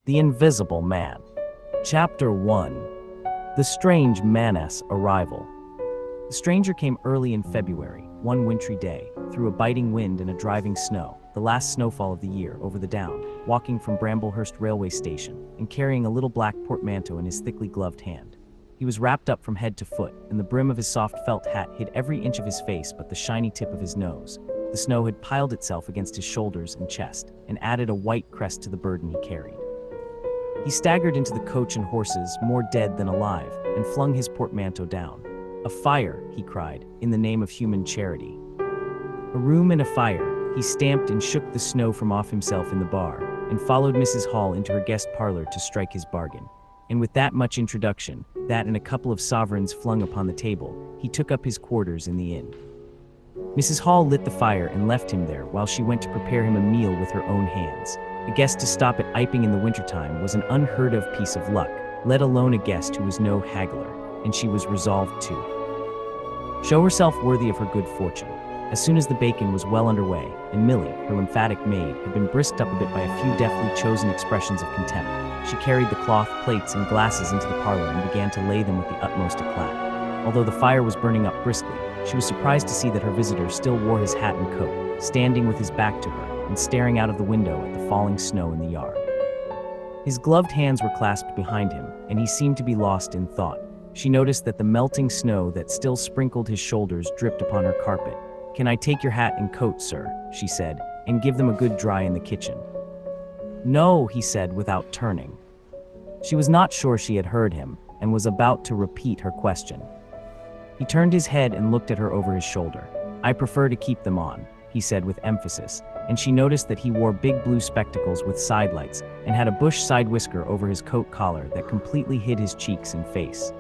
The Invisible Man. Chapter 1. The Strange Maness Arrival. The stranger came early in February, one wintry day, through a biting wind and a driving snow, the last snowfall of the year, over the down, walking from Bramblehurst railway station, and carrying a little black portmanteau in his thickly gloved hand. He was wrapped up from head to foot, and the brim of his soft felt hat hid every inch of his face but the shiny tip of his nose. The snow had piled itself against his shoulders and chest, and added a white crest to the burden he carried. He staggered into the coach and horses, more dead than alive, and flung his portmanteau down. "A fire," he cried, "in the name of human charity." "A room and a fire." He stamped and shook the snow from off himself in the bar, and followed Mrs. Hall into her guest parlor to strike his bargain. And with that much introduction, that and a couple of sovereigns flung upon the table, he took up his quarters in the inn. Mrs. Hall lit the fire and left him there while she went to prepare him a meal with her own hands. A guest to stop at Iping in the wintertime was an unheard-of piece of luck, let alone a guest who was no haggler, and she was resolved to show herself worthy of her good fortune. As soon as the bacon was well underway, and Milly, her lymphatic maid, had been brisked up a bit by a few deftly chosen expressions of contempt, she carried the cloth, plates, and glasses into the parlor and began to lay them with the utmost eclat. Although the fire was burning up briskly, she was surprised to see that her visitor still wore his hat and coat, standing with his back to her, and staring out of the window at the falling snow in the yard. His gloved hands were clasped behind him, and he seemed to be lost in thought. She noticed that the melting snow that still sprinkled his shoulders dripped upon her carpet. "Can I take your hat and coat, sir?" she said, "and give them a good dry in the kitchen?" "No," he said without turning. She was not sure she had heard him, and was about to repeat her question. He turned his head and looked at her over his shoulder. "I prefer to keep them on," he said with emphasis, and she noticed that he wore big blue spectacles with sidelights and had a bush side whisker over his coat collar that completely hid his cheeks and face.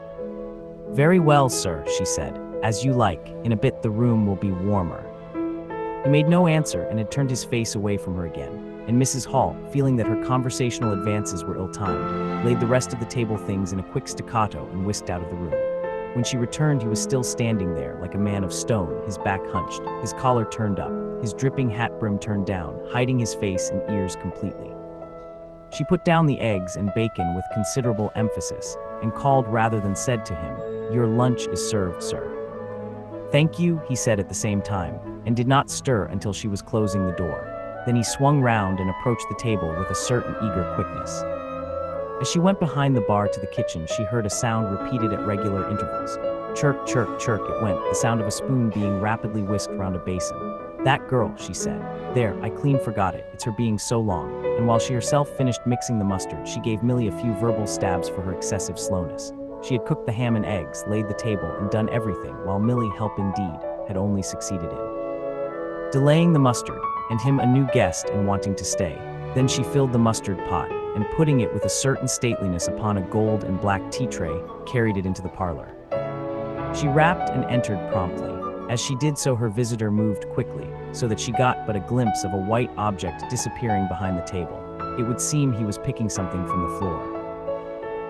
"Very well, sir," she said. "As you like. In a bit the room will be warmer." He made no answer and had turned his face away from her again, and Mrs. Hall, feeling that her conversational advances were ill-timed, laid the rest of the table things in a quick staccato and whisked out of the room. When she returned, he was still standing there like a man of stone, his back hunched, his collar turned up, his dripping hat brim turned down, hiding his face and ears completely. She put down the eggs and bacon with considerable emphasis, and called rather than said to him, "Your lunch is served, sir." "Thank you," he said at the same time, and did not stir until she was closing the door. Then he swung round and approached the table with a certain eager quickness. As she went behind the bar to the kitchen, she heard a sound repeated at regular intervals. Chirk, chirk, chirk it went, the sound of a spoon being rapidly whisked round a basin. "That girl," she said. "There, I clean forgot it, it's her being so long," and while she herself finished mixing the mustard, she gave Milly a few verbal stabs for her excessive slowness. She had cooked the ham and eggs, laid the table, and done everything, while Milly, help indeed, had only succeeded in delaying the mustard, and him a new guest and wanting to stay. Then she filled the mustard pot, and putting it with a certain stateliness upon a gold and black tea tray, carried it into the parlor. She rapped and entered promptly. As she did so, her visitor moved quickly, so that she got but a glimpse of a white object disappearing behind the table. It would seem he was picking something from the floor.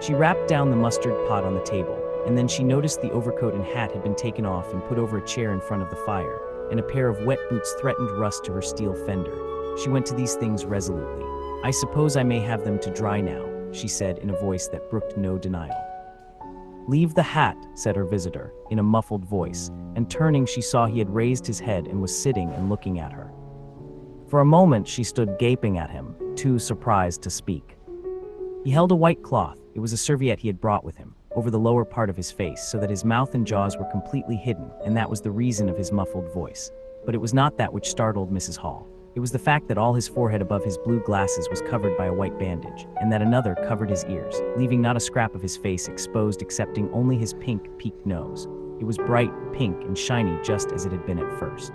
She rapped down the mustard pot on the table, and then she noticed the overcoat and hat had been taken off and put over a chair in front of the fire, and a pair of wet boots threatened rust to her steel fender. She went to these things resolutely. "I suppose I may have them to dry now," she said in a voice that brooked no denial. "Leave the hat," said her visitor, in a muffled voice, and turning she saw he had raised his head and was sitting and looking at her. For a moment she stood gaping at him, too surprised to speak. He held a white cloth, it was a serviette he had brought with him, over the lower part of his face so that his mouth and jaws were completely hidden, and that was the reason of his muffled voice. But it was not that which startled Mrs. Hall. It was the fact that all his forehead above his blue glasses was covered by a white bandage, and that another covered his ears, leaving not a scrap of his face exposed excepting only his pink, peaked nose. It was bright, pink, and shiny just as it had been at first.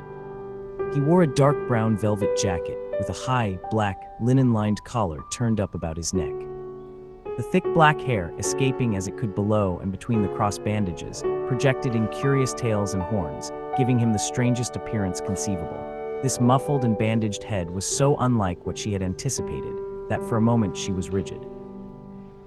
He wore a dark brown velvet jacket, with a high, black, linen-lined collar turned up about his neck. The thick black hair, escaping as it could below and between the cross bandages, projected in curious tails and horns, giving him the strangest appearance conceivable. This muffled and bandaged head was so unlike what she had anticipated that for a moment she was rigid.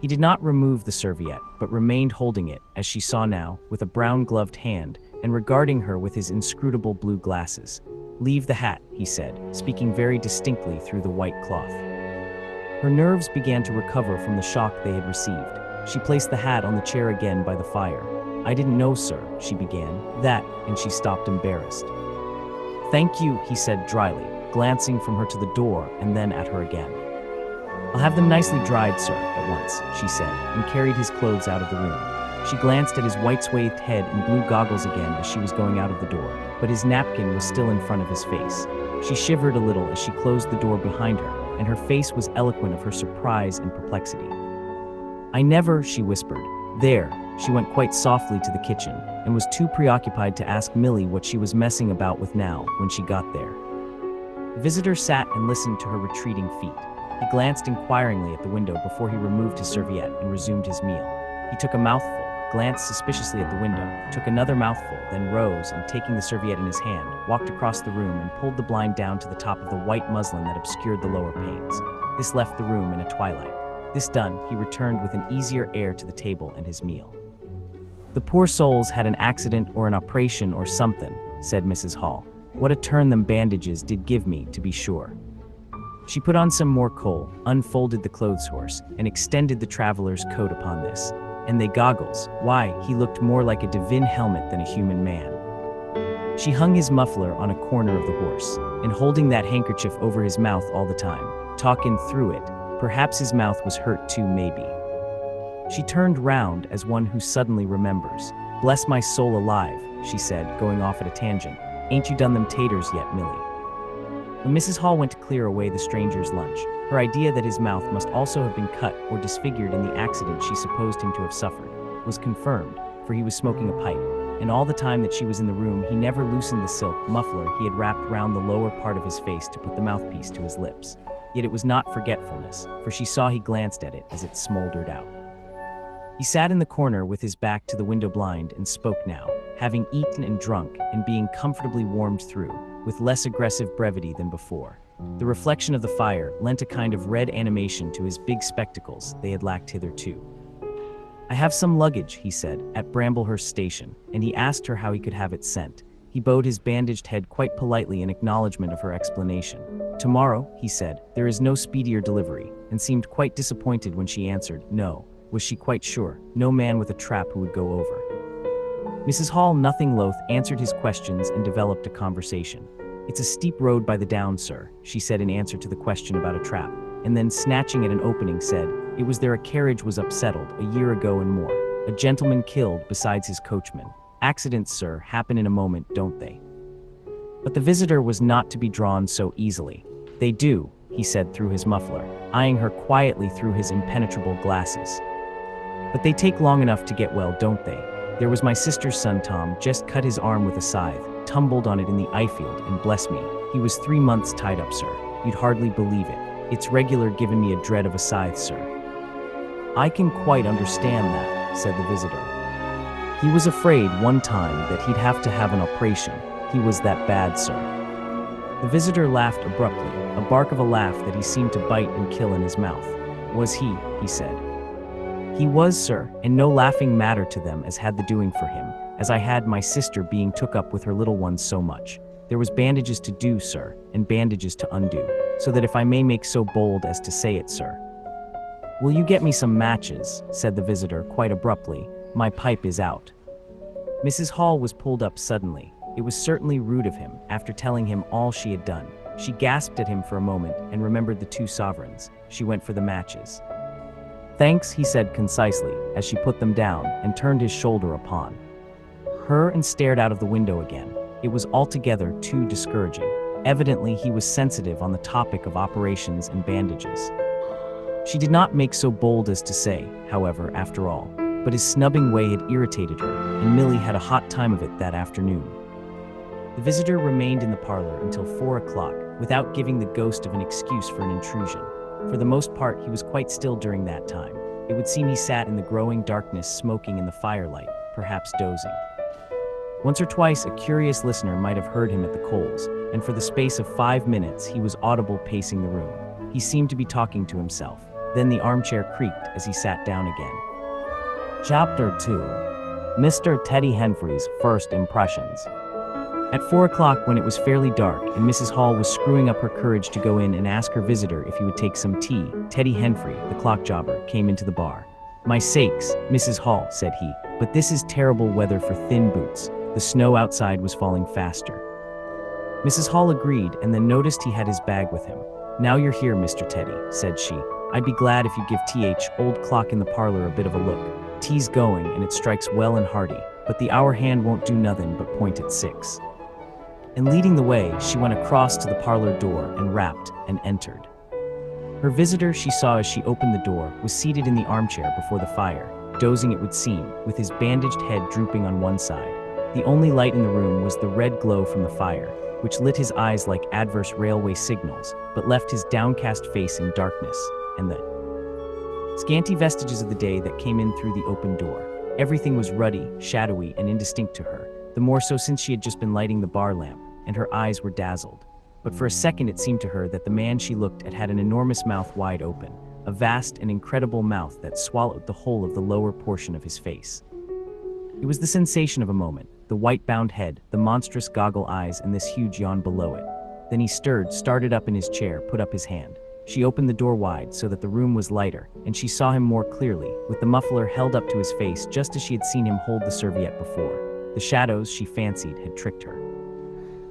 He did not remove the serviette, but remained holding it, as she saw now, with a brown-gloved hand, and regarding her with his inscrutable blue glasses. "Leave the hat," he said, speaking very distinctly through the white cloth. Her nerves began to recover from the shock they had received. She placed the hat on the chair again by the fire. "I didn't know, sir," she began. "That," and she stopped embarrassed. "Thank you," he said dryly, glancing from her to the door and then at her again. "I'll have them nicely dried, sir, at once," she said, and carried his clothes out of the room. She glanced at his white-swathed head and blue goggles again as she was going out of the door, but his napkin was still in front of his face. She shivered a little as she closed the door behind her, and her face was eloquent of her surprise and perplexity. "I never," she whispered. "There." She went quite softly to the kitchen, and was too preoccupied to ask Millie what she was messing about with now when she got there. The visitor sat and listened to her retreating feet. He glanced inquiringly at the window before he removed his serviette and resumed his meal. He took a mouthful, glanced suspiciously at the window, took another mouthful, then rose and, taking the serviette in his hand, walked across the room and pulled the blind down to the top of the white muslin that obscured the lower panes. This left the room in a twilight. This done, he returned with an easier air to the table and his meal. "The poor souls had an accident or an operation or something," said Mrs. Hall. "What a turn them bandages did give me, to be sure." She put on some more coal, unfolded the clothes horse, and extended the traveler's coat upon this. And they goggles, why, he looked more like a divine helmet than a human man. She hung his muffler on a corner of the horse, and holding that handkerchief over his mouth all the time, talking through it, perhaps his mouth was hurt too, maybe. She turned round as one who suddenly remembers. "Bless my soul alive," she said, going off at a tangent. "Ain't you done them taters yet, Millie?" When Mrs. Hall went to clear away the stranger's lunch, her idea that his mouth must also have been cut or disfigured in the accident she supposed him to have suffered was confirmed, for he was smoking a pipe, and all the time that she was in the room he never loosened the silk muffler he had wrapped round the lower part of his face to put the mouthpiece to his lips. Yet it was not forgetfulness, for she saw he glanced at it as it smoldered out. He sat in the corner with his back to the window blind and spoke now, having eaten and drunk and being comfortably warmed through, with less aggressive brevity than before. The reflection of the fire lent a kind of red animation to his big spectacles they had lacked hitherto. "I have some luggage," he said, "at Bramblehurst Station," and he asked her how he could have it sent. He bowed his bandaged head quite politely in acknowledgement of her explanation. "Tomorrow," he said, "there is no speedier delivery," and seemed quite disappointed when she answered, "No." Was she quite sure? No man with a trap who would go over. Mrs. Hall, nothing loath, answered his questions and developed a conversation. "It's a steep road by the down, sir," she said in answer to the question about a trap, and then, snatching at an opening, said, "It was there a carriage was upsettled, a year ago and more. A gentleman killed besides his coachman. Accidents, sir, happen in a moment, don't they?" But the visitor was not to be drawn so easily. "They do," he said through his muffler, eyeing her quietly through his impenetrable glasses. "But they take long enough to get well, don't they? There was my sister's son Tom, just cut his arm with a scythe, tumbled on it in the Ifield, and bless me, he was 3 months tied up, sir. You'd hardly believe it. It's regular given me a dread of a scythe, sir." "I can quite understand that," said the visitor. "He was afraid one time that he'd have to have an operation. He was that bad, sir." The visitor laughed abruptly, a bark of a laugh that he seemed to bite and kill in his mouth. "Was he?" he said. "He was, sir, and no laughing matter to them as had the doing for him, as I had my sister being took up with her little ones so much. There was bandages to do, sir, and bandages to undo, so that if I may make so bold as to say it, sir." "Will you get me some matches?" said the visitor quite abruptly. "My pipe is out." Mrs. Hall was pulled up suddenly. It was certainly rude of him, after telling him all she had done. She gasped at him for a moment and remembered the 2 sovereigns. She went for the matches. "Thanks," he said concisely, as she put them down and turned his shoulder upon her and stared out of the window again. It was altogether too discouraging. Evidently he was sensitive on the topic of operations and bandages. She did not make so bold as to say, however, after all, but his snubbing way had irritated her, and Millie had a hot time of it that afternoon. The visitor remained in the parlor until 4 o'clock, without giving the ghost of an excuse for an intrusion. For the most part, he was quite still during that time. It would seem he sat in the growing darkness smoking in the firelight, perhaps dozing. Once or twice a curious listener might have heard him at the coals, and for the space of 5 minutes he was audible pacing the room. He seemed to be talking to himself. Then the armchair creaked as he sat down again. Chapter 2. Mr. Teddy Henfrey's First Impressions. At 4 o'clock, when it was fairly dark and Mrs. Hall was screwing up her courage to go in and ask her visitor if he would take some tea, Teddy Henfrey, the clock jobber, came into the bar. "My sakes, Mrs. Hall," said he, "but this is terrible weather for thin boots." The snow outside was falling faster. Mrs. Hall agreed and then noticed he had his bag with him. "Now you're here, Mr. Teddy," said she. "I'd be glad if you'd give Th. old clock in the parlor a bit of a look. Tea's going and it strikes well and hearty, but the hour hand won't do nothing but point at 6. And leading the way, she went across to the parlor door and rapped and entered. Her visitor, she saw as she opened the door, was seated in the armchair before the fire, dozing it would seem, with his bandaged head drooping on one side. The only light in the room was the red glow from the fire, which lit his eyes like adverse railway signals, but left his downcast face in darkness, and the scanty vestiges of the day that came in through the open door. Everything was ruddy, shadowy, and indistinct to her, the more so since she had just been lighting the bar lamp, and her eyes were dazzled. But for a second it seemed to her that the man she looked at had an enormous mouth wide open, a vast and incredible mouth that swallowed the whole of the lower portion of his face. It was the sensation of a moment, the white-bound head, the monstrous goggle eyes, and this huge yawn below it. Then he started up in his chair, put up his hand. She opened the door wide so that the room was lighter, and she saw him more clearly, with the muffler held up to his face just as she had seen him hold the serviette before. The shadows, she fancied, had tricked her.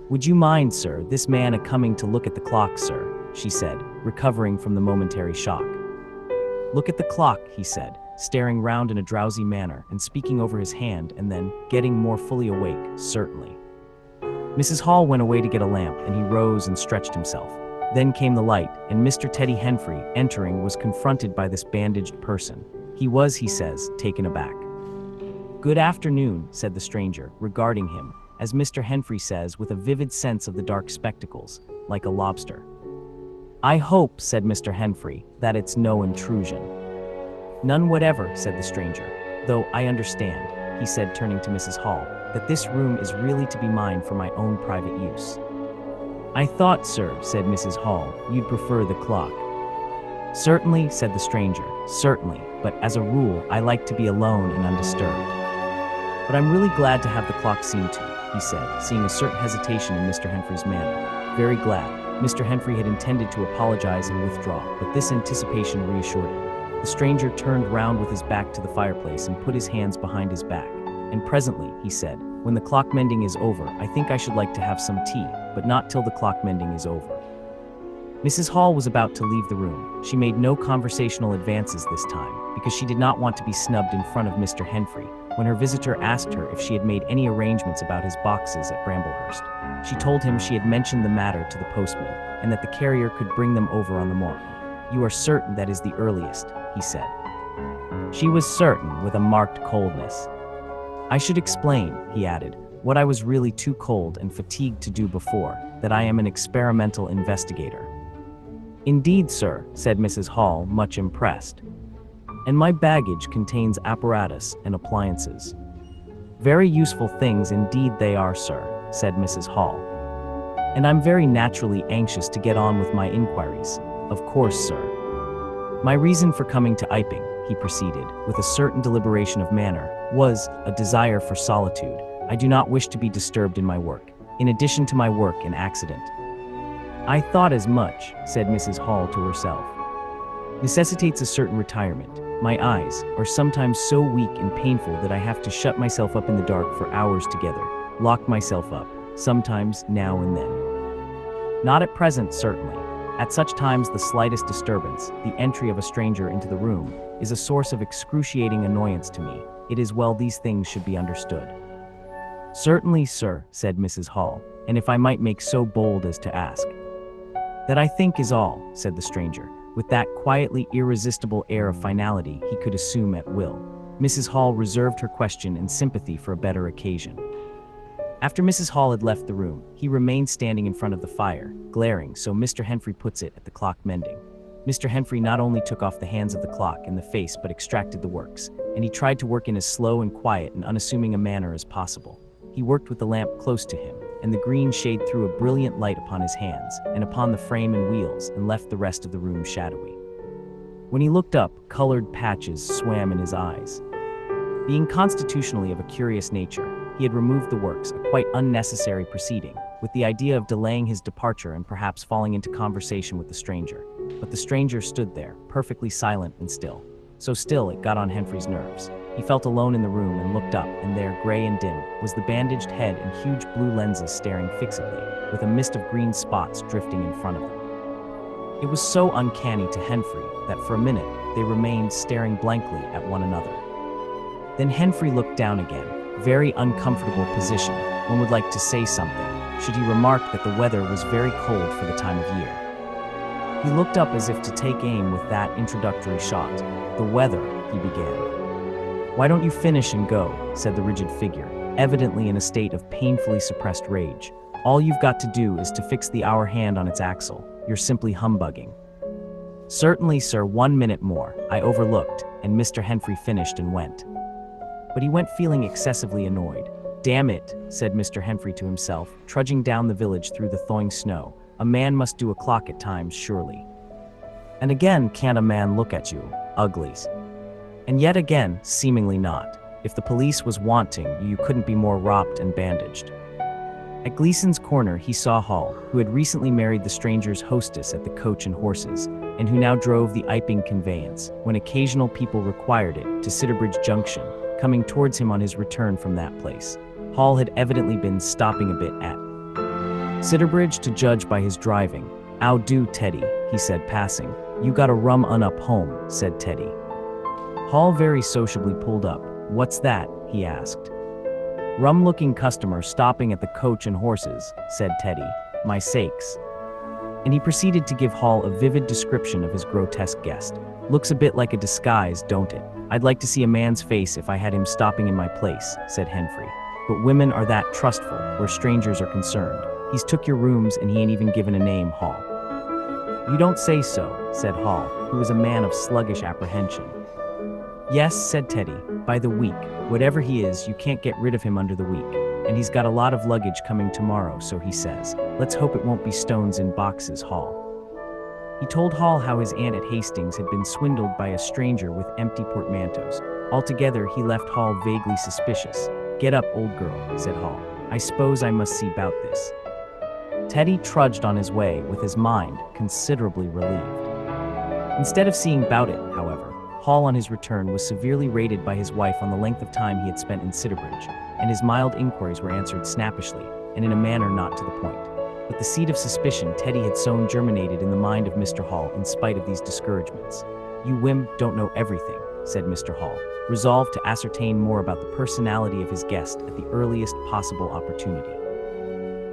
"Would you mind, sir, this man a-coming to look at the clock, sir?" she said, recovering from the momentary shock. "Look at the clock," he said, staring round in a drowsy manner and speaking over his hand, and then, getting more fully awake, "Certainly." Mrs. Hall went away to get a lamp, and he rose and stretched himself. Then came the light, and Mr. Teddy Henfrey, entering, was confronted by this bandaged person. He was, he says, taken aback. "Good afternoon," said the stranger, regarding him, as Mr. Henfrey says, with a vivid sense of the dark spectacles, like a lobster. "I hope," said Mr. Henfrey, "that it's no intrusion." "None whatever," said the stranger, "though I understand," he said, turning to Mrs. Hall, "that this room is really to be mine for my own private use." "I thought, sir," said Mrs. Hall, "you'd prefer the clock." "Certainly," said the stranger, "certainly, but as a rule, I like to be alone and undisturbed. But I'm really glad to have the clock seen to," he said, seeing a certain hesitation in Mr. Henfrey's manner. "Very glad." Mr. Henfrey had intended to apologize and withdraw, but this anticipation reassured him. The stranger turned round with his back to the fireplace and put his hands behind his back. "And presently," he said, "when the clock mending is over, I think I should like to have some tea, but not till the clock mending is over." Mrs. Hall was about to leave the room. She made no conversational advances this time, because she did not want to be snubbed in front of Mr. Henfrey, when her visitor asked her if she had made any arrangements about his boxes at Bramblehurst. She told him she had mentioned the matter to the postman, and that the carrier could bring them over on the morrow. "You are certain that is the earliest," he said. She was certain, with a marked coldness. "I should explain," he added, "what I was really too cold and fatigued to do before, that I am an experimental investigator." "Indeed, sir," said Mrs. Hall, much impressed. "And my baggage contains apparatus and appliances." "Very useful things indeed they are, sir," said Mrs. Hall. "And I'm very naturally anxious to get on with my inquiries. Of course, sir. My reason for coming to Iping," he proceeded, with a certain deliberation of manner, "was a desire for solitude. I do not wish to be disturbed in my work, in addition to my work and accident." "I thought as much," said Mrs. Hall to herself. "Necessitates a certain retirement. My eyes are sometimes so weak and painful that I have to shut myself up in the dark for hours together, lock myself up, sometimes now and then. Not at present, certainly. At such times the slightest disturbance, the entry of a stranger into the room, is a source of excruciating annoyance to me. It is well these things should be understood." "Certainly, sir," said Mrs. Hall, "and if I might make so bold as to ask." "That I think is all," said the stranger, with that quietly irresistible air of finality he could assume at will. Mrs. Hall reserved her question and sympathy for a better occasion. After Mrs. Hall had left the room, he remained standing in front of the fire, glaring, so Mr. Henfrey puts it, at the clock mending. Mr. Henfrey not only took off the hands of the clock and the face but extracted the works, and he tried to work in as slow and quiet and unassuming a manner as possible. He worked with the lamp close to him, and the green shade threw a brilliant light upon his hands and upon the frame and wheels and left the rest of the room shadowy. When he looked up, colored patches swam in his eyes. Being constitutionally of a curious nature, he had removed the works, a quite unnecessary proceeding, with the idea of delaying his departure and perhaps falling into conversation with the stranger. But the stranger stood there, perfectly silent and still. So still it got on Henfrey's nerves. He felt alone in the room and looked up, and there, gray and dim, was the bandaged head and huge blue lenses staring fixedly, with a mist of green spots drifting in front of them. It was so uncanny to Henfrey that for a minute they remained staring blankly at one another. Then Henfrey looked down again, very uncomfortable position. One would like to say something, should he remark that the weather was very cold for the time of year. He looked up as if to take aim with that introductory shot. "The weather," he began. "Why don't you finish and go?" said the rigid figure, evidently in a state of painfully suppressed rage. "All you've got to do is to fix the hour hand on its axle. You're simply humbugging." "Certainly, sir, 1 minute more. I overlooked," and Mr. Henfrey finished and went. But he went feeling excessively annoyed. "Damn it," said Mr. Henfrey to himself, trudging down the village through the thawing snow. "A man must do a clock at times, surely. And again, can't a man look at you, uglies? And yet again, seemingly not. If the police was wanting, you couldn't be more wropped and bandaged." At Gleason's corner, he saw Hall, who had recently married the stranger's hostess at the Coach and Horses, and who now drove the Iping conveyance, when occasional people required it, to Sidderbridge Junction, coming towards him on his return from that place. Hall had evidently been stopping a bit at Sidderbridge, to judge by his driving. "'Ow do, Teddy," he said, passing. "You got a rum un up home," said Teddy. Hall very sociably pulled up. "What's that?" he asked. "Rum-looking customer stopping at the Coach and Horses," said Teddy. "My sakes." And he proceeded to give Hall a vivid description of his grotesque guest. "Looks a bit like a disguise, don't it? I'd like to see a man's face if I had him stopping in my place," said Henfrey. "But women are that trustful, where strangers are concerned. He's took your rooms and he ain't even given a name, Hall." "You don't say so," said Hall, who was a man of sluggish apprehension. "Yes," said Teddy, "by the week. Whatever he is, you can't get rid of him under the week. And he's got a lot of luggage coming tomorrow, so he says. Let's hope it won't be stones in boxes, Hall." He told Hall how his aunt at Hastings had been swindled by a stranger with empty portmanteaus. Altogether, he left Hall vaguely suspicious. "Get up, old girl," said Hall. "I suppose I must see 'bout this." Teddy trudged on his way with his mind considerably relieved. Instead of seeing 'bout it, however, Hall on his return was severely rated by his wife on the length of time he had spent in Sidderbridge, and his mild inquiries were answered snappishly, and in a manner not to the point. But the seed of suspicion Teddy had sown germinated in the mind of Mr. Hall in spite of these discouragements. "You whim don't know everything," said Mr. Hall, resolved to ascertain more about the personality of his guest at the earliest possible opportunity.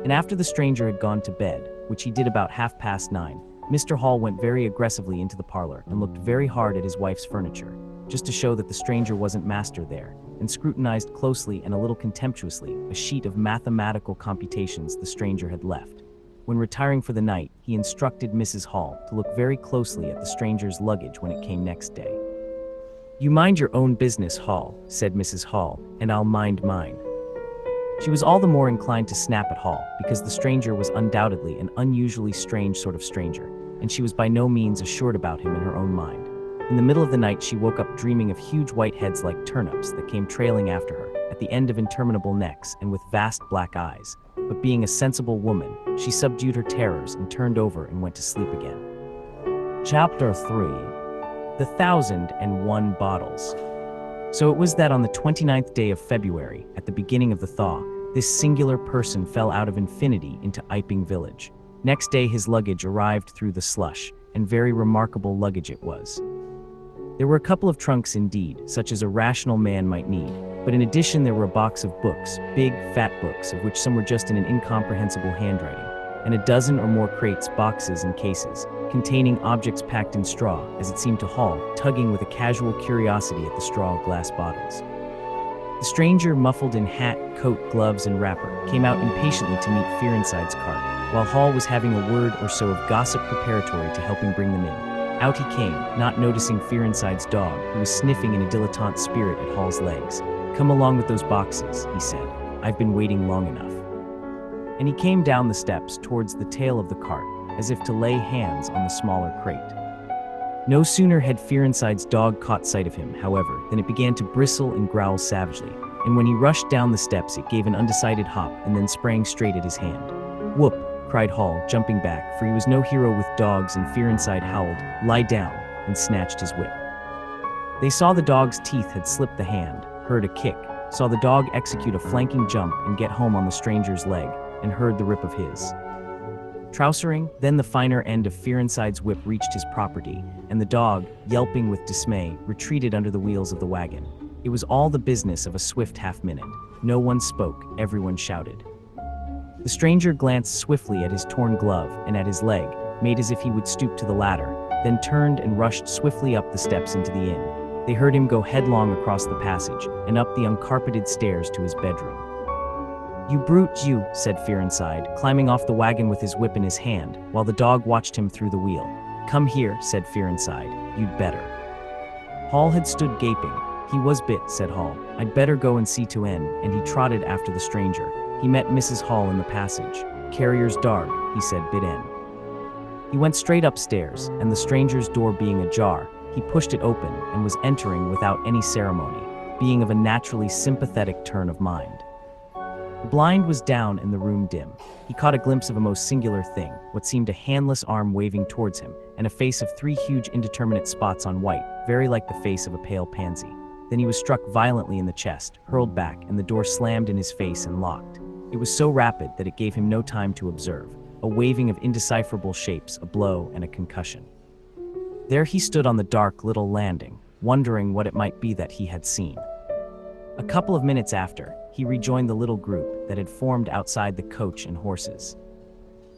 And after the stranger had gone to bed, which he did about 9:30, Mr. Hall went very aggressively into the parlor and looked very hard at his wife's furniture, just to show that the stranger wasn't master there, and scrutinized closely and a little contemptuously a sheet of mathematical computations the stranger had left. When retiring for the night, he instructed Mrs. Hall to look very closely at the stranger's luggage when it came next day. "You mind your own business, Hall," said Mrs. Hall, "and I'll mind mine." She was all the more inclined to snap at Hall because the stranger was undoubtedly an unusually strange sort of stranger, and she was by no means assured about him in her own mind. In the middle of the night, she woke up dreaming of huge white heads like turnips that came trailing after her, at the end of interminable necks and with vast black eyes. But being a sensible woman, she subdued her terrors and turned over and went to sleep again. Chapter 3. The 1,001 Bottles. So it was that on the 29th day of February, at the beginning of the thaw, this singular person fell out of infinity into Iping village. Next day his luggage arrived through the slush, and very remarkable luggage it was. There were a couple of trunks indeed, such as a rational man might need, but in addition there were a box of books, big, fat books, of which some were just in an incomprehensible handwriting, and a dozen or more crates, boxes, and cases, containing objects packed in straw, as it seemed to Hall, tugging with a casual curiosity at the straw glass bottles. The stranger, muffled in hat, coat, gloves, and wrapper, came out impatiently to meet Fearenside's cart, while Hall was having a word or so of gossip preparatory to helping bring them in. Out he came, not noticing Fearenside's dog, who was sniffing in a dilettante spirit at Hall's legs. "Come along with those boxes," he said. "I've been waiting long enough." And he came down the steps towards the tail of the cart, as if to lay hands on the smaller crate. No sooner had Fearenside's dog caught sight of him, however, than it began to bristle and growl savagely. and when he rushed down the steps, it gave an undecided hop and then sprang straight at his hand. "Whoop!" cried Hall, jumping back, for he was no hero with dogs, and Fear Inside howled, "Lie down," and snatched his whip. They saw the dog's teeth had slipped the hand, heard a kick, saw the dog execute a flanking jump and get home on the stranger's leg, and heard the rip of his trousering. Then the finer end of Fear Inside's whip reached his property, and the dog, yelping with dismay, retreated under the wheels of the wagon. It was all the business of a swift half-minute. No one spoke, everyone shouted. The stranger glanced swiftly at his torn glove and at his leg, made as if he would stoop to the ladder, then turned and rushed swiftly up the steps into the inn. They heard him go headlong across the passage and up the uncarpeted stairs to his bedroom. "You brute, you," said Fear Inside, climbing off the wagon with his whip in his hand, while the dog watched him through the wheel. "Come here," said Fear Inside. "You'd better." Hall had stood gaping. "He was bit," said Hall. "I'd better go and see to N," and he trotted after the stranger. He met Mrs. Hall in the passage. "Carrier's darg," he said, "bit N." He went straight upstairs, and the stranger's door being ajar, he pushed it open and was entering without any ceremony, being of a naturally sympathetic turn of mind. The blind was down and the room dim. He caught a glimpse of a most singular thing, what seemed a handless arm waving towards him, and a face of 3 huge indeterminate spots on white, very like the face of a pale pansy. Then he was struck violently in the chest, hurled back, and the door slammed in his face and locked. It was so rapid that it gave him no time to observe. A waving of indecipherable shapes, a blow, and a concussion. There he stood on the dark little landing, wondering what it might be that he had seen. A couple of minutes after, he rejoined the little group that had formed outside the coach and horses.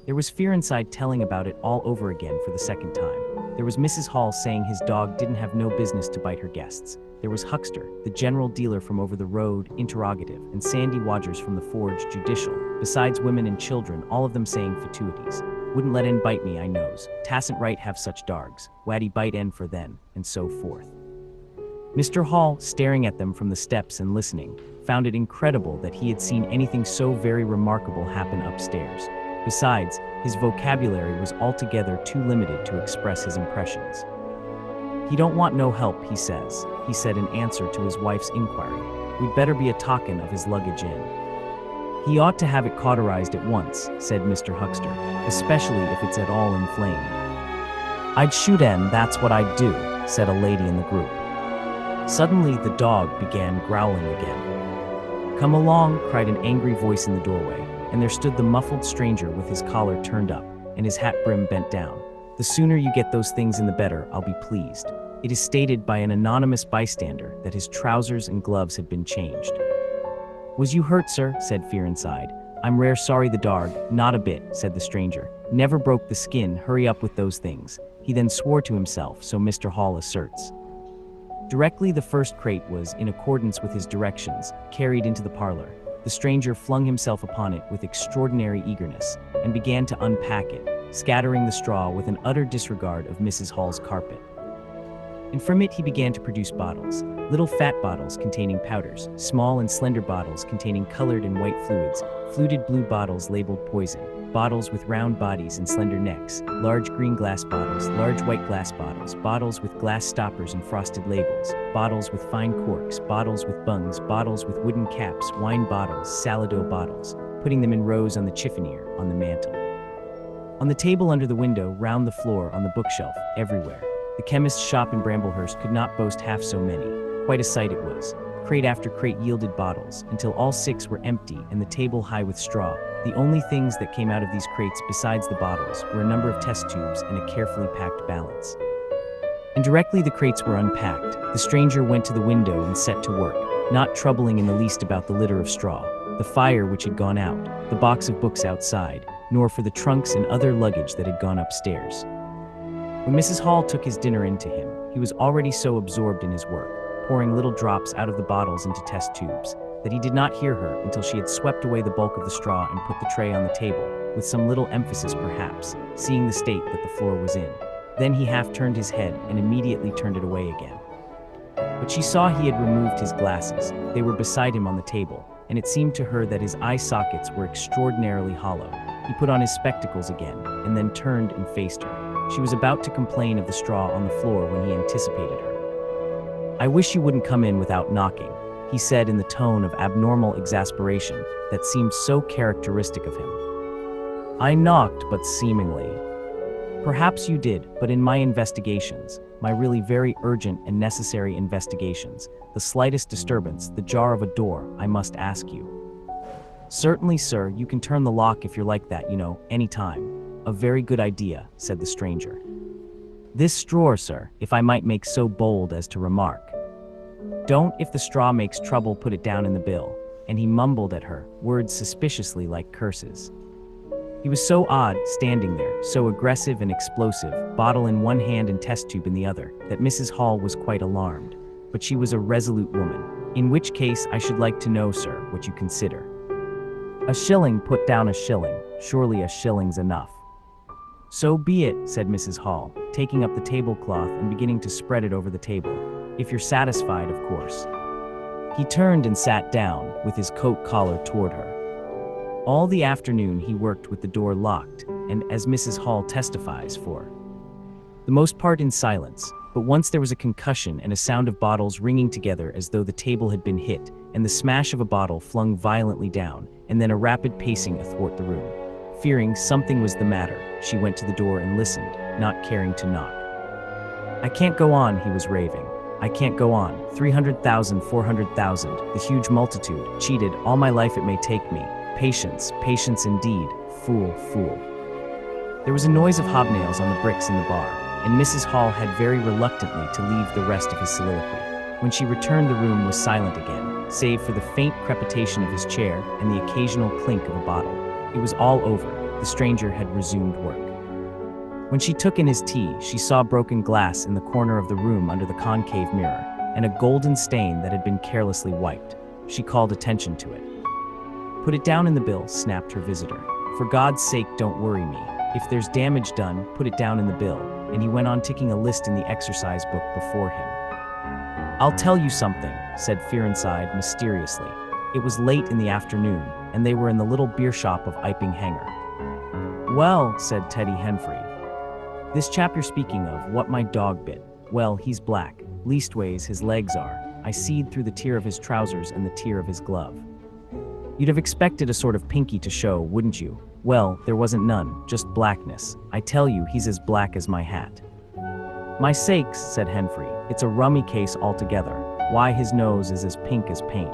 There was Fear Inside telling about it all over again for the second time. There was Mrs. Hall saying his dog didn't have no business to bite her guests. There was Huckster, the general dealer from over the road, interrogative, and Sandy Wadgers from the forge, judicial, besides women and children, all of them saying fatuities. "Wouldn't let en bite me, I knows. Tasn't right have such dargs. Waddy bite en for then," and so forth. Mr. Hall, staring at them from the steps and listening, found it incredible that he had seen anything so very remarkable happen upstairs. Besides, his vocabulary was altogether too limited to express his impressions. "He don't want no help, he says," he said in answer to his wife's inquiry. "We'd better be a talkin' of his luggage in." "He ought to have it cauterized at once," said Mr. Huckster, "especially if it's at all inflamed." "I'd shoot en, that's what I'd do," said a lady in the group. Suddenly the dog began growling again. "Come along," cried an angry voice in the doorway, and there stood the muffled stranger with his collar turned up and his hat brim bent down. "The sooner you get those things in the better, I'll be pleased." It is stated by an anonymous bystander that his trousers and gloves had been changed. "Was you hurt, sir?" said Fear Inside. "I'm rare sorry the darg." "Not a bit," said the stranger. "Never broke the skin, hurry up with those things." He then swore to himself, so Mr. Hall asserts. Directly the first crate was, in accordance with his directions, carried into the parlor. The stranger flung himself upon it with extraordinary eagerness, and began to unpack it, scattering the straw with an utter disregard of Mrs. Hall's carpet. And from it he began to produce bottles, little fat bottles containing powders, small and slender bottles containing colored and white fluids, fluted blue bottles labeled poison, bottles with round bodies and slender necks, large green glass bottles, large white glass bottles, bottles with glass stoppers and frosted labels, bottles with fine corks, bottles with bungs, bottles with wooden caps, wine bottles, salado bottles, putting them in rows on the chiffonier, on the mantel, on the table under the window, round the floor, on the bookshelf, everywhere. The chemist's shop in Bramblehurst could not boast half so many. Quite a sight it was. Crate after crate yielded bottles, until all 6 were empty and the table high with straw. The only things that came out of these crates besides the bottles were a number of test tubes and a carefully packed balance. And directly the crates were unpacked, the stranger went to the window and set to work, not troubling in the least about the litter of straw, the fire which had gone out, the box of books outside, nor for the trunks and other luggage that had gone upstairs. When Mrs. Hall took his dinner in to him, he was already so absorbed in his work, pouring little drops out of the bottles into test tubes, that he did not hear her until she had swept away the bulk of the straw and put the tray on the table, with some little emphasis perhaps, seeing the state that the floor was in. Then he half turned his head and immediately turned it away again. But she saw he had removed his glasses. They were beside him on the table, and it seemed to her that his eye sockets were extraordinarily hollow. He put on his spectacles again, and then turned and faced her. She was about to complain of the straw on the floor when he anticipated her. "I wish you wouldn't come in without knocking," he said in the tone of abnormal exasperation that seemed so characteristic of him. I knocked, but seemingly. Perhaps you did, but in my investigations, my really very urgent and necessary investigations, the slightest disturbance, the jar of a door, I must ask you. Certainly, sir, you can turn the lock if you're like that, any time. A very good idea, said the stranger. This straw, sir, if I might make so bold as to remark. Don't, if the straw makes trouble, put it down in the bill. And he mumbled at her, words suspiciously like curses. He was so odd, standing there, so aggressive and explosive, bottle in one hand and test tube in the other, that Mrs. Hall was quite alarmed. But she was a resolute woman. In which case, I should like to know, sir, what you consider. A shilling, put down a shilling. Surely a shilling's enough. So be it, said Mrs. Hall, taking up the tablecloth and beginning to spread it over the table. If you're satisfied, of course. He turned and sat down, with his coat collar toward her. All the afternoon he worked with the door locked, and, as Mrs. Hall testifies, for the most part in silence, but once there was a concussion and a sound of bottles ringing together as though the table had been hit, and the smash of a bottle flung violently down, and then a rapid pacing athwart the room. Fearing something was the matter, she went to the door and listened, not caring to knock. I can't go on, he was raving. I can't go on. 300,000, 400,000, the huge multitude, cheated, all my life it may take me. Patience, patience indeed, fool, fool. There was a noise of hobnails on the bricks in the bar, and Mrs. Hall had very reluctantly to leave the rest of his soliloquy. When she returned, the room was silent again, save for the faint crepitation of his chair and the occasional clink of a bottle. It was all over. The stranger had resumed work. When she took in his tea, she saw broken glass in the corner of the room under the concave mirror, and a golden stain that had been carelessly wiped. She called attention to it. Put it down in the bill, snapped her visitor. For God's sake, don't worry me. If there's damage done, put it down in the bill. And he went on ticking a list in the exercise book before him. I'll tell you something, said Fearenside mysteriously. It was late in the afternoon, and they were in the little beer shop of Iping Hanger. Well, said Teddy Henfrey. This chap you're speaking of, what my dog bit. Well, he's black. Leastways, his legs are. I seed through the tear of his trousers and the tear of his glove. You'd have expected a sort of pinky to show, wouldn't you? Well, there wasn't none, just blackness. I tell you, he's as black as my hat. My sakes, said Henfrey, it's a rummy case altogether. Why, his nose is as pink as paint.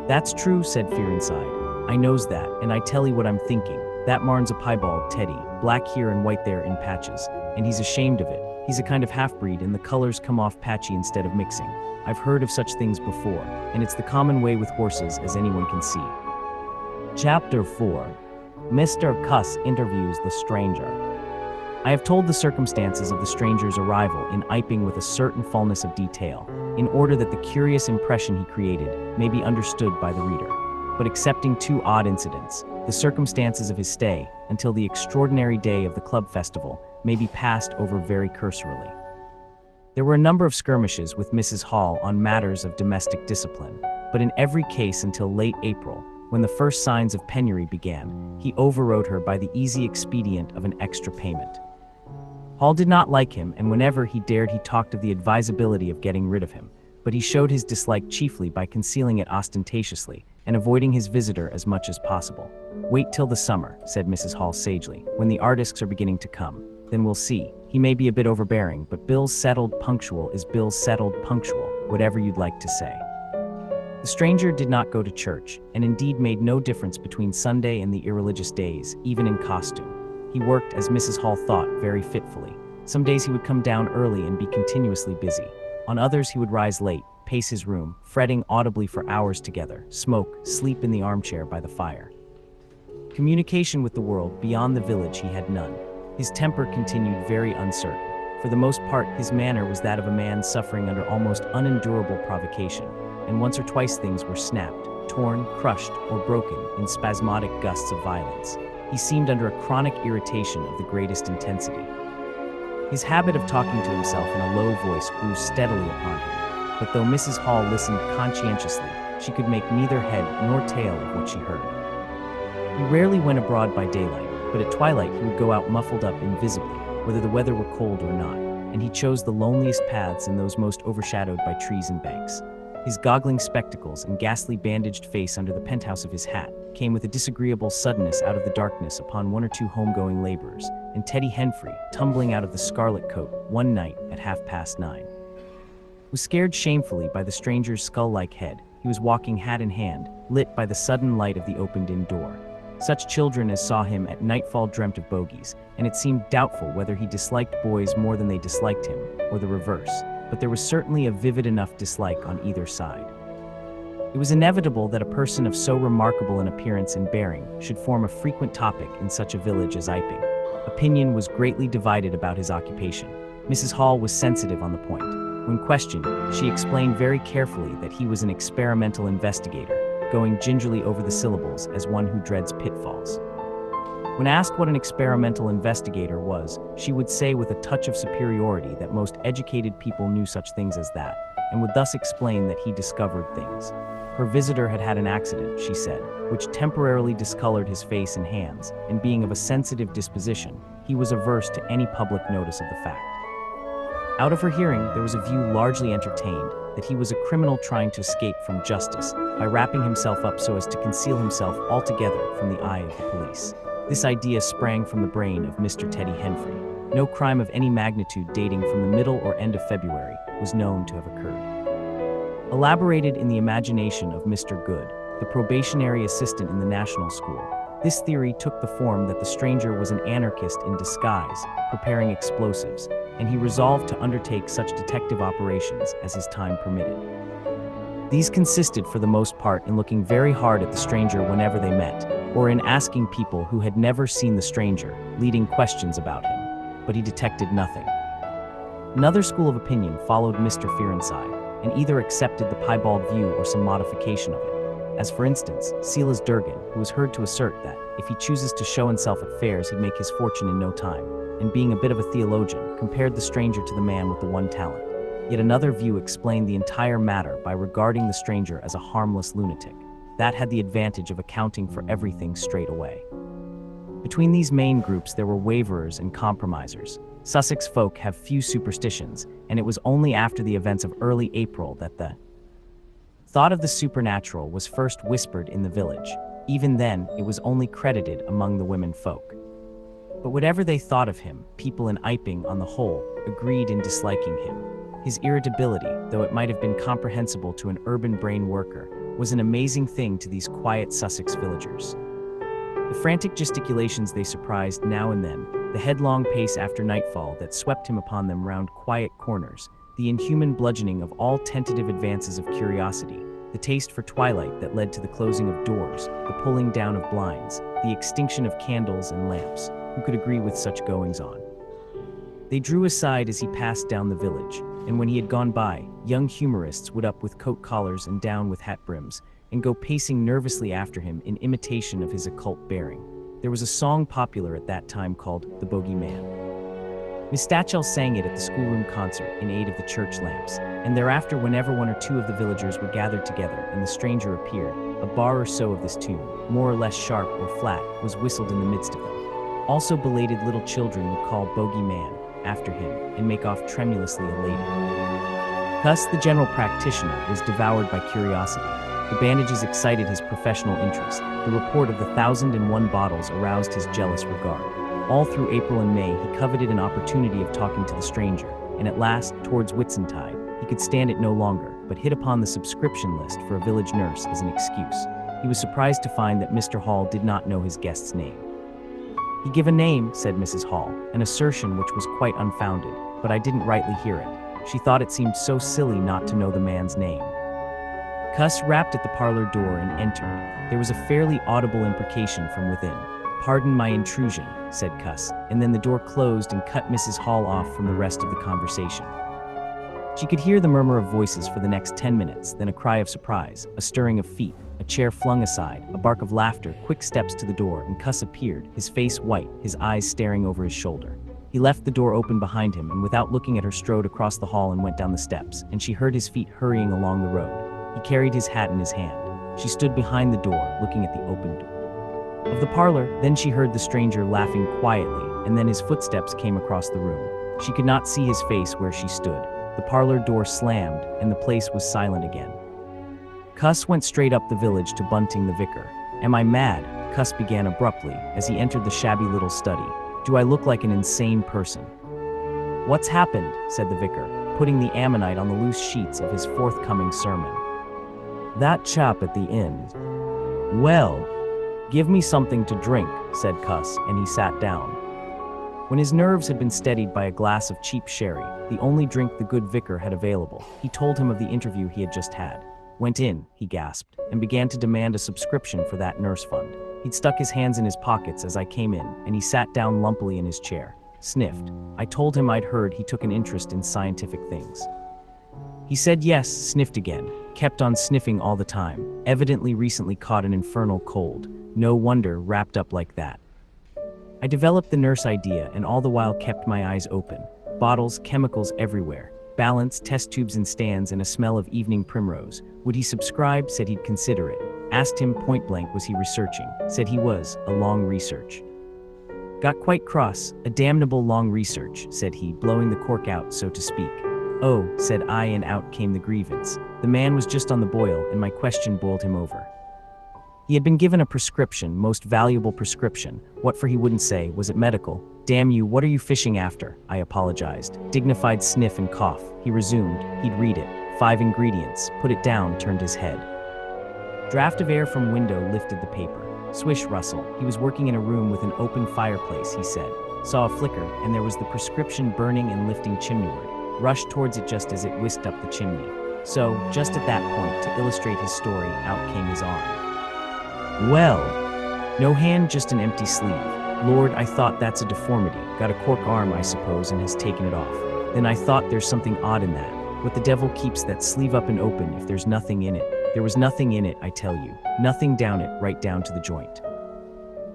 That's true, said Fearenside. I knows that, and I tell 'ee what I'm thinking. That marn's a piebald, Teddy, black here and white there in patches, and he's ashamed of it. He's a kind of half-breed, and the colors come off patchy instead of mixing. I've heard of such things before, and it's the common way with horses, as anyone can see. Chapter 4. Mr. Cuss interviews the stranger. I have told the circumstances of the stranger's arrival in Iping with a certain fullness of detail, in order that the curious impression he created may be understood by the reader. But excepting two odd incidents, the circumstances of his stay, until the extraordinary day of the club festival, may be passed over very cursorily. There were a number of skirmishes with Mrs. Hall on matters of domestic discipline, but in every case until late April, when the first signs of penury began, he overrode her by the easy expedient of an extra payment. Hall did not like him, and whenever he dared he talked of the advisability of getting rid of him, but he showed his dislike chiefly by concealing it ostentatiously and avoiding his visitor as much as possible. Wait till the summer, said Mrs. Hall sagely, when the artists are beginning to come. Then we'll see. He may be a bit overbearing, but bills settled punctual is bills settled punctual, whatever you'd like to say. The stranger did not go to church, and indeed made no difference between Sunday and the irreligious days, even in costume. He worked, as Mrs. Hall thought, very fitfully. Some days he would come down early and be continuously busy. On others he would rise late, pace his room, fretting audibly for hours together, smoke, sleep in the armchair by the fire. Communication with the world beyond the village he had none. His temper continued very uncertain. For the most part, his manner was that of a man suffering under almost unendurable provocation, and once or twice things were snapped, torn, crushed, or broken in spasmodic gusts of violence. He seemed under a chronic irritation of the greatest intensity. His habit of talking to himself in a low voice grew steadily upon him, but though Mrs. Hall listened conscientiously, she could make neither head nor tail of what she heard. He rarely went abroad by daylight, but at twilight he would go out muffled up invisibly, whether the weather were cold or not, and he chose the loneliest paths and those most overshadowed by trees and banks. His goggling spectacles and ghastly bandaged face under the penthouse of his hat came with a disagreeable suddenness out of the darkness upon one or two homegoing laborers, and Teddy Henfrey, tumbling out of the scarlet coat one night at 9:30, was scared shamefully by the stranger's skull-like head. He was walking hat in hand, lit by the sudden light of the opened-in door. Such children as saw him at nightfall dreamt of bogies, and it seemed doubtful whether he disliked boys more than they disliked him, or the reverse, but there was certainly a vivid enough dislike on either side. It was inevitable that a person of so remarkable an appearance and bearing should form a frequent topic in such a village as Iping. Opinion was greatly divided about his occupation. Mrs. Hall was sensitive on the point. When questioned, she explained very carefully that he was an experimental investigator, going gingerly over the syllables as one who dreads pitfalls. When asked what an experimental investigator was, she would say with a touch of superiority that most educated people knew such things as that, and would thus explain that he discovered things. Her visitor had had an accident, she said, which temporarily discolored his face and hands, and being of a sensitive disposition, he was averse to any public notice of the fact. Out of her hearing, there was a view largely entertained that he was a criminal trying to escape from justice by wrapping himself up so as to conceal himself altogether from the eye of the police. This idea sprang from the brain of Mr. Teddy Henfrey. No crime of any magnitude dating from the middle or end of February was known to have occurred. Elaborated in the imagination of Mr. Good, the probationary assistant in the National School, this theory took the form that the stranger was an anarchist in disguise, preparing explosives, and he resolved to undertake such detective operations as his time permitted. These consisted for the most part in looking very hard at the stranger whenever they met, or in asking people who had never seen the stranger, leading questions about him, but he detected nothing. Another school of opinion followed Mr. Fearenside, and either accepted the piebald view or some modification of it. As for instance, Silas Durgan, who was heard to assert that, if he chooses to show himself at fairs he'd make his fortune in no time, and being a bit of a theologian, compared the stranger to the man with the one talent. Yet another view explained the entire matter by regarding the stranger as a harmless lunatic. That had the advantage of accounting for everything straight away. Between these main groups there were waverers and compromisers. Sussex folk have few superstitions, and it was only after the events of early April that the thought of the supernatural was first whispered in the village. Even then, it was only credited among the women folk. But whatever they thought of him, people in Iping, on the whole, agreed in disliking him. His irritability, though it might have been comprehensible to an urban brain worker, was an amazing thing to these quiet Sussex villagers. The frantic gesticulations they surprised now and then, the headlong pace after nightfall that swept him upon them round quiet corners, the inhuman bludgeoning of all tentative advances of curiosity, the taste for twilight that led to the closing of doors, the pulling down of blinds, the extinction of candles and lamps. Who could agree with such goings-on? They drew aside as he passed down the village, and when he had gone by, young humorists would up with coat collars and down with hat brims, and go pacing nervously after him in imitation of his occult bearing. There was a song popular at that time called The Bogey Man. Miss Stachel sang it at the schoolroom concert in aid of the church lamps, and thereafter whenever one or two of the villagers were gathered together and the stranger appeared, a bar or so of this tune, more or less sharp or flat, was whistled in the midst of them. Also belated little children would call Bogey Man after him and make off tremulously elated. Cuss, the general practitioner, was devoured by curiosity. The bandages excited his professional interest. The report of the 1,001 bottles aroused his jealous regard. All through April and May he coveted an opportunity of talking to the stranger, and at last, towards Whitsuntide, he could stand it no longer, but hit upon the subscription list for a village nurse as an excuse. He was surprised to find that Mr. Hall did not know his guest's name. "He give a name," said Mrs. Hall, an assertion which was quite unfounded, but I didn't rightly hear it. She thought it seemed so silly not to know the man's name. Cuss rapped at the parlor door and entered. There was a fairly audible imprecation from within. "Pardon my intrusion," said Cuss, and then the door closed and cut Mrs. Hall off from the rest of the conversation. She could hear the murmur of voices for the next 10 minutes, then a cry of surprise, a stirring of feet, a chair flung aside, a bark of laughter, quick steps to the door, and Cuss appeared, his face white, his eyes staring over his shoulder. He left the door open behind him and without looking at her strode across the hall and went down the steps, and she heard his feet hurrying along the road. He carried his hat in his hand. She stood behind the door, looking at the open door of the parlor. Then she heard the stranger laughing quietly, and then his footsteps came across the room. She could not see his face where she stood. The parlor door slammed, and the place was silent again. Cuss went straight up the village to Bunting the vicar. Am I mad? Cuss began abruptly as he entered the shabby little study. Do I look like an insane person? What's happened? Said the vicar, putting the ammonite on the loose sheets of his forthcoming sermon. That chap at the inn. Well, give me something to drink, said Cuss, and he sat down. When his nerves had been steadied by a glass of cheap sherry, the only drink the good vicar had available, he told him of the interview he had just had. Went in, he gasped, and began to demand a subscription for that nurse fund. He'd stuck his hands in his pockets as I came in, and he sat down lumpily in his chair. Sniffed. I told him I'd heard he took an interest in scientific things. He said yes, sniffed again, kept on sniffing all the time, evidently recently caught an infernal cold. No wonder wrapped up like that. I developed the nurse idea and all the while kept my eyes open. Bottles, chemicals everywhere. Balance, test tubes in stands, and a smell of evening primrose. Would he subscribe? Said he'd consider it. Asked him point blank was he researching. Said he was. A long research. Got quite cross. A damnable long research, said he, blowing the cork out, so to speak. Oh, said I, and out came the grievance. The man was just on the boil, and my question boiled him over. He had been given a prescription, most valuable prescription. What for he wouldn't say, was it medical? Damn you, what are you fishing after? I apologized. Dignified sniff and cough. He resumed. He'd read it. 5 ingredients. Put it down, turned his head. Draft of air from window lifted the paper. Swish rustle. He was working in a room with an open fireplace, he said. Saw a flicker, and there was the prescription burning and lifting chimneyward. Rushed towards it just as it whisked up the chimney. So, just at that point, to illustrate his story, out came his arm. Well, no hand, just an empty sleeve. Lord, I thought that's a deformity. Got a cork arm, I suppose, and has taken it off. Then I thought there's something odd in that. What the devil keeps that sleeve up and open if there's nothing in it? There was nothing in it, I tell you. Nothing down it, right down to the joint.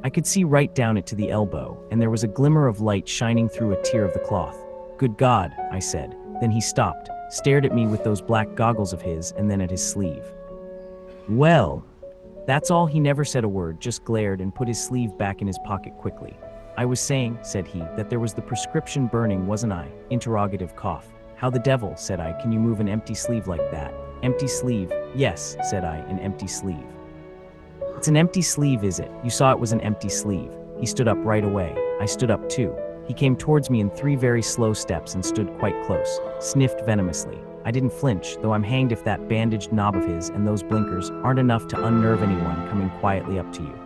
I could see right down it to the elbow, and there was a glimmer of light shining through a tear of the cloth. Good God, I said. Then he stopped, stared at me with those black goggles of his, and then at his sleeve. Well, that's all. He never said a word, just glared and put his sleeve back in his pocket quickly. I was saying, said he, that there was the prescription burning, wasn't I? Interrogative cough. How the devil, said I, can you move an empty sleeve like that? Empty sleeve? Yes, said I, an empty sleeve. It's an empty sleeve, is it? You saw it was an empty sleeve. He stood up right away. I stood up too. He came towards me in 3 very slow steps and stood quite close, sniffed venomously. I didn't flinch, though I'm hanged if that bandaged knob of his and those blinkers aren't enough to unnerve anyone coming quietly up to you.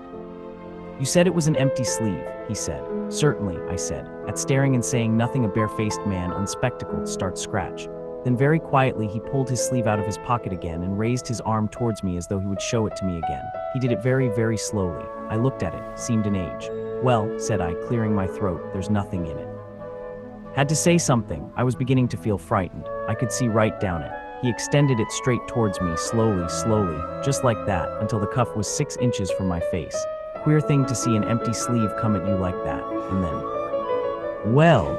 You said it was an empty sleeve, he said. Certainly, I said, at staring and saying nothing. A barefaced man, unspectacled, starts scratch. Then very quietly he pulled his sleeve out of his pocket again and raised his arm towards me as though he would show it to me again. He did it very, very slowly. I looked at it, seemed an age. Well, said I, clearing my throat, there's nothing in it. Had to say something. I was beginning to feel frightened. I could see right down it. He extended it straight towards me, slowly, slowly, just like that, until the cuff was 6 inches from my face. Queer thing to see an empty sleeve come at you like that, and then, well,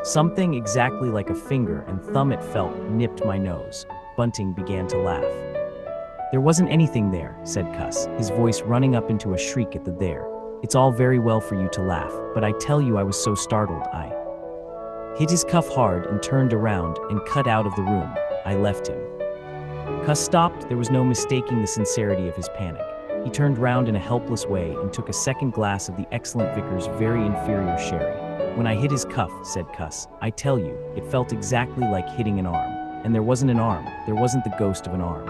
something exactly like a finger and thumb it felt nipped my nose. Bunting began to laugh. There wasn't anything there, said Cuss, his voice running up into a shriek at the there. It's all very well for you to laugh, but I tell you I was so startled I hit his cuff hard and turned around and cut out of the room. I left him. Cuss stopped. There was no mistaking the sincerity of his panic. He turned round in a helpless way and took a second glass of the excellent vicar's very inferior sherry. When I hit his cuff, said Cuss, I tell you, it felt exactly like hitting an arm. And there wasn't an arm. There wasn't the ghost of an arm.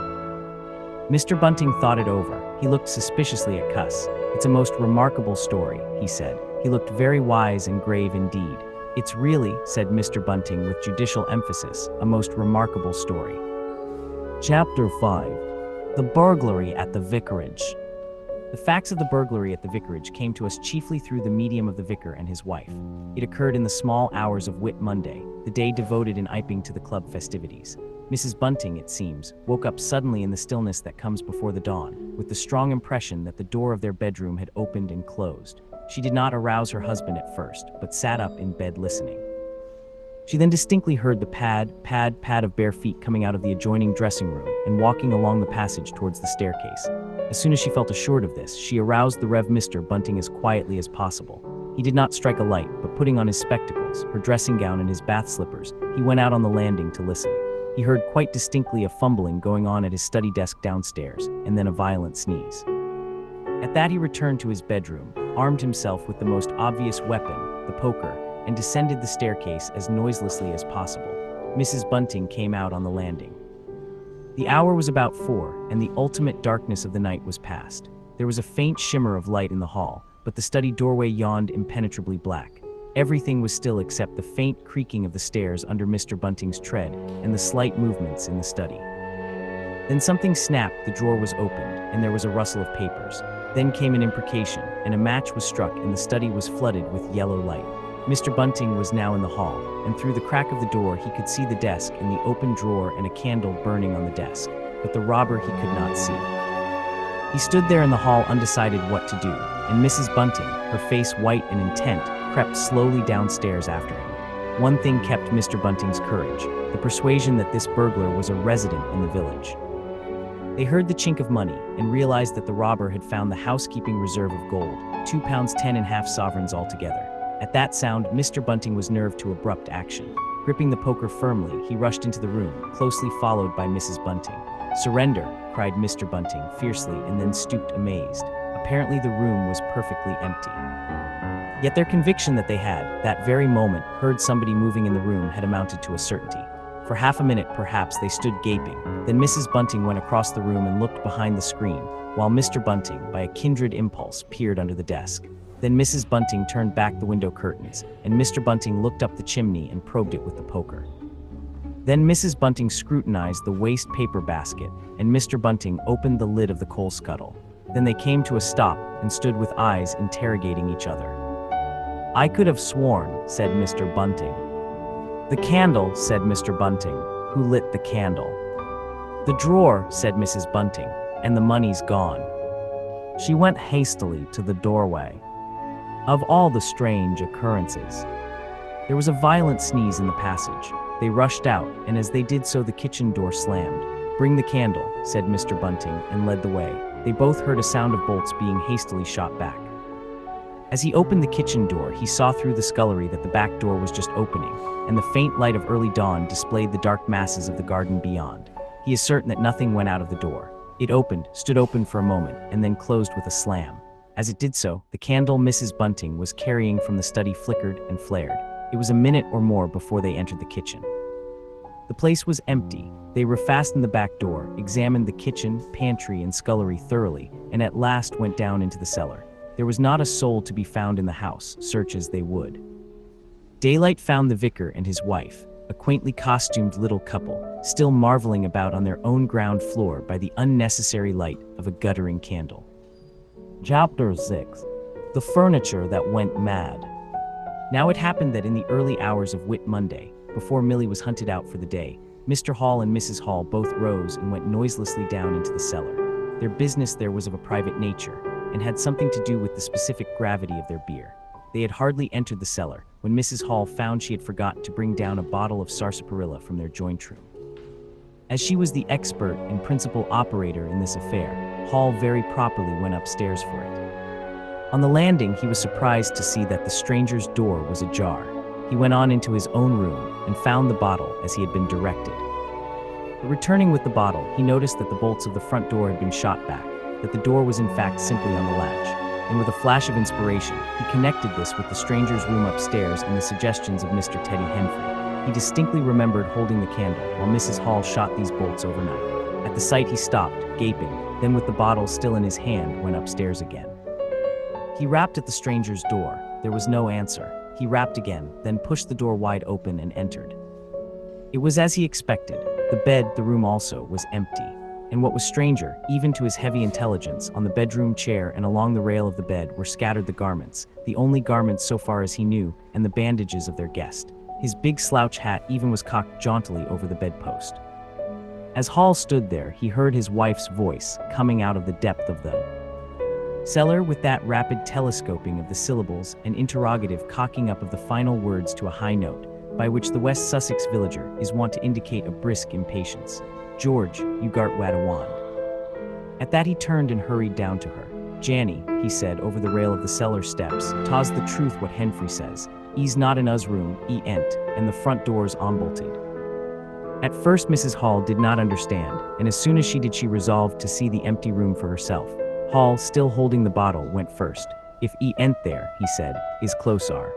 Mr. Bunting thought it over. He looked suspiciously at Cuss. It's a most remarkable story, he said. He looked very wise and grave indeed. It's really, said Mr. Bunting with judicial emphasis, a most remarkable story. Chapter 5. The burglary at the vicarage. The facts of the burglary at the vicarage came to us chiefly through the medium of the vicar and his wife. It occurred in the small hours of Whit Monday, the day devoted in Iping to the club festivities. Mrs. Bunting, it seems, woke up suddenly in the stillness that comes before the dawn, with the strong impression that the door of their bedroom had opened and closed. She did not arouse her husband at first, but sat up in bed listening. She then distinctly heard the pad of bare feet coming out of the adjoining dressing room and walking along the passage towards the staircase. As soon as she felt assured of this, she aroused the Rev. Mr. Bunting as quietly as possible. He did not strike a light, but putting on his spectacles, her dressing gown and his bath slippers, he went out on the landing to listen. he heard quite distinctly a fumbling going on at his study desk downstairs, and then a violent sneeze. At that he returned to his bedroom, armed himself with the most obvious weapon, the poker, and descended the staircase as noiselessly as possible. Mrs. Bunting came out on the landing. The hour was about 4, and the ultimate darkness of the night was past. There was a faint shimmer of light in the hall, but the study doorway yawned impenetrably black. Everything was still except the faint creaking of the stairs under Mr. Bunting's tread and the slight movements in the study. Then something snapped, the drawer was opened, and there was a rustle of papers. Then came an imprecation, and a match was struck, and the study was flooded with yellow light. Mr. Bunting was now in the hall, and through the crack of the door he could see the desk and the open drawer and a candle burning on the desk, but the robber he could not see. He stood there in the hall undecided what to do, and Mrs. Bunting, her face white and intent, crept slowly downstairs after him. One thing kept Mr. Bunting's courage, the persuasion that this burglar was a resident in the village. They heard the chink of money and realized that the robber had found the housekeeping reserve of gold, £2.10½ sovereigns altogether. At that sound, Mr. Bunting was nerved to abrupt action. Gripping the poker firmly, he rushed into the room, closely followed by Mrs. Bunting. "Surrender!" cried Mr. Bunting fiercely, and then stooped amazed. Apparently the room was perfectly empty. Yet their conviction that they had, that very moment, heard somebody moving in the room had amounted to a certainty. For half a minute, perhaps, they stood gaping. Then Mrs. Bunting went across the room and looked behind the screen, while Mr. Bunting, by a kindred impulse, peered under the desk. Then Mrs. Bunting turned back the window curtains, and Mr. Bunting looked up the chimney and probed it with the poker. Then Mrs. Bunting scrutinized the waste paper basket, and Mr. Bunting opened the lid of the coal scuttle. Then they came to a stop and stood with eyes interrogating each other. "I could have sworn," said Mr. Bunting. "The candle," said Mr. Bunting. "Who lit the candle?" "The drawer," said Mrs. Bunting, "and the money's gone." She went hastily to the doorway. Of all the strange occurrences. There was a violent sneeze in the passage. They rushed out, and as they did so the kitchen door slammed. "Bring the candle," said Mr. Bunting, and led the way. They both heard a sound of bolts being hastily shot back. As he opened the kitchen door, he saw through the scullery that the back door was just opening, and the faint light of early dawn displayed the dark masses of the garden beyond. He is certain that nothing went out of the door. It stood open for a moment, and then closed with a slam. As it did so, the candle Mrs. Bunting was carrying from the study flickered and flared. It was a minute or more before they entered the kitchen. The place was empty. They refastened the back door, examined the kitchen, pantry, and scullery thoroughly, and at last went down into the cellar. There was not a soul to be found in the house, search as they would. Daylight found the vicar and his wife, a quaintly costumed little couple, still marveling about on their own ground floor by the unnecessary light of a guttering candle. Chapter 6. The Furniture That Went Mad. Now it happened that in the early hours of Whit Monday, before Millie was hunted out for the day, Mr. Hall and Mrs. Hall both rose and went noiselessly down into the cellar. Their business there was of a private nature, and had something to do with the specific gravity of their beer. They had hardly entered the cellar when Mrs. Hall found she had forgotten to bring down a bottle of sarsaparilla from their joint room. As she was the expert and principal operator in this affair, Hall very properly went upstairs for it. On the landing, he was surprised to see that the stranger's door was ajar. He went on into his own room and found the bottle as he had been directed. But returning with the bottle, he noticed that the bolts of the front door had been shot back, that the door was in fact simply on the latch, and with a flash of inspiration, he connected this with the stranger's room upstairs and the suggestions of Mr. Teddy Henfrey. He distinctly remembered holding the candle while Mrs. Hall shot these bolts overnight. At the sight he stopped, gaping, then with the bottle still in his hand, went upstairs again. He rapped at the stranger's door. There was no answer. He rapped again, then pushed the door wide open and entered. It was as he expected. The bed, the room also, was empty. And what was stranger, even to his heavy intelligence, on the bedroom chair and along the rail of the bed were scattered the garments, the only garments so far as he knew, and the bandages of their guest. His big slouch hat even was cocked jauntily over the bedpost. As Hall stood there, he heard his wife's voice coming out of the depth of the cellar with that rapid telescoping of the syllables and interrogative cocking up of the final words to a high note, by which the West Sussex villager is wont to indicate a brisk impatience. "George, you gart wad a wand." At that he turned and hurried down to her. "Janny," he said over the rail of the cellar steps, "'twas the truth what Henfrey says. 'E's not in us room, 'e ent, and the front door's unbolted." At first, Mrs. Hall did not understand, and as soon as she did, she resolved to see the empty room for herself. Hall, still holding the bottle, went first. "If E ain't there," he said, "is close are.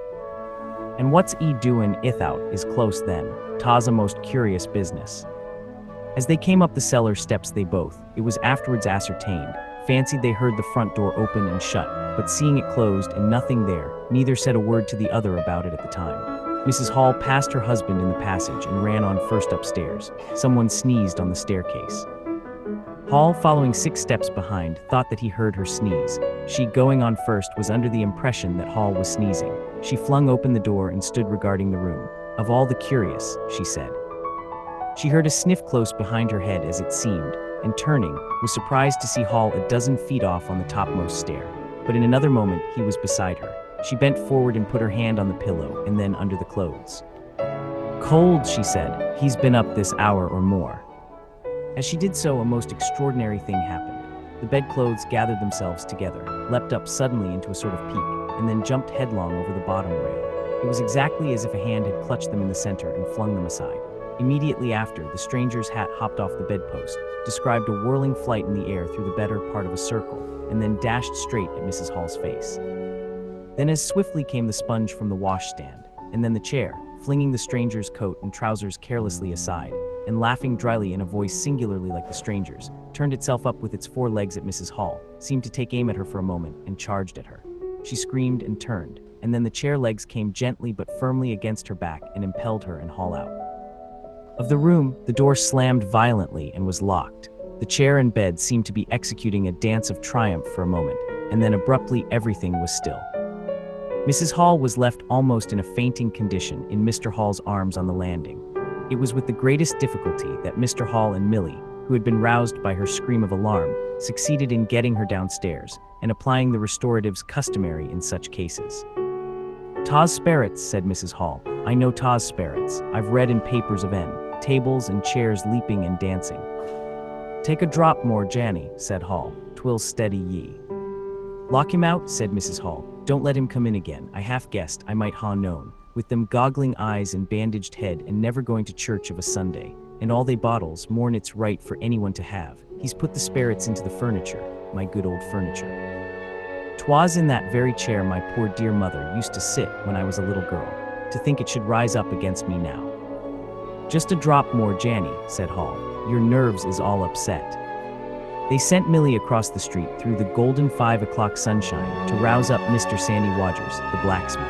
And what's E doin' ithout is close then? Ta's a most curious business." As they came up the cellar steps, they both, it was afterwards ascertained, fancied they heard the front door open and shut, but seeing it closed and nothing there, neither said a word to the other about it at the time. Mrs. Hall passed her husband in the passage and ran on first upstairs. Someone sneezed on the staircase. Hall, following 6 steps behind, thought that he heard her sneeze. She, going on first, was under the impression that Hall was sneezing. She flung open the door and stood regarding the room. "Of all the curious," she said. She heard a sniff close behind her head as it seemed, and turning, was surprised to see Hall a dozen feet off on the topmost stair. But in another moment he was beside her. She bent forward and put her hand on the pillow and then under the clothes. "Cold," she said. "He's been up this hour or more." As she did so, a most extraordinary thing happened. The bedclothes gathered themselves together, leapt up suddenly into a sort of peak, and then jumped headlong over the bottom rail. It was exactly as if a hand had clutched them in the center and flung them aside. Immediately after, the stranger's hat hopped off the bedpost, described a whirling flight in the air through the better part of a circle, and then dashed straight at Mrs. Hall's face. Then as swiftly came the sponge from the washstand, and then the chair, flinging the stranger's coat and trousers carelessly aside, and laughing dryly in a voice singularly like the stranger's, turned itself up with its 4 legs at Mrs. Hall, seemed to take aim at her for a moment, and charged at her. She screamed and turned, and then the chair legs came gently but firmly against her back and impelled her and Hall out. Of the room, the door slammed violently and was locked. The chair and bed seemed to be executing a dance of triumph for a moment, and then abruptly everything was still. Mrs. Hall was left almost in a fainting condition in Mr. Hall's arms on the landing. It was with the greatest difficulty that Mr. Hall and Millie, who had been roused by her scream of alarm, succeeded in getting her downstairs and applying the restoratives customary in such cases. "Ta's sperrits," said Mrs. Hall. "I know Ta's sperrits. I've read in papers of tables and chairs leaping and dancing." "Take a drop more, Janny," said Hall. "'Twill steady ye." "Lock him out," said Mrs. Hall. "Don't let him come in again. I half guessed I might ha' known, with them goggling eyes and bandaged head and never going to church of a Sunday, and all they bottles, more'n it's right for anyone to have. He's put the sperrits into the furniture, my good old furniture. 'Twas in that very chair my poor dear mother used to sit when I was a little girl. To think it should rise up against me now." "Just a drop more, Janny," said Hall. "Your nerves is all upset." They sent Millie across the street through the golden 5 o'clock sunshine to rouse up Mr. Sandy Wodgers, the blacksmith.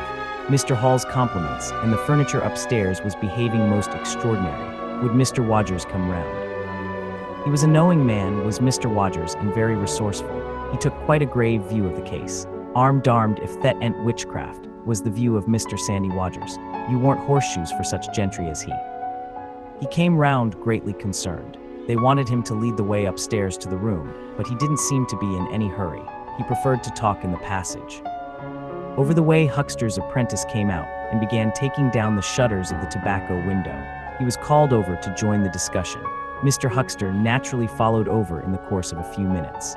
Mr. Hall's compliments, and the furniture upstairs was behaving most extraordinary. Would Mr. Wodgers come round? He was a knowing man, was Mr. Wodgers, and very resourceful. He took quite a grave view of the case. "Armed if that ain't witchcraft," was the view of Mr. Sandy Wodgers. "You warn't horseshoes for such gentry as he." He came round greatly concerned. They wanted him to lead the way upstairs to the room, but he didn't seem to be in any hurry. He preferred to talk in the passage. Over the way, Huckster's apprentice came out and began taking down the shutters of the tobacco window. He was called over to join the discussion. Mr. Huckster naturally followed over in the course of a few minutes.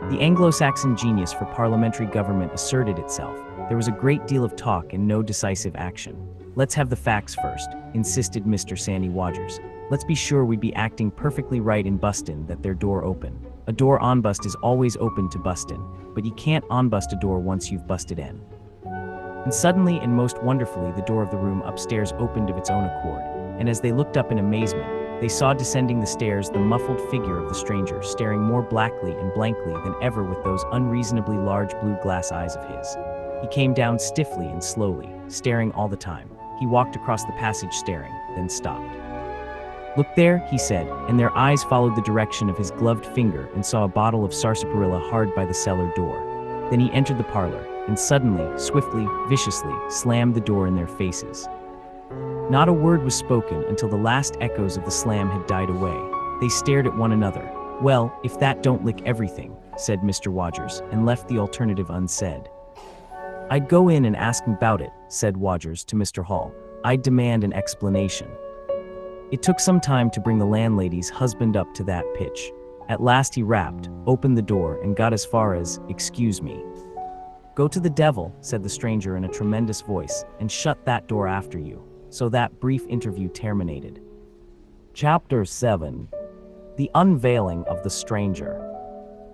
The Anglo-Saxon genius for parliamentary government asserted itself. There was a great deal of talk and no decisive action. "Let's have the facts first," insisted Mr. Sandy Wodgers. "Let's be sure we'd be acting perfectly right in bustin' that their door open. A door on bust is always open to bustin', but you can't on-bust a door once you've busted in." And suddenly and most wonderfully the door of the room upstairs opened of its own accord, and as they looked up in amazement, they saw descending the stairs the muffled figure of the stranger, staring more blackly and blankly than ever with those unreasonably large blue glass eyes of his. He came down stiffly and slowly, staring all the time. He walked across the passage staring, then stopped. "Look there," he said, and their eyes followed the direction of his gloved finger and saw a bottle of sarsaparilla hard by the cellar door. Then he entered the parlor, and suddenly, swiftly, viciously, slammed the door in their faces. Not a word was spoken until the last echoes of the slam had died away. They stared at one another. "Well, if that don't lick everything," said Mr. Wodgers, and left the alternative unsaid. "I'd go in and ask him about it," said Wodgers to Mr. Hall. "I'd demand an explanation." It took some time to bring the landlady's husband up to that pitch. At last he rapped, opened the door, and got as far as, "Excuse me." "Go to the devil," said the stranger in a tremendous voice, "and shut that door after you." So that brief interview terminated. Chapter 7. The Unveiling of the Stranger.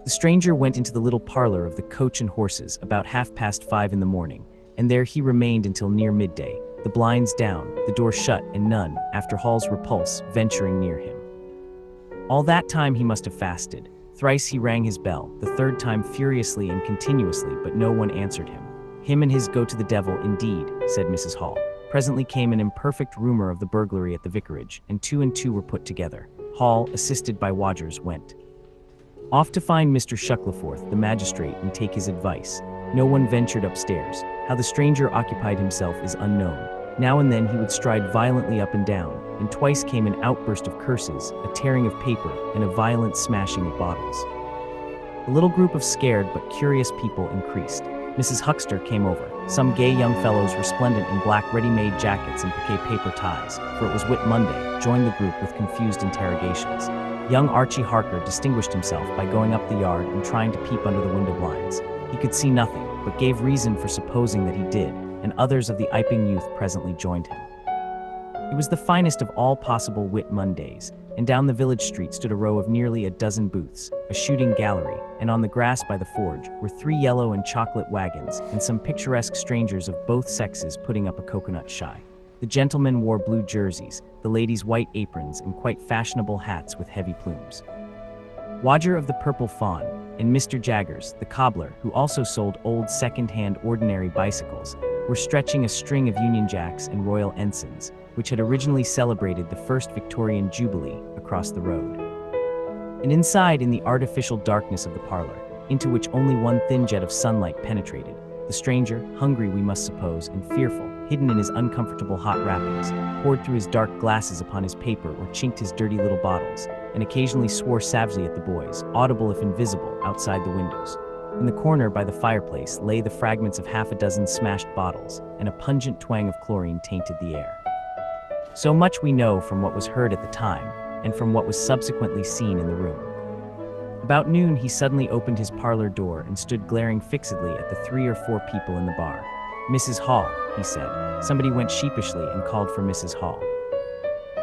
The stranger went into the little parlor of the Coach and Horses about 5:30 in the morning, and there he remained until near midday, the blinds down, the door shut, and none, after Hall's repulse, venturing near him. All that time he must have fasted. Thrice he rang his bell, the third time furiously and continuously, but no one answered him. Him and his go to the devil, indeed, said Mrs. Hall. Presently came an imperfect rumor of the burglary at the vicarage, and two were put together. Hall, assisted by Wodgers, went off to find Mr. Shuckleforth, the magistrate, and take his advice. No one ventured upstairs. How the stranger occupied himself is unknown. Now and then he would stride violently up and down, and twice came an outburst of curses, a tearing of paper, and a violent smashing of bottles. The little group of scared but curious people increased. Mrs. Huckster came over. Some gay young fellows resplendent in black ready-made jackets and piqué paper ties, for it was Whit Monday, joined the group with confused interrogations. Young Archie Harker distinguished himself by going up the yard and trying to peep under the window blinds. He could see nothing, but gave reason for supposing that he did, and others of the Iping youth presently joined him. It was the finest of all possible Whit Mondays, and down the village street stood a row of nearly a dozen booths, a shooting gallery, and on the grass by the forge were 3 yellow and chocolate wagons, and some picturesque strangers of both sexes putting up a coconut shy. The gentlemen wore blue jerseys, the ladies white aprons, and quite fashionable hats with heavy plumes. Wodger of the Purple Fawn, and Mr. Jaggers, the cobbler, who also sold old second-hand ordinary bicycles, were stretching a string of Union Jacks and Royal Ensigns, which had originally celebrated the first Victorian Jubilee, across the road. And inside, in the artificial darkness of the parlor, into which only one thin jet of sunlight penetrated, the stranger, hungry we must suppose, and fearful, hidden in his uncomfortable hot wrappings, poured through his dark glasses upon his paper or chinked his dirty little bottles, and occasionally swore savagely at the boys, audible if invisible, outside the windows. In the corner by the fireplace lay the fragments of 6 smashed bottles, and a pungent twang of chlorine tainted the air. So much we know from what was heard at the time, and from what was subsequently seen in the room. About noon he suddenly opened his parlor door and stood glaring fixedly at the 3 or 4 people in the bar. "Mrs. Hall," he said. Somebody went sheepishly and called for Mrs. Hall.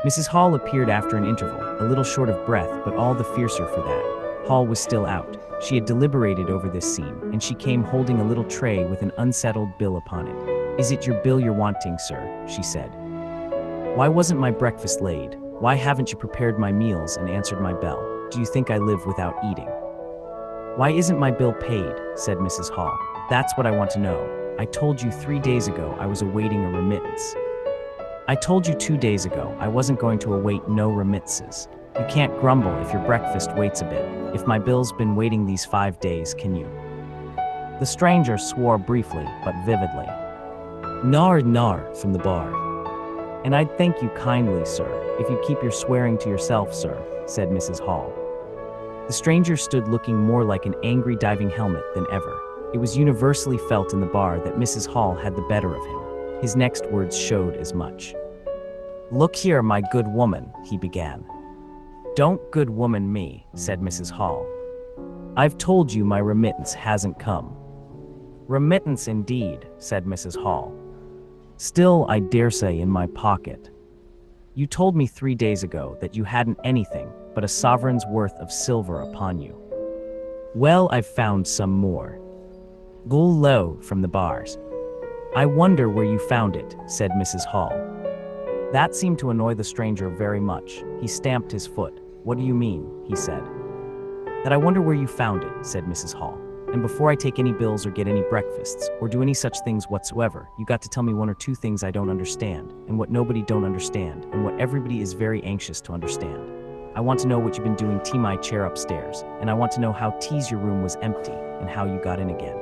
Mrs. Hall appeared after an interval, a little short of breath, but all the fiercer for that. Hall was still out. She had deliberated over this scene, and she came holding a little tray with an unsettled bill upon it. "Is it your bill you're wanting, sir?" she said. "Why wasn't my breakfast laid? Why haven't you prepared my meals and answered my bell? Do you think I live without eating?" "Why isn't my bill paid?" said Mrs. Hall. "That's what I want to know. I told you 3 days ago I was awaiting a remittance. I told you 2 days ago I wasn't going to await no remittances. You can't grumble if your breakfast waits a bit. If my bill's been waiting these 5 days, can you?" The stranger swore briefly but vividly. "Nar, nar," from the bar. "And I'd thank you kindly, sir, if you'd keep your swearing to yourself, sir," said Mrs. Hall. The stranger stood looking more like an angry diving helmet than ever. It was universally felt in the bar that Mrs. Hall had the better of him. His next words showed as much. "Look here, my good woman," he began. "Don't good woman me," said Mrs. Hall. "I've told you my remittance hasn't come." "Remittance indeed," said Mrs. Hall. "Still, I dare say, in my pocket. You told me 3 days ago that you hadn't anything but a sovereign's worth of silver upon you. Well, I've found some more." "Bull low," from the bars. "I wonder where you found it," said Mrs. Hall. That seemed to annoy the stranger very much. He stamped his foot. "What do you mean?" he said. "That I wonder where you found it," said Mrs. Hall. "And before I take any bills or get any breakfasts, or do any such things whatsoever, you got to tell me 1 or 2 things I don't understand, and what nobody don't understand, and what everybody is very anxious to understand. I want to know what you've been doing to my chair upstairs, and I want to know how tease your room was empty, and how you got in again.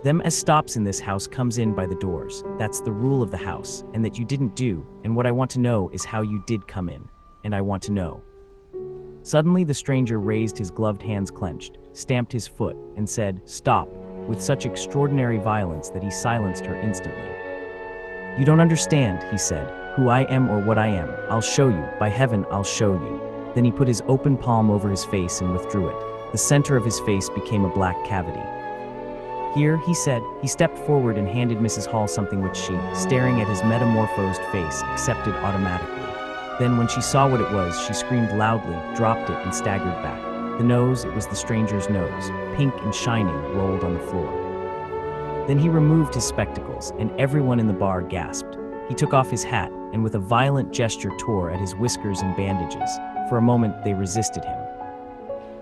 Them as stops in this house comes in by the doors. That's the rule of the house, and that you didn't do, and what I want to know is how you did come in, and I want to know." Suddenly the stranger raised his gloved hands clenched, stamped his foot, and said, "Stop," with such extraordinary violence that he silenced her instantly. "You don't understand," he said, "who I am or what I am. I'll show you, by heaven I'll show you." Then he put his open palm over his face and withdrew it. The center of his face became a black cavity. "Here," he said. He stepped forward and handed Mrs. Hall something which she, staring at his metamorphosed face, accepted automatically. Then, when she saw what it was, she screamed loudly, dropped it, and staggered back. The nose, it was the stranger's nose, pink and shining, rolled on the floor. Then he removed his spectacles, and everyone in the bar gasped. He took off his hat, and with a violent gesture tore at his whiskers and bandages. For a moment, they resisted him.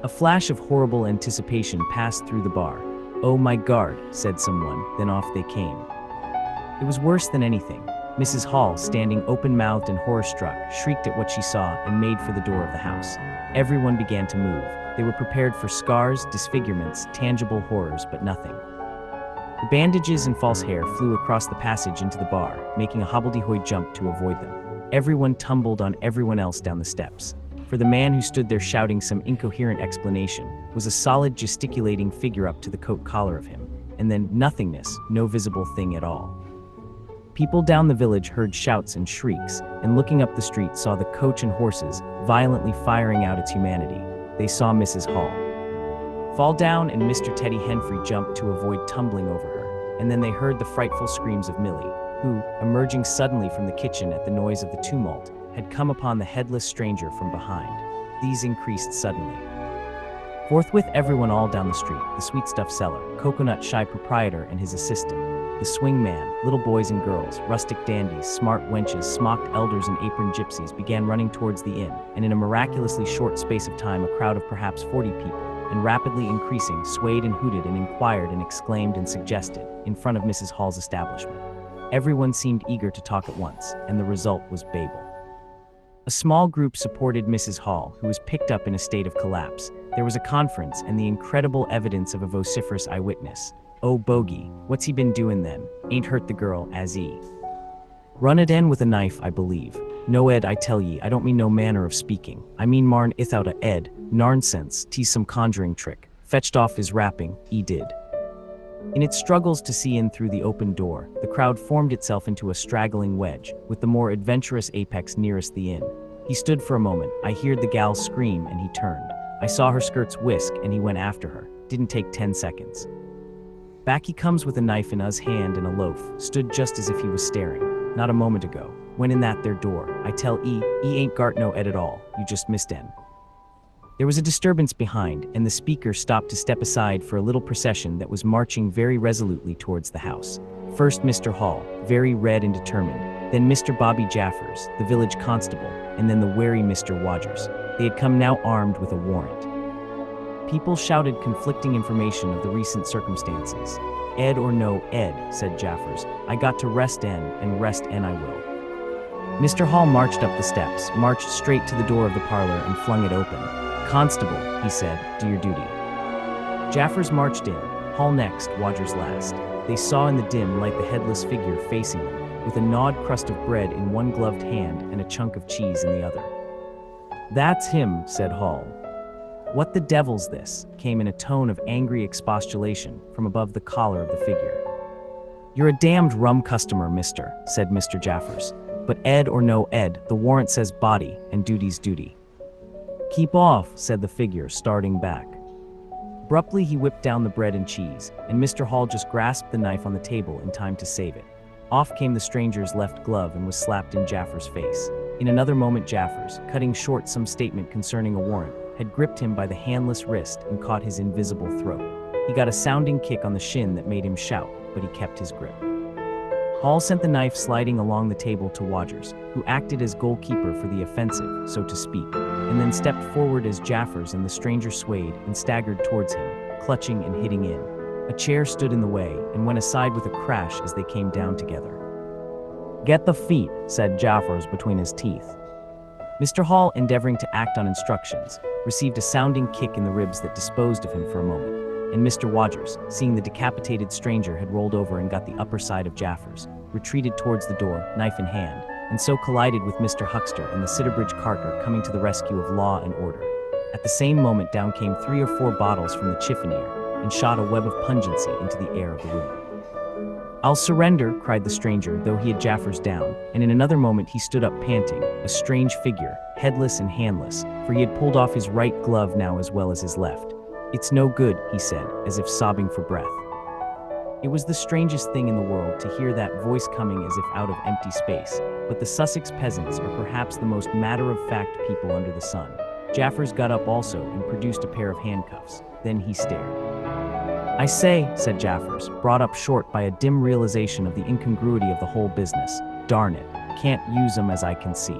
A flash of horrible anticipation passed through the bar. "Oh my God," said someone, then off they came. It was worse than anything. Mrs. Hall, standing open-mouthed and horror-struck, shrieked at what she saw and made for the door of the house. Everyone began to move. They were prepared for scars, disfigurements, tangible horrors, but nothing. The bandages and false hair flew across the passage into the bar, making a hobbledehoy jump to avoid them. Everyone tumbled on everyone else down the steps. For the man who stood there shouting some incoherent explanation was a solid gesticulating figure up to the coat collar of him, and then nothingness, no visible thing at all. People down the village heard shouts and shrieks, and looking up the street saw the coach and horses violently firing out its humanity. They saw Mrs. Hall fall down, and Mr. Teddy Henfrey jumped to avoid tumbling over her, and then they heard the frightful screams of Millie, who, emerging suddenly from the kitchen at the noise of the tumult, had come upon the headless stranger from behind. These increased suddenly. Forthwith everyone all down the street, the sweetstuff seller, coconut shy proprietor and his assistant, the swing man, little boys and girls, rustic dandies, smart wenches, smocked elders and aproned gypsies began running towards the inn, and in a miraculously short space of time a crowd of perhaps 40 people, and rapidly increasing, swayed and hooted and inquired and exclaimed and suggested, in front of Mrs. Hall's establishment. Everyone seemed eager to talk at once, and the result was Babel. A small group supported Mrs. Hall, who was picked up in a state of collapse. There was a conference and the incredible evidence of a vociferous eyewitness. "Oh, Bogey, what's he been doing then? Ain't hurt the girl, as he run it in with a knife, I believe. No, Ed, I tell ye, I don't mean no manner of speaking. I mean marn ithout a Ed, narnsense, tease some conjuring trick. Fetched off his wrapping, he did." In its struggles to see in through the open door, the crowd formed itself into a straggling wedge, with the more adventurous apex nearest the inn. He stood for a moment. I heard the gal scream, and he turned. I saw her skirts whisk, and he went after her. Didn't take 10 seconds. Back he comes with a knife in his hand and a loaf, stood just as if he was staring. Not a moment ago, went in that there door. I tell E ain't gart no Ed at all, you just missed en. There was a disturbance behind, and the speaker stopped to step aside for a little procession that was marching very resolutely towards the house. First Mr. Hall, very red and determined, then Mr. Bobby Jaffers, the village constable, and then the wary Mr. Wodgers. They had come now armed with a warrant. People shouted conflicting information of the recent circumstances. "Ed or no Ed," said Jaffers, "I got to rest en, and rest en I will." Mr. Hall marched up the steps, marched straight to the door of the parlor and flung it open. "Constable," he said, "do your duty." Jaffers marched in, Hall next, Wodgers last. They saw in the dim light the headless figure facing them, with a gnawed crust of bread in one gloved hand and a chunk of cheese in the other. "That's him," said Hall. "What the devil's this?" came in a tone of angry expostulation from above the collar of the figure. "You're a damned rum customer, mister," said Mr. Jaffers. "But Ed or no Ed, the warrant says body, and duty's duty." "Keep off," said the figure, starting back. Abruptly he whipped down the bread and cheese, and Mr. Hall just grasped the knife on the table in time to save it. Off came the stranger's left glove and was slapped in Jaffers' face. In another moment Jaffers, cutting short some statement concerning a warrant, had gripped him by the handless wrist and caught his invisible throat. He got a sounding kick on the shin that made him shout, but he kept his grip. Hall sent the knife sliding along the table to Wodgers, who acted as goalkeeper for the offensive, so to speak, and then stepped forward as Jaffers and the stranger swayed and staggered towards him, clutching and hitting in. A chair stood in the way and went aside with a crash as they came down together. "Get the feet," said Jaffers between his teeth. Mr. Hall, endeavoring to act on instructions, received a sounding kick in the ribs that disposed of him for a moment, and Mr. Wodgers, seeing the decapitated stranger had rolled over and got the upper side of Jaffers, retreated towards the door, knife in hand, and so collided with Mr. Huckster and the Sidderbridge carter coming to the rescue of law and order. At the same moment down came 3 or 4 bottles from the chiffonier and shot a web of pungency into the air of the room. "I'll surrender," cried the stranger, though he had Jaffers down, and in another moment he stood up panting, a strange figure, headless and handless, for he had pulled off his right glove now as well as his left. "It's no good," he said, as if sobbing for breath. It was the strangest thing in the world to hear that voice coming as if out of empty space, but the Sussex peasants are perhaps the most matter-of-fact people under the sun. Jaffers got up also and produced a pair of handcuffs. Then he stared. "I say," said Jaffers, brought up short by a dim realization of the incongruity of the whole business. "Darn it, can't use 'em as I can see."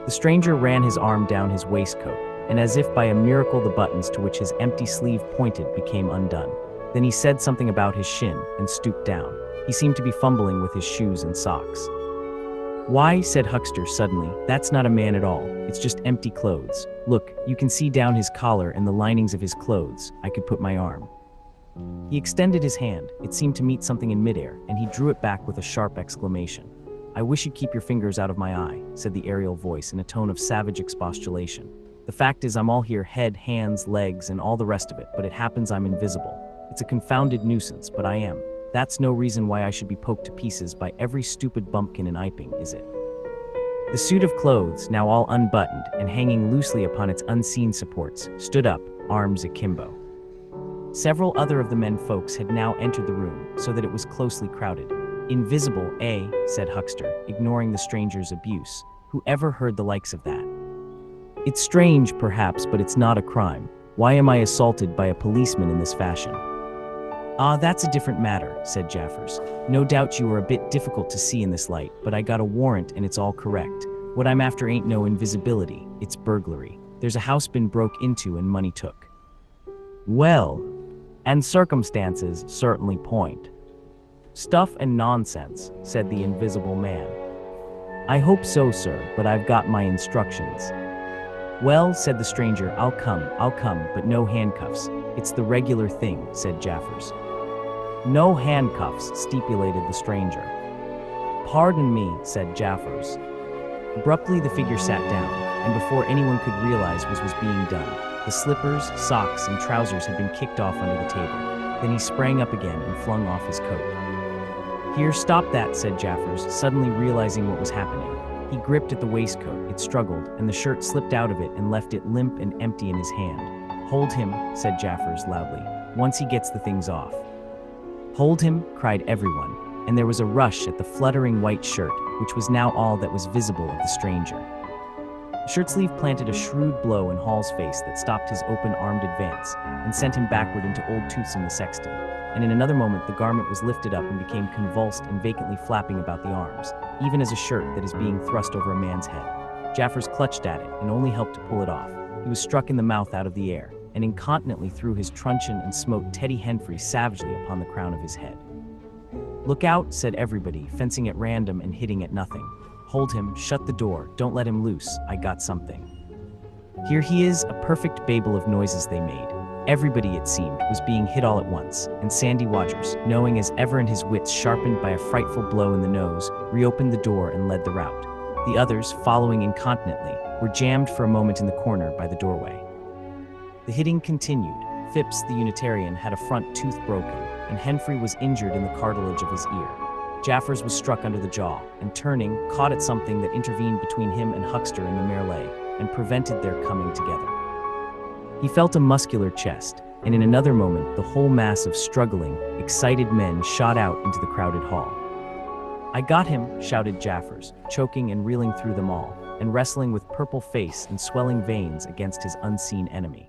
The stranger ran his arm down his waistcoat, and as if by a miracle the buttons to which his empty sleeve pointed became undone. Then he said something about his shin and stooped down. He seemed to be fumbling with his shoes and socks. "Why," said Huckster suddenly, "that's not a man at all. It's just empty clothes. Look, you can see down his collar and the linings of his clothes. I could put my arm." He extended his hand. It seemed to meet something in midair, and he drew it back with a sharp exclamation. "I wish you'd keep your fingers out of my eye," said the aerial voice in a tone of savage expostulation. "The fact is I'm all here, head, hands, legs, and all the rest of it, but it happens I'm invisible. It's a confounded nuisance, but I am. That's no reason why I should be poked to pieces by every stupid bumpkin in Iping, is it?" The suit of clothes, now all unbuttoned and hanging loosely upon its unseen supports, stood up, arms akimbo. Several other of the men folks had now entered the room, so that it was closely crowded. "Invisible, eh?" said Huckster, ignoring the stranger's abuse. "Who ever heard the likes of that? It's strange, perhaps, but it's not a crime. Why am I assaulted by a policeman in this fashion?" "Ah, that's a different matter," said Jaffers. "No doubt you were a bit difficult to see in this light, but I got a warrant and it's all correct. What I'm after ain't no invisibility, it's burglary. There's a house been broke into and money took." "Well, and circumstances certainly point." "Stuff and nonsense," said the invisible man. "I hope so, sir, but I've got my instructions." "Well," said the stranger, I'll come, but no handcuffs. It's the regular thing," said Jaffers. "No handcuffs," stipulated the stranger. "Pardon me," said Jaffers. Abruptly the figure sat down, and before anyone could realize what was being done, the slippers, socks, and trousers had been kicked off under the table. Then he sprang up again and flung off his coat. "Here, stop that," said Jaffers, suddenly realizing what was happening. He gripped at the waistcoat, it struggled, and the shirt slipped out of it and left it limp and empty in his hand. "Hold him," said Jaffers loudly, "once he gets the things off." "Hold him," cried everyone, and there was a rush at the fluttering white shirt, which was now all that was visible of the stranger. The shirt sleeve planted a shrewd blow in Hall's face that stopped his open-armed advance and sent him backward into Old Toothsome the sexton, and in another moment the garment was lifted up and became convulsed and vacantly flapping about the arms, even as a shirt that is being thrust over a man's head. Jaffers clutched at it and only helped to pull it off. He was struck in the mouth out of the air, and incontinently threw his truncheon and smote Teddy Henfrey savagely upon the crown of his head. "Look out," said everybody, fencing at random and hitting at nothing. "Hold him, shut the door, don't let him loose, I got something." Here he is, a perfect babel of noises they made. Everybody, it seemed, was being hit all at once, and Sandy Waters, knowing as ever and his wits sharpened by a frightful blow in the nose, reopened the door and led the rout. The others, following incontinently, were jammed for a moment in the corner by the doorway. The hitting continued. Phipps, the Unitarian, had a front tooth broken, and Henfrey was injured in the cartilage of his ear. Jaffers was struck under the jaw, and turning, caught at something that intervened between him and Huckster in the melee, and prevented their coming together. He felt a muscular chest, and in another moment the whole mass of struggling, excited men shot out into the crowded hall. "I got him," shouted Jaffers, choking and reeling through them all, and wrestling with purple face and swelling veins against his unseen enemy.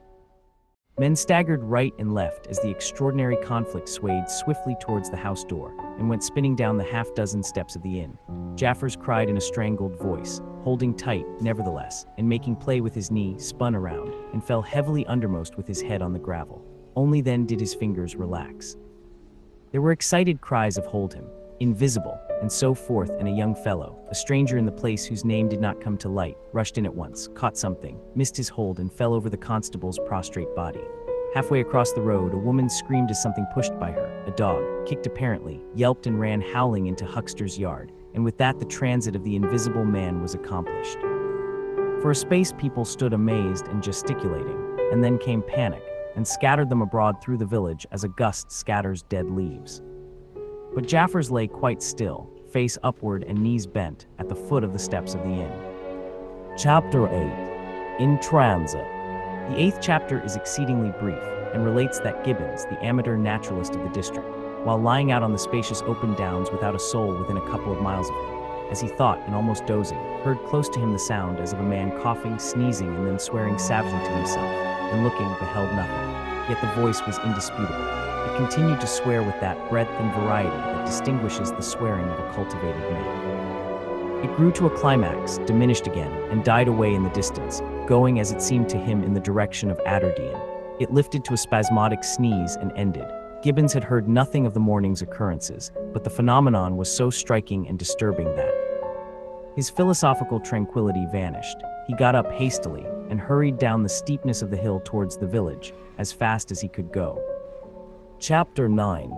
Men staggered right and left as the extraordinary conflict swayed swiftly towards the house door and went spinning down the half-dozen steps of the inn. Jaffers cried in a strangled voice, holding tight, nevertheless, and making play with his knee, spun around, and fell heavily undermost with his head on the gravel. Only then did his fingers relax. There were excited cries of "Hold him," "Invisible," and so forth, and a young fellow, a stranger in the place whose name did not come to light, rushed in at once, caught something, missed his hold, and fell over the constable's prostrate body. Halfway across the road, a woman screamed as something pushed by her. A dog, kicked apparently, yelped and ran howling into Huckster's yard, and with that the transit of the invisible man was accomplished. For a space people stood amazed and gesticulating, and then came panic, and scattered them abroad through the village as a gust scatters dead leaves. But Jaffers lay quite still, face upward and knees bent, at the foot of the steps of the inn. Chapter 8. In Transit. The 8th chapter is exceedingly brief, and relates that Gibbons, the amateur naturalist of the district, while lying out on the spacious open downs without a soul within a couple of miles of him, as he thought and almost dozing, heard close to him the sound as of a man coughing, sneezing, and then swearing savagely to himself, and looking, beheld nothing. Yet the voice was indisputable. It continued to swear with that breadth and variety that distinguishes the swearing of a cultivated man. It grew to a climax, diminished again, and died away in the distance, going as it seemed to him in the direction of Aberdeen. It lifted to a spasmodic sneeze and ended. Gibbons had heard nothing of the morning's occurrences, but the phenomenon was so striking and disturbing that his philosophical tranquility vanished. He got up hastily and hurried down the steepness of the hill towards the village, as fast as he could go. Chapter 9.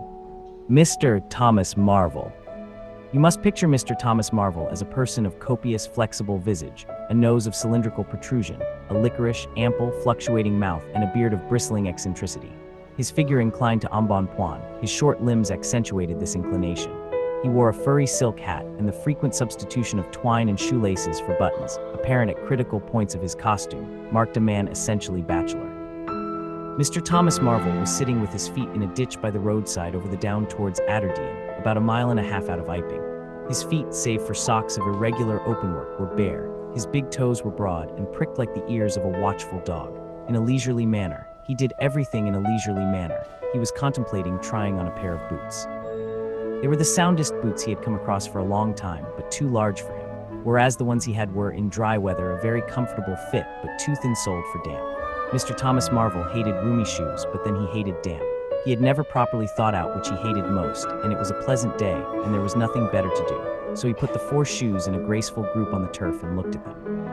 Mr. Thomas Marvel. You must picture Mr. Thomas Marvel as a person of copious, flexible visage, a nose of cylindrical protrusion, a liquorish, ample, fluctuating mouth, and a beard of bristling eccentricity. His figure inclined to embonpoint, his short limbs accentuated this inclination. He wore a furry silk hat, and the frequent substitution of twine and shoelaces for buttons, apparent at critical points of his costume, marked a man essentially bachelor. Mr. Thomas Marvel was sitting with his feet in a ditch by the roadside over the down towards Aberdeen, about a mile and a half out of Iping. His feet, save for socks of irregular openwork, were bare. His big toes were broad and pricked like the ears of a watchful dog. In a leisurely manner, he did everything in a leisurely manner. He was contemplating trying on a pair of boots. They were the soundest boots he had come across for a long time, but too large for him, whereas the ones he had were, in dry weather, a very comfortable fit, but too thin-soled for damp. Mr. Thomas Marvel hated roomy shoes, but then he hated damp. He had never properly thought out which he hated most, and it was a pleasant day, and there was nothing better to do. So he put the 4 shoes in a graceful group on the turf and looked at them.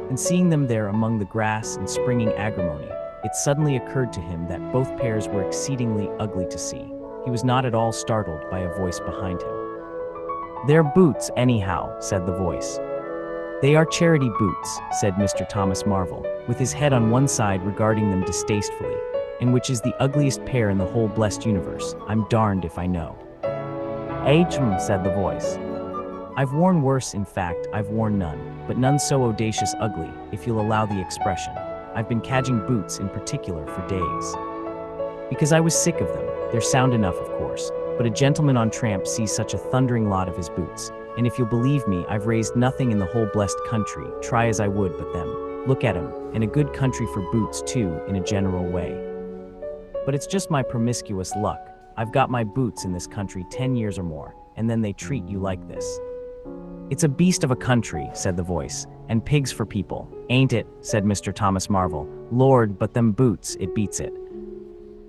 And seeing them there among the grass and springing agrimony, it suddenly occurred to him that both pairs were exceedingly ugly to see. He was not at all startled by a voice behind him. "They're boots, anyhow," said the voice. "They are charity boots," said Mr. Thomas Marvel, with his head on one side regarding them distastefully. "And which is the ugliest pair in the whole blessed universe, I'm darned if I know." "Ahem," said the voice. "I've worn worse, in fact, I've worn none, but none so audacious ugly, if you'll allow the expression. I've been cadging boots in particular for days. Because I was sick of them. They're sound enough, of course, but a gentleman on tramp sees such a thundering lot of his boots, and if you'll believe me, I've raised nothing in the whole blessed country, try as I would but them. Look at 'em, and a good country for boots too, in a general way. But it's just my promiscuous luck. I've got my boots in this country 10 years or more, and then they treat you like this." "It's a beast of a country," said the voice, "and pigs for people, ain't it?" said Mr. Thomas Marvel. "Lord, but them boots, it beats it."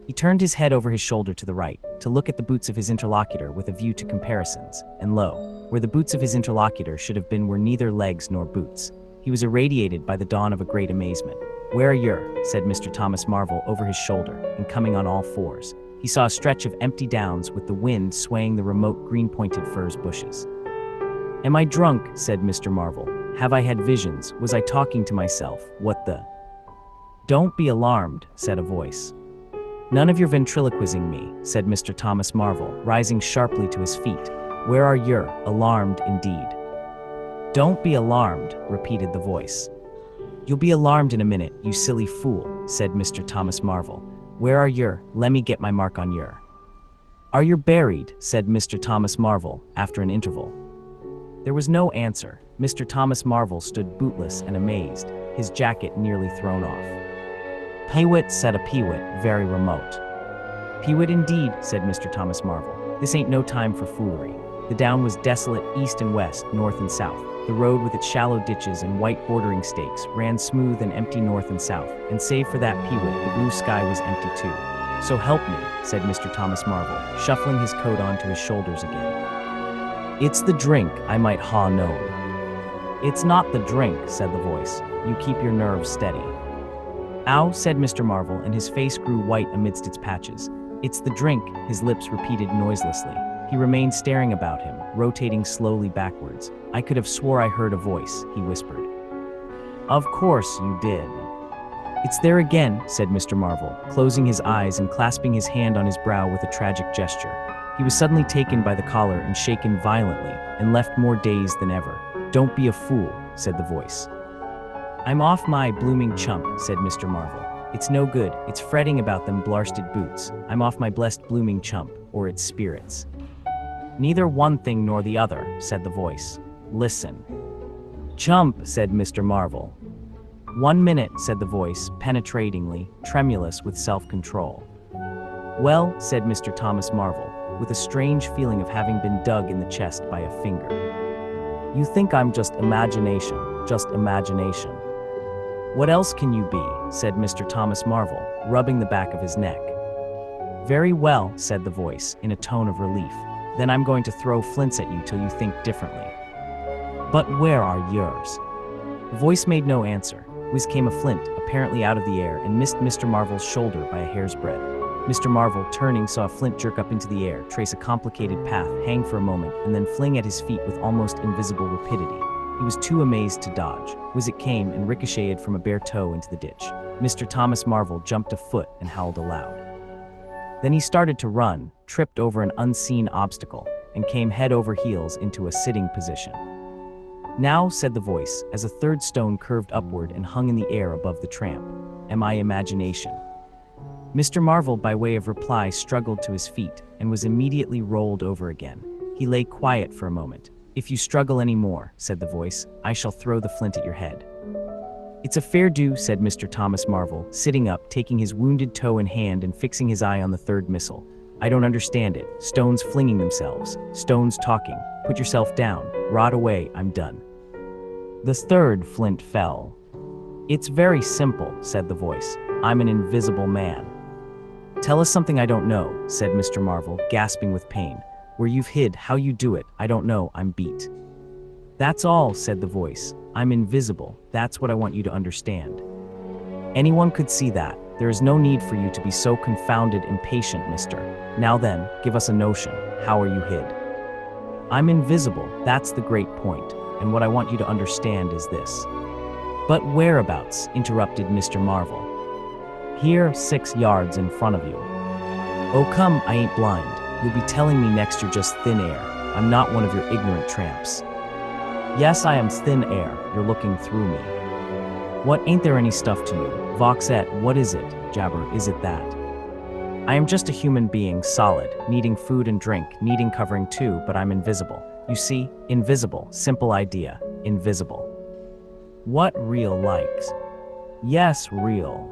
He turned his head over his shoulder to the right, to look at the boots of his interlocutor with a view to comparisons, and lo, where the boots of his interlocutor should have been were neither legs nor boots. He was irradiated by the dawn of a great amazement. "Where are your?" said Mr. Thomas Marvel over his shoulder, and coming on all fours. He saw a stretch of empty downs with the wind swaying the remote green-pointed furze bushes. "Am I drunk?" said Mr. Marvel. "Have I had visions? Was I talking to myself? What the—" "Don't be alarmed," said a voice. "None of your ventriloquizing me," said Mr. Thomas Marvel, rising sharply to his feet. "Where are your, alarmed indeed." "Don't be alarmed," repeated the voice. "You'll be alarmed in a minute, you silly fool," said Mr. Thomas Marvel. "Where are your, lemme get my mark on your." "Are you buried?" said Mr. Thomas Marvel, after an interval. There was no answer. Mr. Thomas Marvel stood bootless and amazed, his jacket nearly thrown off. "Peewit," said a peewit, very remote. "Peewit indeed," said Mr. Thomas Marvel. "This ain't no time for foolery." The down was desolate east and west, north and south. The road with its shallow ditches and white bordering stakes ran smooth and empty north and south, and save for that peewit, the blue sky was empty too. "So help me," said Mr. Thomas Marvel, shuffling his coat onto his shoulders again. "It's the drink, I might ha known." "It's not the drink," said the voice. "You keep your nerves steady." "Ow," said Mr. Marvel, and his face grew white amidst its patches. "It's the drink," his lips repeated noiselessly. He remained staring about him, rotating slowly backwards. "I could have swore I heard a voice," he whispered. "Of course you did." "It's there again," said Mr. Marvel, closing his eyes and clasping his hand on his brow with a tragic gesture. He was suddenly taken by the collar and shaken violently, and left more dazed than ever. "Don't be a fool," said the voice. "I'm off my blooming chump," said Mr. Marvel. "It's no good, it's fretting about them blarsted boots. I'm off my blessed blooming chump, or its spirits." "Neither one thing nor the other," said the voice. listen. Jump, said Mr. Marvel. 1 minute, said the voice, penetratingly, tremulous with self-control. Well, said Mr. Thomas Marvel, with a strange feeling of having been dug in the chest by a finger. You think I'm just imagination, just imagination. What else can you be, said Mr. Thomas Marvel, rubbing the back of his neck. Very well, said the voice, in a tone of relief. Then I'm going to throw flints at you till you think differently. But where are yours? The voice made no answer. Whiz came a flint, apparently out of the air, and missed Mr. Marvel's shoulder by a hair's breadth. Mr. Marvel, turning, saw a flint jerk up into the air, trace a complicated path, hang for a moment, and then fling at his feet with almost invisible rapidity. He was too amazed to dodge. Whiz it came and ricocheted from a bare toe into the ditch. Mr. Thomas Marvel jumped a foot and howled aloud. Then he started to run, tripped over an unseen obstacle, and came head over heels into a sitting position. Now, said the voice, as a third stone curved upward and hung in the air above the tramp, am I imagination? Mr. Marvel, by way of reply, struggled to his feet and was immediately rolled over again. He lay quiet for a moment. If you struggle any more, said the voice, I shall throw the flint at your head. It's a fair do, said Mr. Thomas Marvel, sitting up, taking his wounded toe in hand and fixing his eye on the third missile. I don't understand it. Stones flinging themselves. Stones talking. Put yourself down. Rot away, I'm done. The third flint fell. It's very simple, said the voice. I'm an invisible man. Tell us something I don't know, said Mr. Marvel, gasping with pain. Where you've hid, how you do it, I don't know, I'm beat. That's all, said the voice. I'm invisible, that's what I want you to understand. Anyone could see that. There is no need for you to be so confounded impatient, mister. Now then, give us a notion. How are you hid? I'm invisible, that's the great point, and what I want you to understand is this. But whereabouts? Interrupted Mr. Marvel. Here, 6 yards in front of you. Oh come, I ain't blind. You'll be telling me next you're just thin air. I'm not one of your ignorant tramps. Yes, I am thin air. You're looking through me. What, ain't there any stuff to you? Voxette, what is it? Jabber, is it that? I am just a human being, solid, needing food and drink, needing covering too, but I'm invisible. You see? Invisible. Simple idea. Invisible. What, real likes? Yes, real.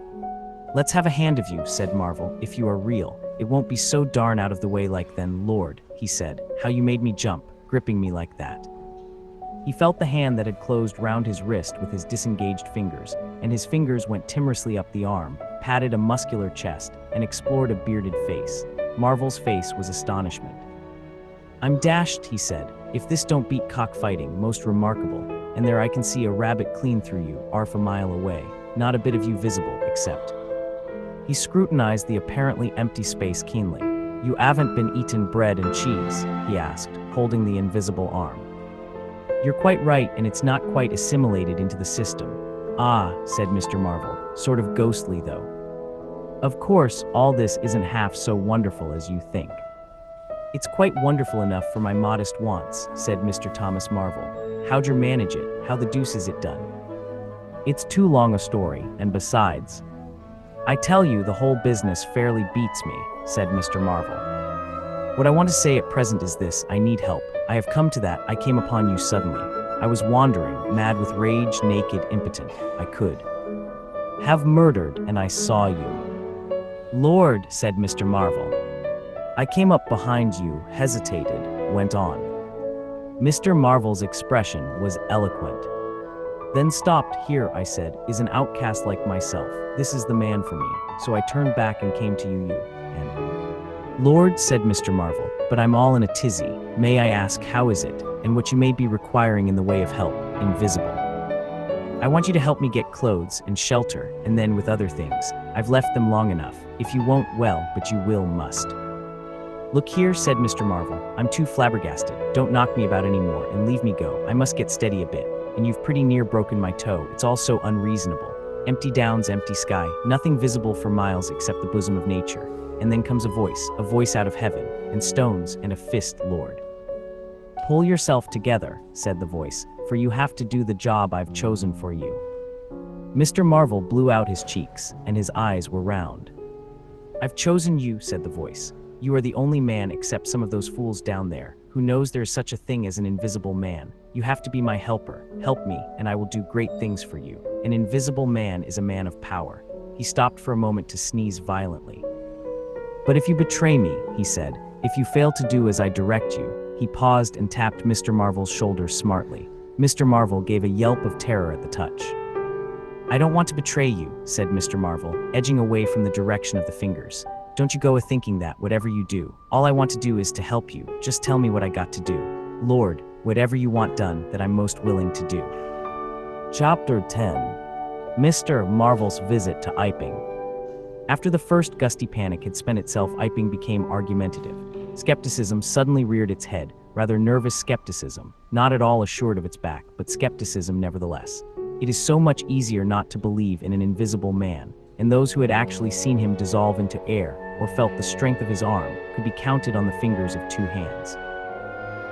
Let's have a hand of you, said Marvel. If you are real, it won't be so darn out of the way like then, Lord, he said, how you made me jump, gripping me like that. He felt the hand that had closed round his wrist with his disengaged fingers, and his fingers went timorously up the arm, patted a muscular chest, and explored a bearded face. Marvel's face was astonishment. I'm dashed, he said. If this don't beat cockfighting, most remarkable. And there I can see a rabbit clean through you, 1/2 a mile away. Not a bit of you visible, except. He scrutinized the apparently empty space keenly. You haven't been eaten bread and cheese, he asked, holding the invisible arm. You're quite right, and it's not quite assimilated into the system. Ah, said Mr. Marvel, sort of ghostly though. Of course, all this isn't half so wonderful as you think. It's quite wonderful enough for my modest wants, said Mr. Thomas Marvel. How'd you manage it? How the deuce is it done? It's too long a story, and besides, I tell you the whole business fairly beats me, said Mr. Marvel. What I want to say at present is this, I need help. I have come to that, I came upon you suddenly. I was wandering, mad with rage, naked, impotent. I could have murdered, and I saw you. Lord, said Mr. Marvel. I came up behind you, hesitated, went on. Mr. Marvel's expression was eloquent. Then stopped. Here, I said, is an outcast like myself. This is the man for me. So I turned back and came to you, and Lord, said Mr. Marvel, but I'm all in a tizzy. May I ask, how is it, and what you may be requiring in the way of help, invisible? I want you to help me get clothes and shelter, and then with other things. I've left them long enough. If you won't, well, but you will must. Look here, said Mr. Marvel. I'm too flabbergasted. Don't knock me about anymore, and leave me go. I must get steady a bit. And you've pretty near broken my toe. It's all so unreasonable. Empty downs, empty sky, nothing visible for miles except the bosom of nature. And then comes a voice out of heaven, and stones, and a fist, Lord. Pull yourself together, said the voice, for you have to do the job I've chosen for you. Mr. Marvel blew out his cheeks, and his eyes were round. I've chosen you, said the voice. You are the only man except some of those fools down there, who knows there is such a thing as an invisible man. You have to be my helper. Help me, and I will do great things for you. An invisible man is a man of power. He stopped for a moment to sneeze violently. But if you betray me, he said, if you fail to do as I direct you, he paused and tapped Mr. Marvel's shoulder smartly. Mr. Marvel gave a yelp of terror at the touch. I don't want to betray you, said Mr. Marvel, edging away from the direction of the fingers. Don't you go a-thinking that, whatever you do. All I want to do is to help you. Just tell me what I got to do. Lord, whatever you want done, that I'm most willing to do. Chapter 10. Mr. Marvel's visit to Iping. After the first gusty panic had spent itself, Iping became argumentative. Skepticism suddenly reared its head, rather nervous skepticism, not at all assured of its back, but skepticism nevertheless. It is so much easier not to believe in an invisible man, and those who had actually seen him dissolve into air or felt the strength of his arm could be counted on the fingers of two hands.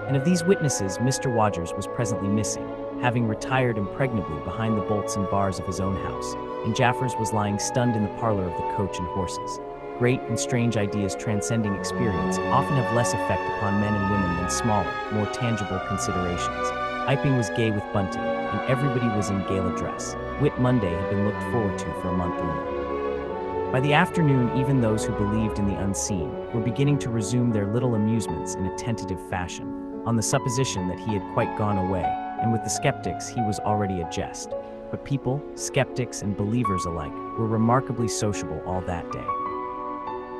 And of these witnesses, Mr. Rogers was presently missing, having retired impregnably behind the bolts and bars of his own house, and Jaffers was lying stunned in the parlor of the Coach and Horses. Great and strange ideas transcending experience often have less effect upon men and women than smaller, more tangible considerations. Iping was gay with bunting, and everybody was in gala dress. Whit Monday had been looked forward to for a month or more. By the afternoon, even those who believed in the unseen were beginning to resume their little amusements in a tentative fashion, on the supposition that he had quite gone away, and with the skeptics he was already a jest. But people, skeptics and believers alike, were remarkably sociable all that day.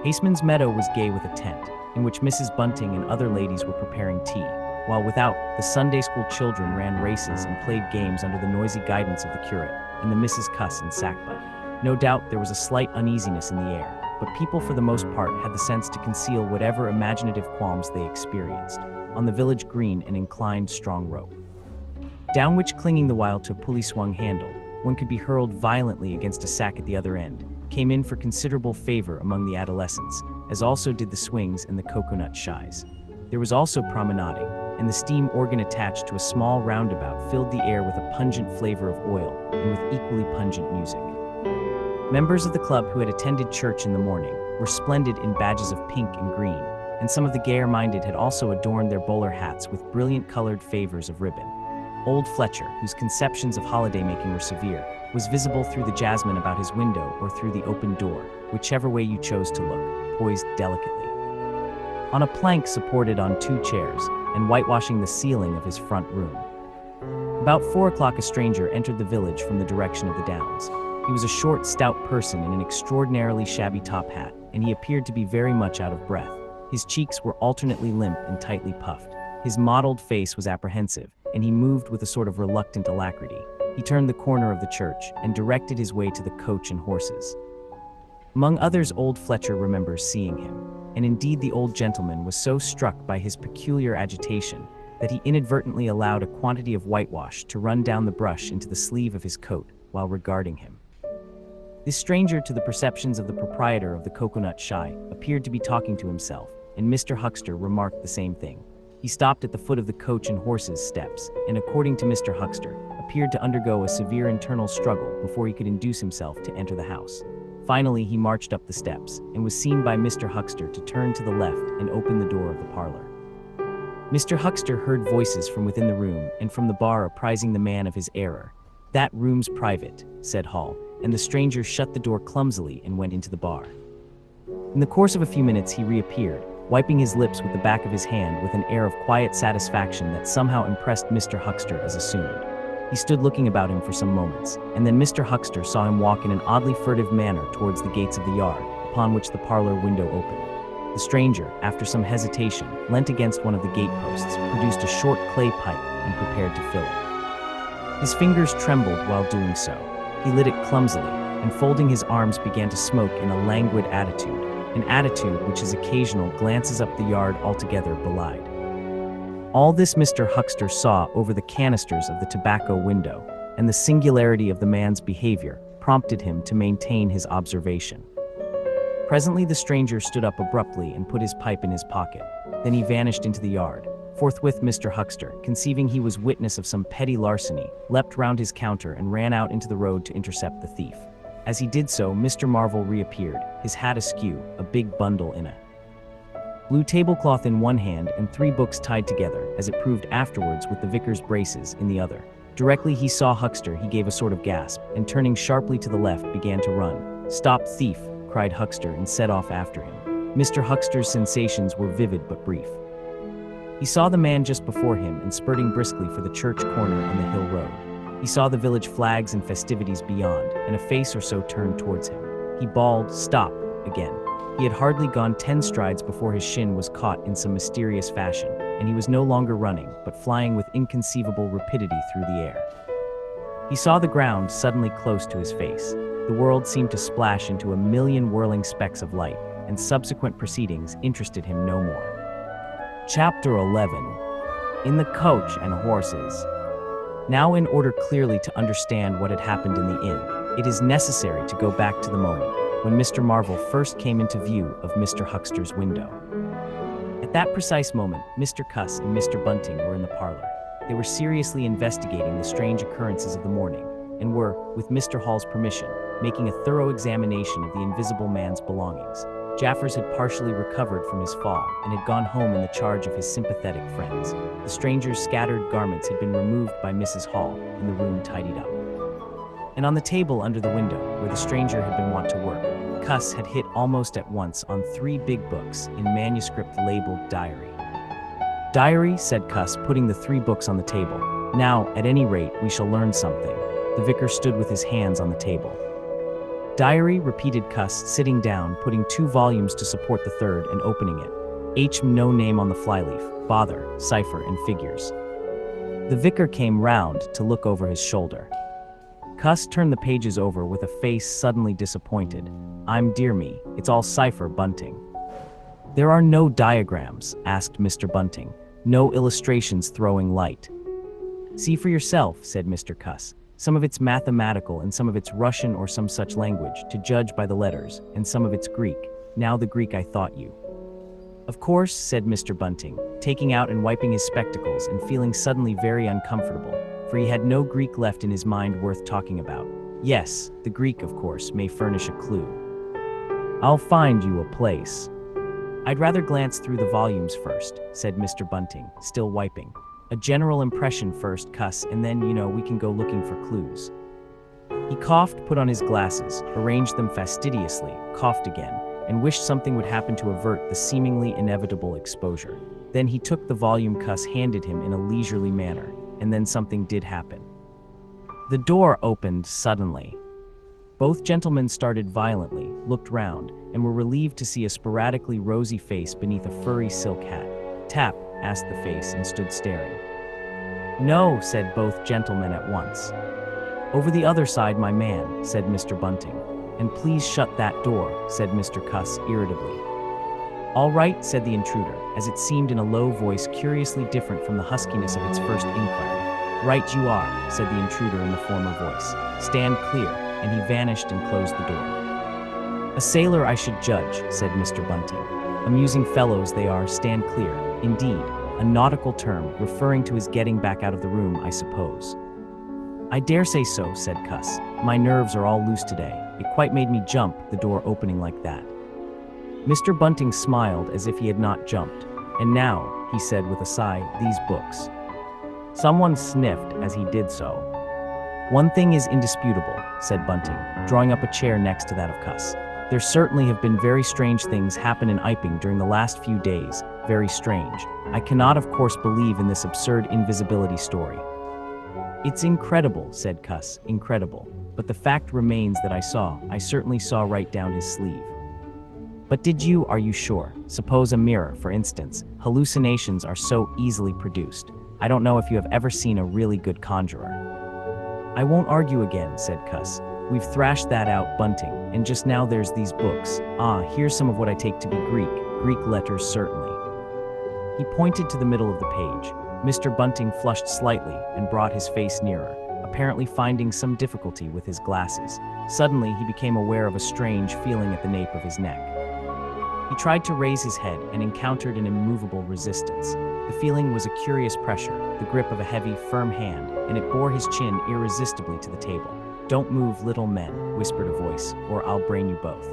Haseman's Meadow was gay with a tent, in which Mrs. Bunting and other ladies were preparing tea, while without, the Sunday school children ran races and played games under the noisy guidance of the curate and the Misses Cuss and Sackbut. No doubt there was a slight uneasiness in the air, but people for the most part had the sense to conceal whatever imaginative qualms they experienced. On the village green, an inclined strong rope, down which, clinging the while to a pulley-swung handle, one could be hurled violently against a sack at the other end, came in for considerable favor among the adolescents, as also did the swings and the coconut shies. There was also promenading, and the steam organ attached to a small roundabout filled the air with a pungent flavor of oil and with equally pungent music. Members of the club who had attended church in the morning were splendid in badges of pink and green, and some of the gayer-minded had also adorned their bowler hats with brilliant-colored favors of ribbon. Old Fletcher, whose conceptions of holiday-making were severe, was visible through the jasmine about his window or through the open door, whichever way you chose to look, poised delicately on a plank supported on two chairs, and whitewashing the ceiling of his front room. About 4 o'clock a stranger entered the village from the direction of the downs. He was a short, stout person in an extraordinarily shabby top hat, and he appeared to be very much out of breath. His cheeks were alternately limp and tightly puffed. His mottled face was apprehensive, and he moved with a sort of reluctant alacrity. He turned the corner of the church and directed his way to the Coach and Horses. Among others, old Fletcher remembers seeing him, and indeed the old gentleman was so struck by his peculiar agitation that he inadvertently allowed a quantity of whitewash to run down the brush into the sleeve of his coat while regarding him. This stranger to the perceptions of the proprietor of the coconut shy appeared to be talking to himself, and Mr. Huckster remarked the same thing. He stopped at the foot of the Coach and Horses steps, and according to Mr. Huckster, appeared to undergo a severe internal struggle before he could induce himself to enter the house. Finally, he marched up the steps, and was seen by Mr. Huckster to turn to the left and open the door of the parlor. Mr. Huckster heard voices from within the room and from the bar apprising the man of his error. "That room's private," said Hall, and the stranger shut the door clumsily and went into the bar. In the course of a few minutes he reappeared, wiping his lips with the back of his hand with an air of quiet satisfaction that somehow impressed Mr. Huckster as assumed. He stood looking about him for some moments, and then Mr. Huckster saw him walk in an oddly furtive manner towards the gates of the yard, upon which the parlor window opened. The stranger, after some hesitation, leant against one of the gate-posts, produced a short clay pipe, and prepared to fill it. His fingers trembled while doing so. He lit it clumsily, and folding his arms began to smoke in a languid attitude, an attitude which his occasional glances up the yard altogether belied. All this Mr. Huckster saw over the canisters of the tobacco window, and the singularity of the man's behavior prompted him to maintain his observation. Presently the stranger stood up abruptly and put his pipe in his pocket. Then he vanished into the yard. Forthwith Mr. Huckster, conceiving he was witness of some petty larceny, leapt round his counter and ran out into the road to intercept the thief. As he did so, Mr. Marvel reappeared, his hat askew, a big bundle in a blue tablecloth in one hand and 3 books tied together, as it proved afterwards with the vicar's braces in the other. Directly he saw Huckster, he gave a sort of gasp, and turning sharply to the left began to run. "Stop, thief!" cried Huckster and set off after him. Mr. Huckster's sensations were vivid but brief. He saw the man just before him and spurting briskly for the church corner and the hill road. He saw the village flags and festivities beyond, and a face or so turned towards him. He bawled, "Stop!" again. He had hardly gone 10 strides before his shin was caught in some mysterious fashion, and he was no longer running, but flying with inconceivable rapidity through the air. He saw the ground suddenly close to his face. The world seemed to splash into a million whirling specks of light, and subsequent proceedings interested him no more. Chapter 11. In the Coach and Horses. Now, in order clearly to understand what had happened in the inn, it is necessary to go back to the moment when Mr. Marvel first came into view of Mr. Huckster's window. At that precise moment, Mr. Cuss and Mr. Bunting were in the parlor. They were seriously investigating the strange occurrences of the morning, and were, with Mr. Hall's permission, making a thorough examination of the invisible man's belongings. Jaffers had partially recovered from his fall and had gone home in the charge of his sympathetic friends. The stranger's scattered garments had been removed by Mrs. Hall and the room tidied up. And on the table under the window, where the stranger had been wont to work, Cuss had hit almost at once on 3 big books in manuscript labeled Diary. "Diary," said Cuss, putting the 3 books on the table. "Now, at any rate, we shall learn something." The vicar stood with his hands on the table. "Diary," repeated Cuss, sitting down, putting 2 volumes to support the third and opening it. No name on the flyleaf, bother, cipher, and figures. The vicar came round to look over his shoulder. Cuss turned the pages over with a face suddenly disappointed. Dear me, it's all cipher, Bunting." "There are no diagrams?" asked Mr. Bunting. "No illustrations throwing light?" "See for yourself," said Mr. Cuss. "Some of it's mathematical and some of it's Russian or some such language, to judge by the letters, and some of it's Greek. Now the Greek I thought you." "Of course," said Mr. Bunting, taking out and wiping his spectacles and feeling suddenly very uncomfortable, for he had no Greek left in his mind worth talking about. "Yes, the Greek, of course, may furnish a clue. I'll find you a place." "I'd rather glance through the volumes first," said Mr. Bunting, still wiping. "A general impression first, Cuss, and then, we can go looking for clues." He coughed, put on his glasses, arranged them fastidiously, coughed again, and wished something would happen to avert the seemingly inevitable exposure. Then he took the volume Cuss handed him in a leisurely manner, and then something did happen. The door opened suddenly. Both gentlemen started violently, looked round, and were relieved to see a sporadically rosy face beneath a furry silk hat. "Tap?" asked the face, and stood staring. "No," said both gentlemen at once. "Over the other side, my man," said Mr. Bunting. "And please shut that door," said Mr. Cuss irritably. "All right," said the intruder, as it seemed in a low voice curiously different from the huskiness of its first inquiry. "Right you are," said the intruder in the former voice. "Stand clear," and he vanished and closed the door. "A sailor, I should judge," said Mr. Bunting. "Amusing fellows they are, stand clear. Indeed, a nautical term, referring to his getting back out of the room, I suppose." "I dare say so," said Cuss. "My nerves are all loose today. It quite made me jump, the door opening like that." Mr. Bunting smiled as if he had not jumped. "And now," he said with a sigh, "these books." Someone sniffed as he did so. "One thing is indisputable," said Bunting, drawing up a chair next to that of Cuss. "There certainly have been very strange things happen in Iping during the last few days, very strange. I cannot, of course, believe in this absurd invisibility story." "It's incredible," said Cuss, "incredible. But the fact remains that I certainly saw right down his sleeve." "But are you sure? Suppose a mirror, for instance. Hallucinations are so easily produced. I don't know if you have ever seen a really good conjurer." "I won't argue again," said Cuss. "We've thrashed that out, Bunting, and just now there's these books. Here's some of what I take to be Greek letters certainly." He pointed to the middle of the page. Mr. Bunting flushed slightly and brought his face nearer, apparently finding some difficulty with his glasses. Suddenly he became aware of a strange feeling at the nape of his neck. He tried to raise his head and encountered an immovable resistance. The feeling was a curious pressure, the grip of a heavy, firm hand, and it bore his chin irresistibly to the table. "Don't move, little men," whispered a voice, "or I'll brain you both."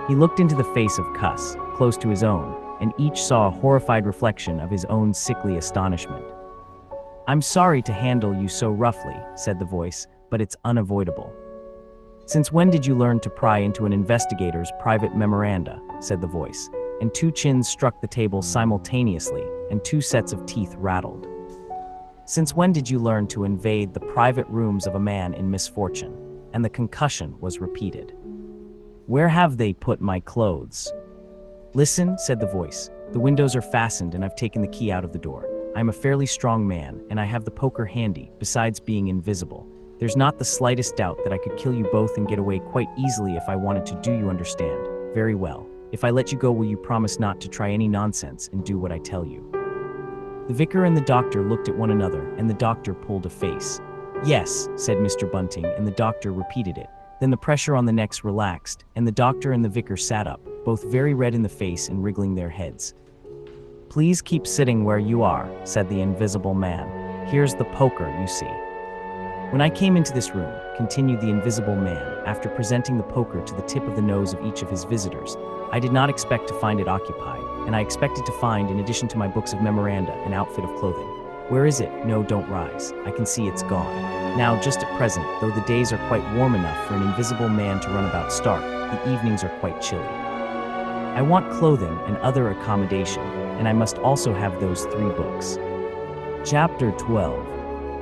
He looked into the face of Cuss, close to his own, and each saw a horrified reflection of his own sickly astonishment. "I'm sorry to handle you so roughly," said the voice, "but it's unavoidable." "Since when did you learn to pry into an investigator's private memoranda?" said the voice, and two chins struck the table simultaneously, and two sets of teeth rattled. "Since when did you learn to invade the private rooms of a man in misfortune?" And the concussion was repeated. "Where have they put my clothes?" "Listen," said the voice. "The windows are fastened and I've taken the key out of the door. I'm a fairly strong man, and I have the poker handy, besides being invisible. There's not the slightest doubt that I could kill you both and get away quite easily if I wanted to. Do you understand? Very well. If I let you go, will you promise not to try any nonsense and do what I tell you?" The vicar and the doctor looked at one another, and the doctor pulled a face. "Yes," said Mr. Bunting, and the doctor repeated it. Then the pressure on the necks relaxed, and the doctor and the vicar sat up, both very red in the face and wriggling their heads. "Please keep sitting where you are," said the invisible man. "Here's the poker, you see." "When I came into this room," continued the invisible man, after presenting the poker to the tip of the nose of each of his visitors, "I did not expect to find it occupied, and I expected to find, in addition to my books of memoranda, an outfit of clothing. Where is it? No, don't rise. I can see it's gone. Now, just at present, though the days are quite warm enough for an invisible man to run about stark, the evenings are quite chilly. I want clothing and other accommodation, and I must also have those 3 books." Chapter 12.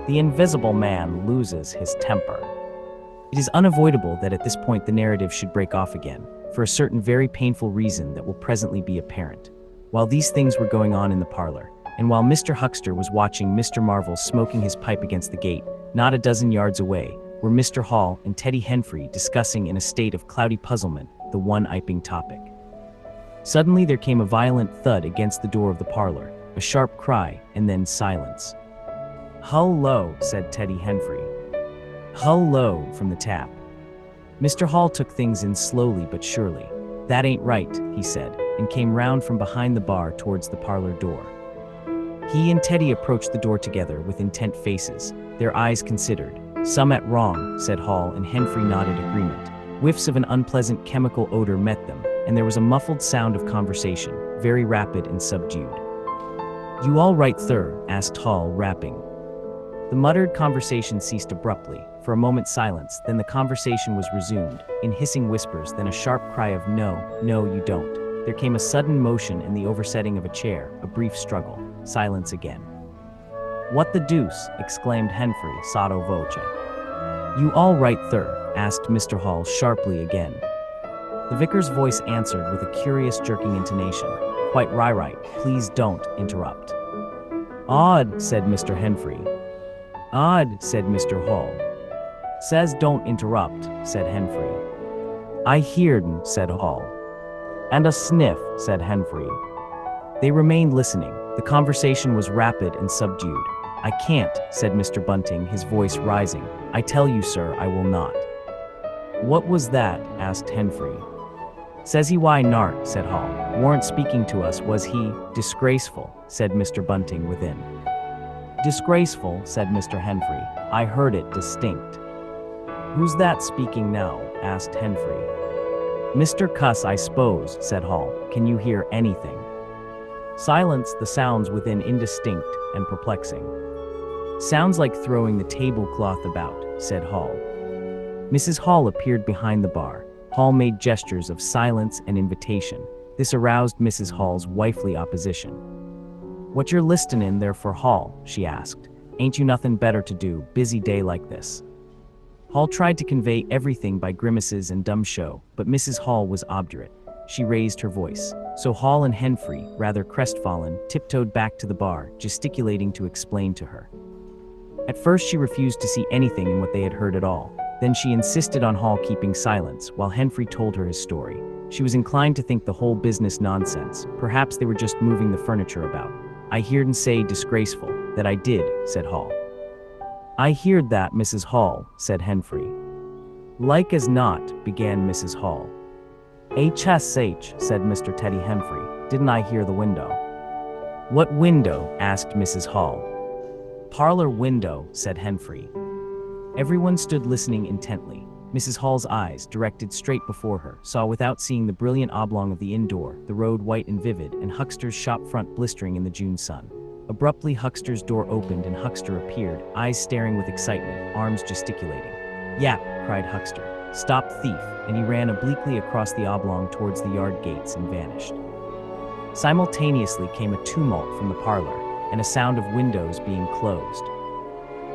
The Invisible Man Loses His Temper. It is unavoidable that at this point the narrative should break off again, for a certain very painful reason that will presently be apparent. While these things were going on in the parlor, and while Mr. Huckster was watching Mr. Marvel smoking his pipe against the gate, not a dozen yards away, were Mr. Hall and Teddy Henfrey discussing in a state of cloudy puzzlement the one-iping topic. Suddenly there came a violent thud against the door of the parlor, a sharp cry, and then silence. "Hullo," said Teddy Henfrey. "Hullo," from the tap. Mr. Hall took things in slowly but surely. "That ain't right," he said, and came round from behind the bar towards the parlor door. He and Teddy approached the door together with intent faces, their eyes considered. "Some at wrong," said Hall, and Henfrey nodded agreement. Whiffs of an unpleasant chemical odor met them, and there was a muffled sound of conversation, very rapid and subdued. "You all right, thir?" asked Hall, rapping. The muttered conversation ceased abruptly. For a moment's silence, then the conversation was resumed, in hissing whispers, then a sharp cry of "No, no, you don't." There came a sudden motion and the oversetting of a chair, a brief struggle, silence again. "What the deuce?" exclaimed Henfrey, sotto voce. "You all right, thir?" asked Mr. Hall sharply again. The vicar's voice answered with a curious jerking intonation. "Quite right, please don't interrupt." "Odd," said Mr. Henfrey. "Odd," said Mr. Hall. "Says don't interrupt," said Henfrey. "I hear'd," said Hall. "And a sniff," said Henfrey. They remained listening. The conversation was rapid and subdued. "I can't," said Mr. Bunting, his voice rising. "I tell you, sir, I will not." "What was that?" asked Henfrey. "Says he why nart," said Hall. "Warn't speaking to us, was he?" "Disgraceful," said Mr. Bunting within. "Disgraceful," said Mr. Henfrey. "I heard it distinct." "Who's that speaking now?" asked Henfrey. "Mr. Cuss, I s'pose," said Hall. "Can you hear anything?" Silence, the sounds within indistinct and perplexing. "Sounds like throwing the tablecloth about," said Hall. Mrs. Hall appeared behind the bar. Hall made gestures of silence and invitation. This aroused Mrs. Hall's wifely opposition. "What you're listening there for, Hall?" she asked. "Ain't you nothing better to do, busy day like this?" Hall tried to convey everything by grimaces and dumb show, but Mrs. Hall was obdurate. She raised her voice. So Hall and Henfrey, rather crestfallen, tiptoed back to the bar, gesticulating to explain to her. At first she refused to see anything in what they had heard at all. Then she insisted on Hall keeping silence, while Henfrey told her his story. She was inclined to think the whole business nonsense. Perhaps they were just moving the furniture about. "I hear'd say disgraceful." "That I did," said Hall. "I hear'd that, Mrs. Hall," said Henfrey. "Like as not," began Mrs. Hall. "HSH," said Mr. Teddy Henfrey. "Didn't I hear the window?" "What window?" asked Mrs. Hall. "Parlor window," said Henfrey. Everyone stood listening intently. Mrs. Hall's eyes, directed straight before her, saw without seeing the brilliant oblong of the inn door, the road white and vivid, and Huckster's shop front blistering in the June sun. Abruptly, Huckster's door opened and Huckster appeared, eyes staring with excitement, arms gesticulating. "Yap!" cried Huckster. "Stop thief!" and he ran obliquely across the oblong towards the yard gates and vanished. Simultaneously came a tumult from the parlor, and a sound of windows being closed.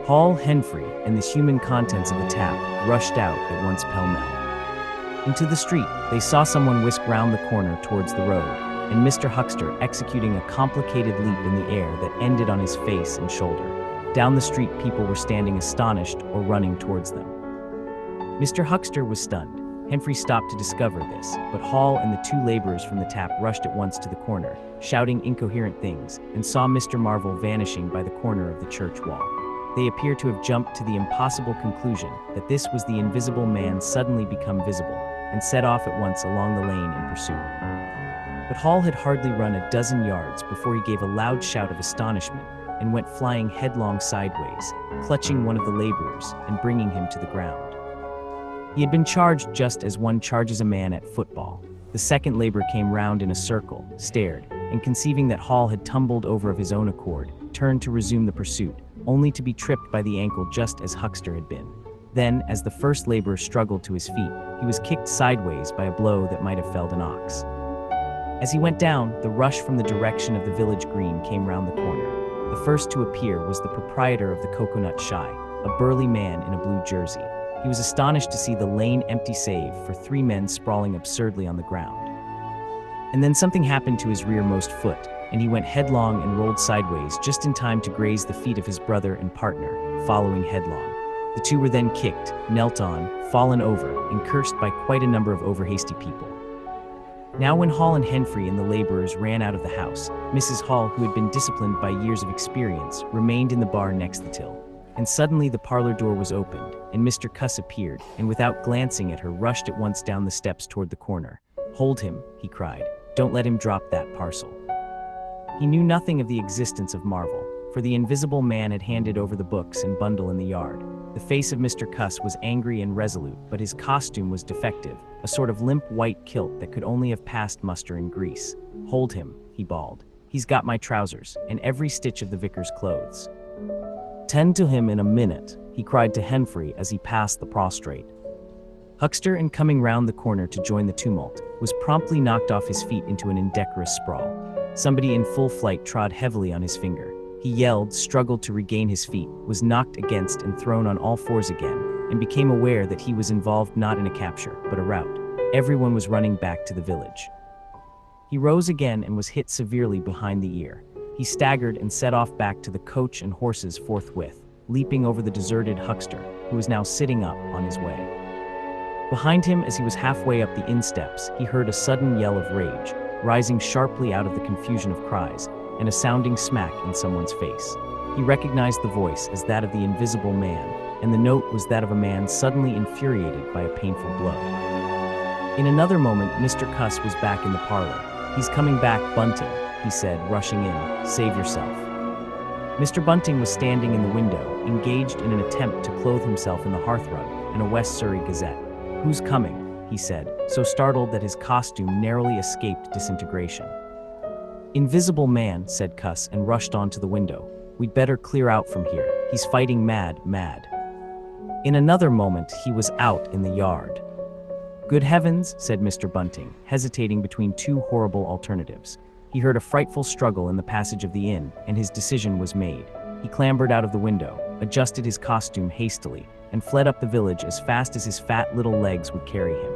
Hall, Henfrey, and the human contents of the tap rushed out at once pell-mell. Into the street, they saw someone whisk round the corner towards the road, and Mr. Huckster executing a complicated leap in the air that ended on his face and shoulder. Down the street, people were standing astonished or running towards them. Mr. Huckster was stunned. Henfrey stopped to discover this, but Hall and the two laborers from the tap rushed at once to the corner, shouting incoherent things, and saw Mr. Marvel vanishing by the corner of the church wall. They appear to have jumped to the impossible conclusion that this was the invisible man suddenly become visible, and set off at once along the lane in pursuit. But Hall had hardly run a dozen yards before he gave a loud shout of astonishment and went flying headlong sideways, clutching one of the laborers and bringing him to the ground. He had been charged just as one charges a man at football. The second laborer came round in a circle, stared, and conceiving that Hall had tumbled over of his own accord, turned to resume the pursuit, only to be tripped by the ankle just as Huckster had been. Then, as the first laborer struggled to his feet, he was kicked sideways by a blow that might have felled an ox. As he went down, the rush from the direction of the village green came round the corner. The first to appear was the proprietor of the Coconut Shy, a burly man in a blue jersey. He was astonished to see the lane empty save for three men sprawling absurdly on the ground. And then something happened to his rearmost foot, and he went headlong and rolled sideways just in time to graze the feet of his brother and partner, following headlong. The two were then kicked, knelt on, fallen over, and cursed by quite a number of overhasty people. Now when Hall and Henfrey and the laborers ran out of the house, Mrs. Hall, who had been disciplined by years of experience, remained in the bar next the till. And suddenly the parlor door was opened, and Mr. Cuss appeared, and without glancing at her rushed at once down the steps toward the corner. "Hold him," he cried. "Don't let him drop that parcel." He knew nothing of the existence of Marvel, for the invisible man had handed over the books and bundle in the yard. The face of Mr. Cuss was angry and resolute, but his costume was defective, a sort of limp white kilt that could only have passed muster in grease. "Hold him," he bawled. "He's got my trousers, and every stitch of the vicar's clothes." "Tend to him in a minute," he cried to Henfrey as he passed the prostrate. Huckster, in coming round the corner to join the tumult, was promptly knocked off his feet into an indecorous sprawl. Somebody in full flight trod heavily on his finger. He yelled, struggled to regain his feet, was knocked against and thrown on all fours again, and became aware that he was involved not in a capture, but a rout. Everyone was running back to the village. He rose again and was hit severely behind the ear. He staggered and set off back to the coach and horses forthwith, leaping over the deserted Huckster, who was now sitting up on his way. Behind him, as he was halfway up the inn steps, he heard a sudden yell of rage, rising sharply out of the confusion of cries, and a sounding smack in someone's face. He recognized the voice as that of the invisible man, and the note was that of a man suddenly infuriated by a painful blow. In another moment, Mr. Cuss was back in the parlor. "He's coming back, Bunting," he said, rushing in. "Save yourself." Mr. Bunting was standing in the window, engaged in an attempt to clothe himself in the hearthrug and a West Surrey Gazette. "Who's coming?" he said, so startled that his costume narrowly escaped disintegration. "Invisible man," said Cuss, and rushed on to the window. "We'd better clear out from here. He's fighting mad." In another moment, he was out in the yard. "Good heavens," said Mr. Bunting, hesitating between two horrible alternatives. He heard a frightful struggle in the passage of the inn, and his decision was made. He clambered out of the window, adjusted his costume hastily, and fled up the village as fast as his fat little legs would carry him.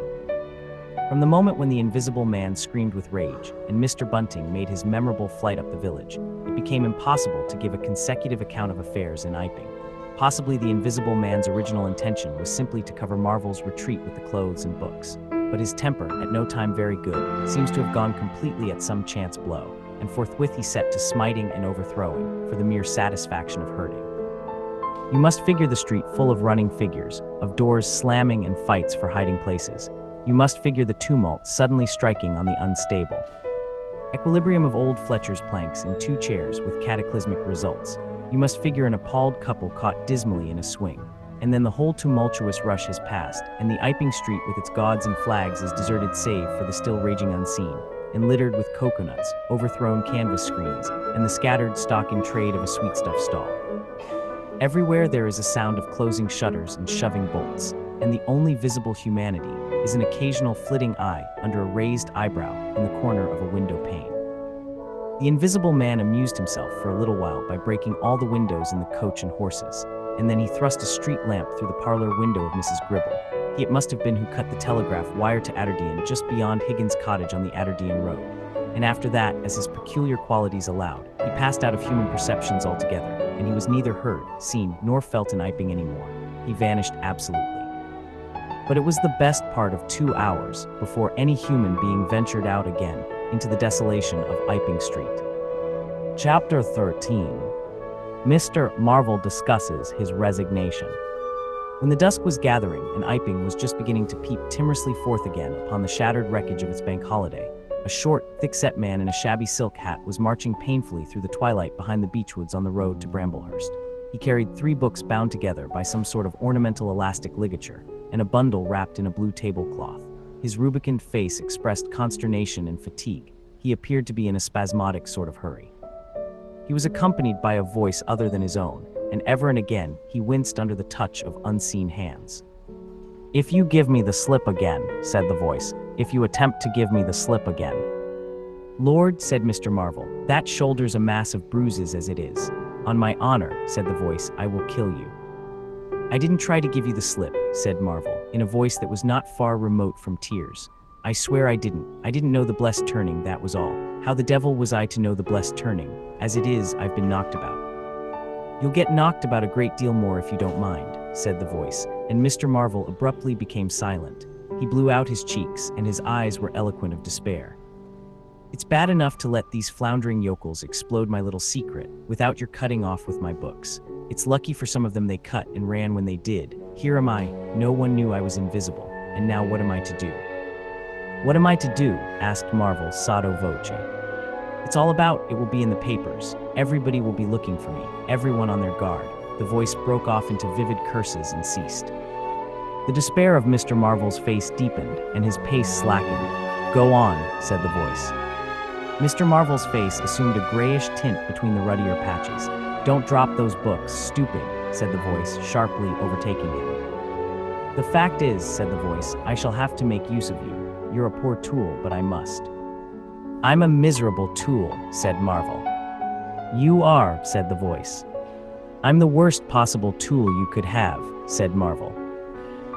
From the moment when the invisible man screamed with rage, and Mr. Bunting made his memorable flight up the village, it became impossible to give a consecutive account of affairs in Iping. Possibly the invisible man's original intention was simply to cover Marvel's retreat with the clothes and books. But his temper, at no time very good, seems to have gone completely at some chance blow, and forthwith he set to smiting and overthrowing, for the mere satisfaction of hurting. You must figure the street full of running figures, of doors slamming and fights for hiding places. You must figure the tumult suddenly striking on the unstable. Equilibrium of old Fletcher's planks in two chairs with cataclysmic results. You must figure an appalled couple caught dismally in a swing. and then the whole tumultuous rush has passed, and the Iping street with its gods and flags is deserted save for the still raging unseen, and littered with coconuts, overthrown canvas screens, and the scattered stock in trade of a sweetstuff stall. Everywhere there is a sound of closing shutters and shoving bolts, and the only visible humanity is an occasional flitting eye under a raised eyebrow in the corner of a window pane. The invisible man amused himself for a little while by breaking all the windows in the coach and horses, and then he thrust a street lamp through the parlor window of Mrs. Gribble. He it must have been who cut the telegraph wire to Atterdean just beyond Higgins' cottage on the Atterdean road. And after that, as his peculiar qualities allowed, he passed out of human perceptions altogether, and he was neither heard, seen, nor felt in Iping anymore. He vanished absolutely. But it was the best part of 2 hours before any human being ventured out again into the desolation of Iping Street. Chapter 13. Mr. Marvel discusses his resignation. When the dusk was gathering and Iping was just beginning to peep timorously forth again upon the shattered wreckage of its bank holiday, a short, thick-set man in a shabby silk hat was marching painfully through the twilight behind the beechwoods on the road to Bramblehurst. He carried 3 books bound together by some sort of ornamental elastic ligature, and a bundle wrapped in a blue tablecloth. His rubicund face expressed consternation and fatigue. He appeared to be in a spasmodic sort of hurry. He was accompanied by a voice other than his own, and ever and again he winced under the touch of unseen hands. "If you give me the slip again," said the voice, "if you attempt to give me the slip again." "Lord," said Mr. Marvel, "that shoulder's a mass of bruises as it is. On my honor," said the voice, "I will kill you." "I didn't try to give you the slip," said Marvel, in a voice that was not far remote from tears. "I swear I didn't. I didn't know the blessed turning, that was all. How the devil was I to know the blessed turning? As it is, I've been knocked about." "You'll get knocked about a great deal more if you don't mind," said the voice, and Mr. Marvel abruptly became silent. He blew out his cheeks, and his eyes were eloquent of despair. "It's bad enough to let these floundering yokels explode my little secret without your cutting off with my books. It's lucky for some of them they cut and ran when they did. Here am I, no one knew I was invisible, and now what am I to do?" "What am I to do?" asked Marvel sotto voce. "It's all about, it will be in the papers. Everybody will be looking for me, everyone on their guard." The voice broke off into vivid curses and ceased. The despair of Mr. Marvel's face deepened, and his pace slackened. "Go on," said the voice. Mr. Marvel's face assumed a grayish tint between the ruddier patches. "Don't drop those books, stupid," said the voice, sharply overtaking him. "The fact is," said the voice, "I shall have to make use of you. You're a poor tool, but I must." "I'm a miserable tool," said Marvel. "You are," said the voice. "I'm the worst possible tool you could have," said Marvel.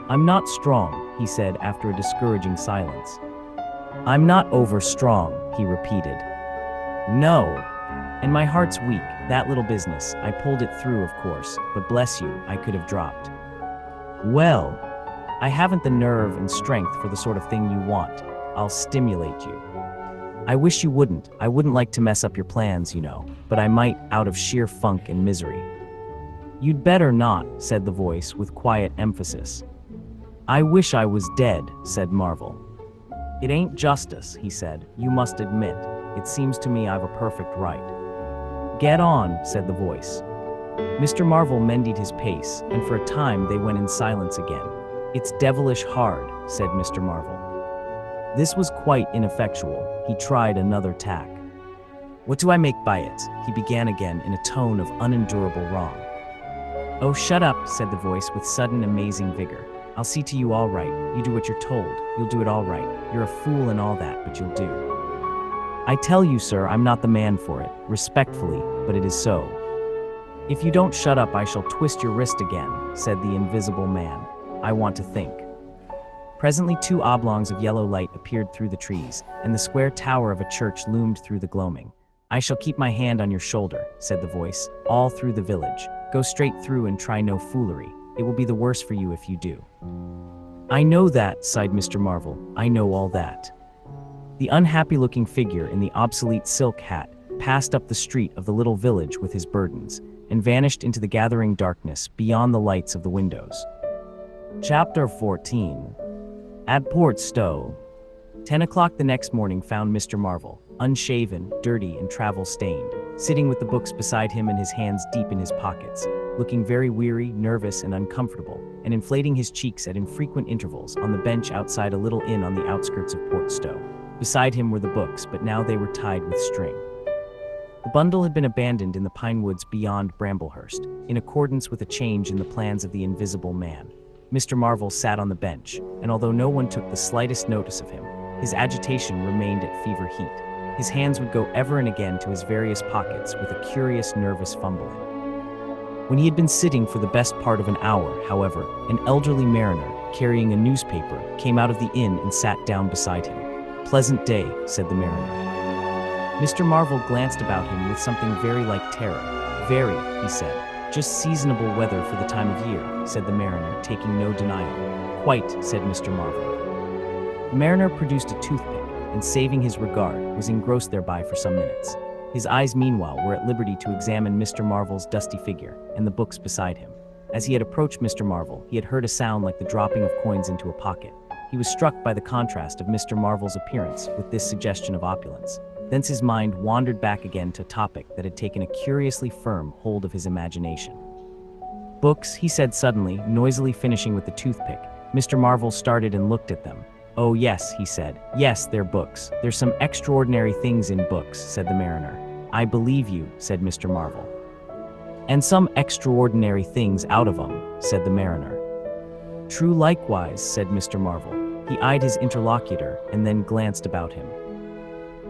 "I'm not strong," he said after a discouraging silence. "I'm not over-strong," he repeated. "No. And my heart's weak, that little business. I pulled it through, of course, but bless you, I could have dropped." "Well, I haven't the nerve and strength for the sort of thing you want. I'll stimulate you." "I wish you wouldn't. I wouldn't like to mess up your plans, you know, but I might out of sheer funk and misery." "You'd better not," said the voice with quiet emphasis. "I wish I was dead," said Marvel. "It ain't justice," he said. "You must admit. It seems to me I've a perfect right." "Get on," said the voice. Mr. Marvel mended his pace, and for a time they went in silence again. "It's devilish hard," said Mr. Marvel. This was quite ineffectual. He tried another tack. "What do I make by it?" he began again in a tone of unendurable wrong. "Oh, shut up," said the voice with sudden amazing vigor. "I'll see to you all right. You do what you're told. You'll do it all right. You're a fool and all that, but you'll do." "I tell you, sir, I'm not the man for it, respectfully, but it is so." "If you don't shut up, I shall twist your wrist again," said the invisible man. "I want to think." Presently 2 oblongs of yellow light appeared through the trees, and the square tower of a church loomed through the gloaming. "I shall keep my hand on your shoulder," said the voice, "all through the village. Go straight through and try no foolery. It will be the worse for you if you do." "I know that," sighed Mr. Marvel. "I know all that." The unhappy-looking figure in the obsolete silk hat passed up the street of the little village with his burdens, and vanished into the gathering darkness beyond the lights of the windows. Chapter 14. At Port Stowe. 10 o'clock the next morning found Mr. Marvel, unshaven, dirty, and travel-stained, sitting with the books beside him and his hands deep in his pockets. looking very weary, nervous, and uncomfortable, and inflating his cheeks at infrequent intervals on the bench outside a little inn on the outskirts of Port Stowe. Beside him were the books, but now they were tied with string. The bundle had been abandoned in the pine woods beyond Bramblehurst, in accordance with a change in the plans of the Invisible Man. Mr. Marvel sat on the bench, and although no one took the slightest notice of him, his agitation remained at fever heat. His hands would go ever and again to his various pockets with a curious, nervous fumbling. When he had been sitting for the best part of an hour, however, an elderly mariner, carrying a newspaper, came out of the inn and sat down beside him. "Pleasant day," said the mariner. Mr. Marvel glanced about him with something very like terror. "Very," he said. "Just seasonable weather for the time of year," said the mariner, taking no denial. "Quite," said Mr. Marvel. The mariner produced a toothpick, and saving his regard, was engrossed thereby for some minutes. His eyes, meanwhile, were at liberty to examine Mr. Marvel's dusty figure and the books beside him. As he had approached Mr. Marvel, he had heard a sound like the dropping of coins into a pocket. He was struck by the contrast of Mr. Marvel's appearance with this suggestion of opulence. Thence his mind wandered back again to a topic that had taken a curiously firm hold of his imagination. "Books," he said suddenly, noisily finishing with the toothpick. Mr. Marvel started and looked at them. "Oh yes," he said. "Yes, they're books. There's some extraordinary things in books," said the mariner. "I believe you," said Mr. Marvel. "And some extraordinary things out of 'em," said the mariner. "True likewise," said Mr. Marvel. He eyed his interlocutor and then glanced about him.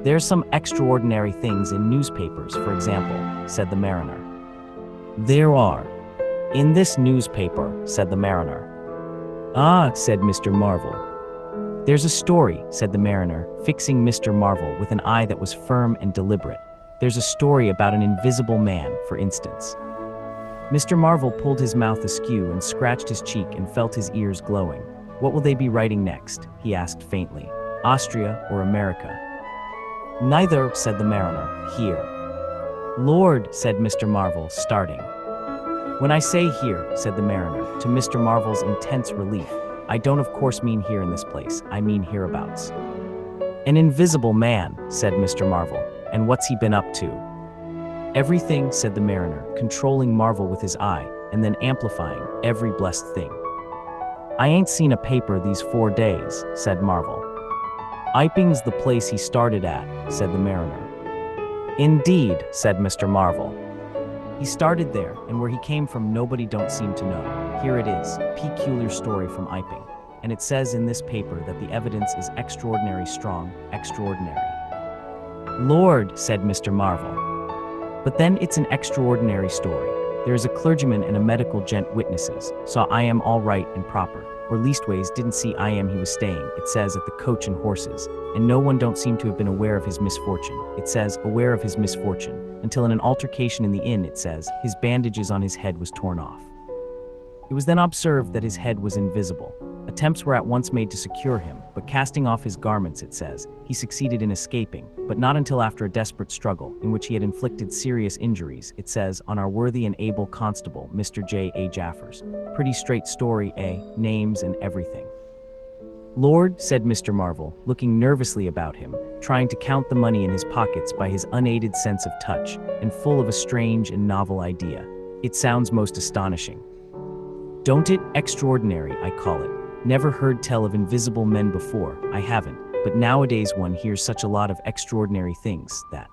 "There's some extraordinary things in newspapers, for example," said the mariner. "There are. In this newspaper," said the mariner. "Ah," said Mr. Marvel. "There's a story," said the mariner, fixing Mr. Marvel with an eye that was firm and deliberate. "There's a story about an invisible man, for instance." Mr. Marvel pulled his mouth askew and scratched his cheek and felt his ears glowing. "What will they be writing next?" he asked faintly. "Austria or America?" "Neither," said the mariner. "Here." "Lord," said Mr. Marvel, starting. "When I say here," said the mariner, to Mr. Marvel's intense relief, "I don't of course mean here in this place, I mean hereabouts." "An invisible man," said Mr. Marvel. "And what's he been up to?" "Everything," said the mariner, controlling Marvel with his eye, and then amplifying, "every blessed thing." "I ain't seen a paper these 4 days," said Marvel. "Iping's the place he started at," said the mariner. "Indeed," said Mr. Marvel. "He started there, and where he came from nobody don't seem to know. Here it is, peculiar story from Iping. And it says in this paper that the evidence is extraordinary strong, extraordinary." "Lord," said Mr. Marvel. "But then it's an extraordinary story. There is a clergyman and a medical gent witnesses, saw I am all right and proper, or leastways didn't see I am he was staying, it says, at the Coach and Horses, and no one don't seem to have been aware of his misfortune, it says, aware of his misfortune, until in an altercation in the inn, it says, his bandages on his head was torn off. It was then observed that his head was invisible. Attempts were at once made to secure him, but casting off his garments, it says, he succeeded in escaping, but not until after a desperate struggle, in which he had inflicted serious injuries, it says, on our worthy and able constable, Mr. J. A. Jaffers. Pretty straight story, eh? Names and everything." "Lord," said Mr. Marvel, looking nervously about him, trying to count the money in his pockets by his unaided sense of touch, and full of a strange and novel idea. "It sounds most astonishing. Don't it? Extraordinary, I call it. Never heard tell of invisible men before, I haven't, but nowadays one hears such a lot of extraordinary things, that."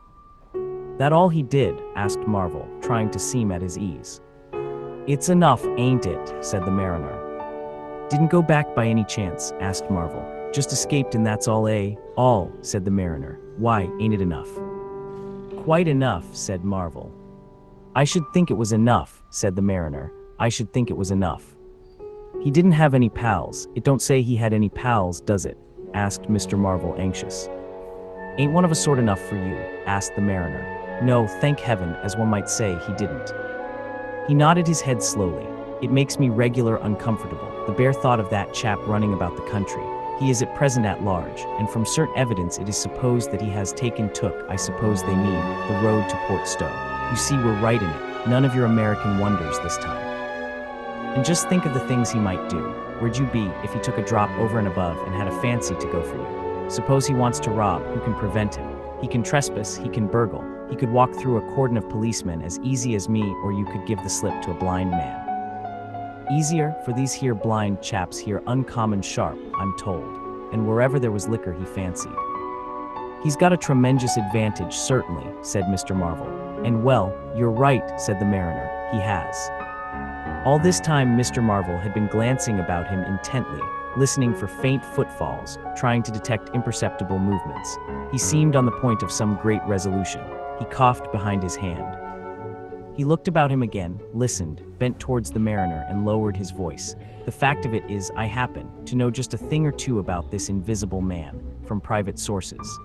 "That all he did?" asked Marvel, trying to seem at his ease. "It's enough, ain't it?" said the mariner. "Didn't go back by any chance?" asked Marvel. "Just escaped and that's all, eh?" "All," said the mariner. "Why, ain't it enough?" "Quite enough," said Marvel. "I should think it was enough," said the mariner. "I should think it was enough." "He didn't have any pals. It don't say he had any pals, does it?" asked Mr. Marvel, anxious. "Ain't one of a sort enough for you?" asked the mariner. "No, thank heaven, as one might say, he didn't." He nodded his head slowly. "It makes me regular uncomfortable, the bare thought of that chap running about the country. He is at present at large, and from certain evidence it is supposed that he has took, I suppose they mean, the road to Port Stowe. You see, we're right in it, none of your American wonders this time. And just think of the things he might do. Where'd you be if he took a drop over and above and had a fancy to go for you? Suppose he wants to rob, who can prevent him? He can trespass, he can burgle, He could walk through a cordon of policemen as easy as me, or you could give the slip to a blind man. Easier, for these here blind chaps here uncommon sharp, I'm told, and wherever there was liquor he fancied. He's got a tremendous advantage, certainly, said Mr. Marvel. And well, you're right, said the mariner, he has. All this time Mr. Marvel had been glancing about him intently, listening for faint footfalls, trying to detect imperceptible movements. He seemed on the point of some great resolution. He coughed behind his hand. He looked about him again, listened, bent towards the mariner, and lowered his voice. The fact of it is, I happen to know just a thing or two about this invisible man, from private sources.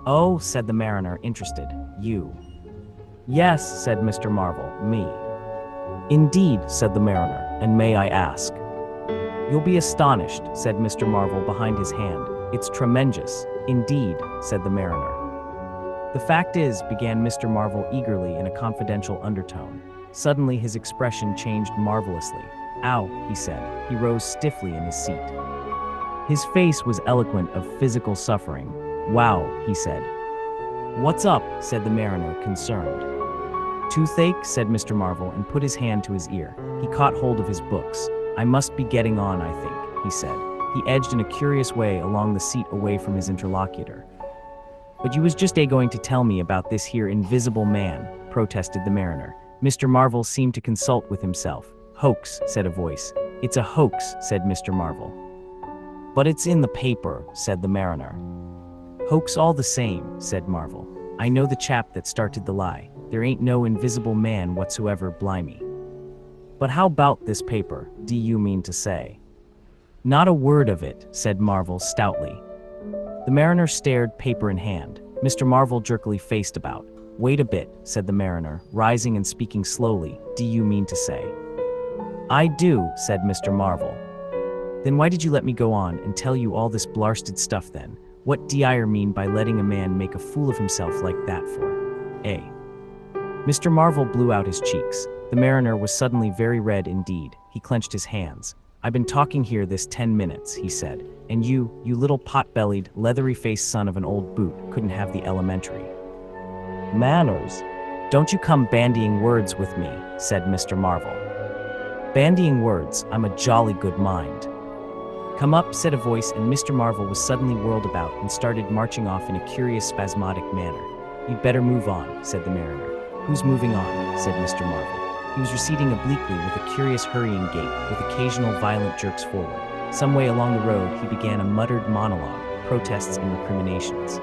Oh, said the mariner, interested. You? Yes, said Mr. Marvel, me. Indeed, said the mariner, and may I ask? You'll be astonished, said Mr. Marvel behind his hand. It's tremendous. Indeed, said the mariner. The fact is, began Mr. Marvel eagerly in a confidential undertone. Suddenly his expression changed marvelously. Ow, he said. He rose stiffly in his seat. His face was eloquent of physical suffering. Wow, he said. What's up, said the mariner, concerned. Toothache, said Mr. Marvel, and put his hand to his ear. He caught hold of his books. I must be getting on, I think, he said. He edged in a curious way along the seat away from his interlocutor. But you was just going to tell me about this here invisible man, protested the mariner. Mr. Marvel seemed to consult with himself. Hoax, said a voice. It's a hoax, said Mr. Marvel. But it's in the paper, said the mariner. Hoax all the same, said Marvel. I know the chap that started the lie. There ain't no invisible man whatsoever, blimey. But how about this paper, do you mean to say? Not a word of it, said Marvel stoutly. The mariner stared, paper in hand. Mr. Marvel jerkily faced about. Wait a bit, said the mariner, rising and speaking slowly. Do you mean to say? I do, said Mr. Marvel. Then why did you let me go on and tell you all this blarsted stuff then? What d'ye mean by letting a man make a fool of himself like that for? Eh? Mr. Marvel blew out his cheeks. The mariner was suddenly very red indeed. He clenched his hands. I've been talking here this 10 minutes, he said, and you little pot-bellied, leathery-faced son of an old boot, couldn't have the elementary manners. Don't you come bandying words with me, said Mr. Marvel. Bandying words, I'm a jolly good mind. Come up, said a voice, and Mr. Marvel was suddenly whirled about and started marching off in a curious spasmodic manner. You'd better move on, said the mariner. Who's moving on, said Mr. Marvel. He was receding obliquely with a curious hurrying gait, with occasional violent jerks forward. Some way along the road, he began a muttered monologue, protests and recriminations.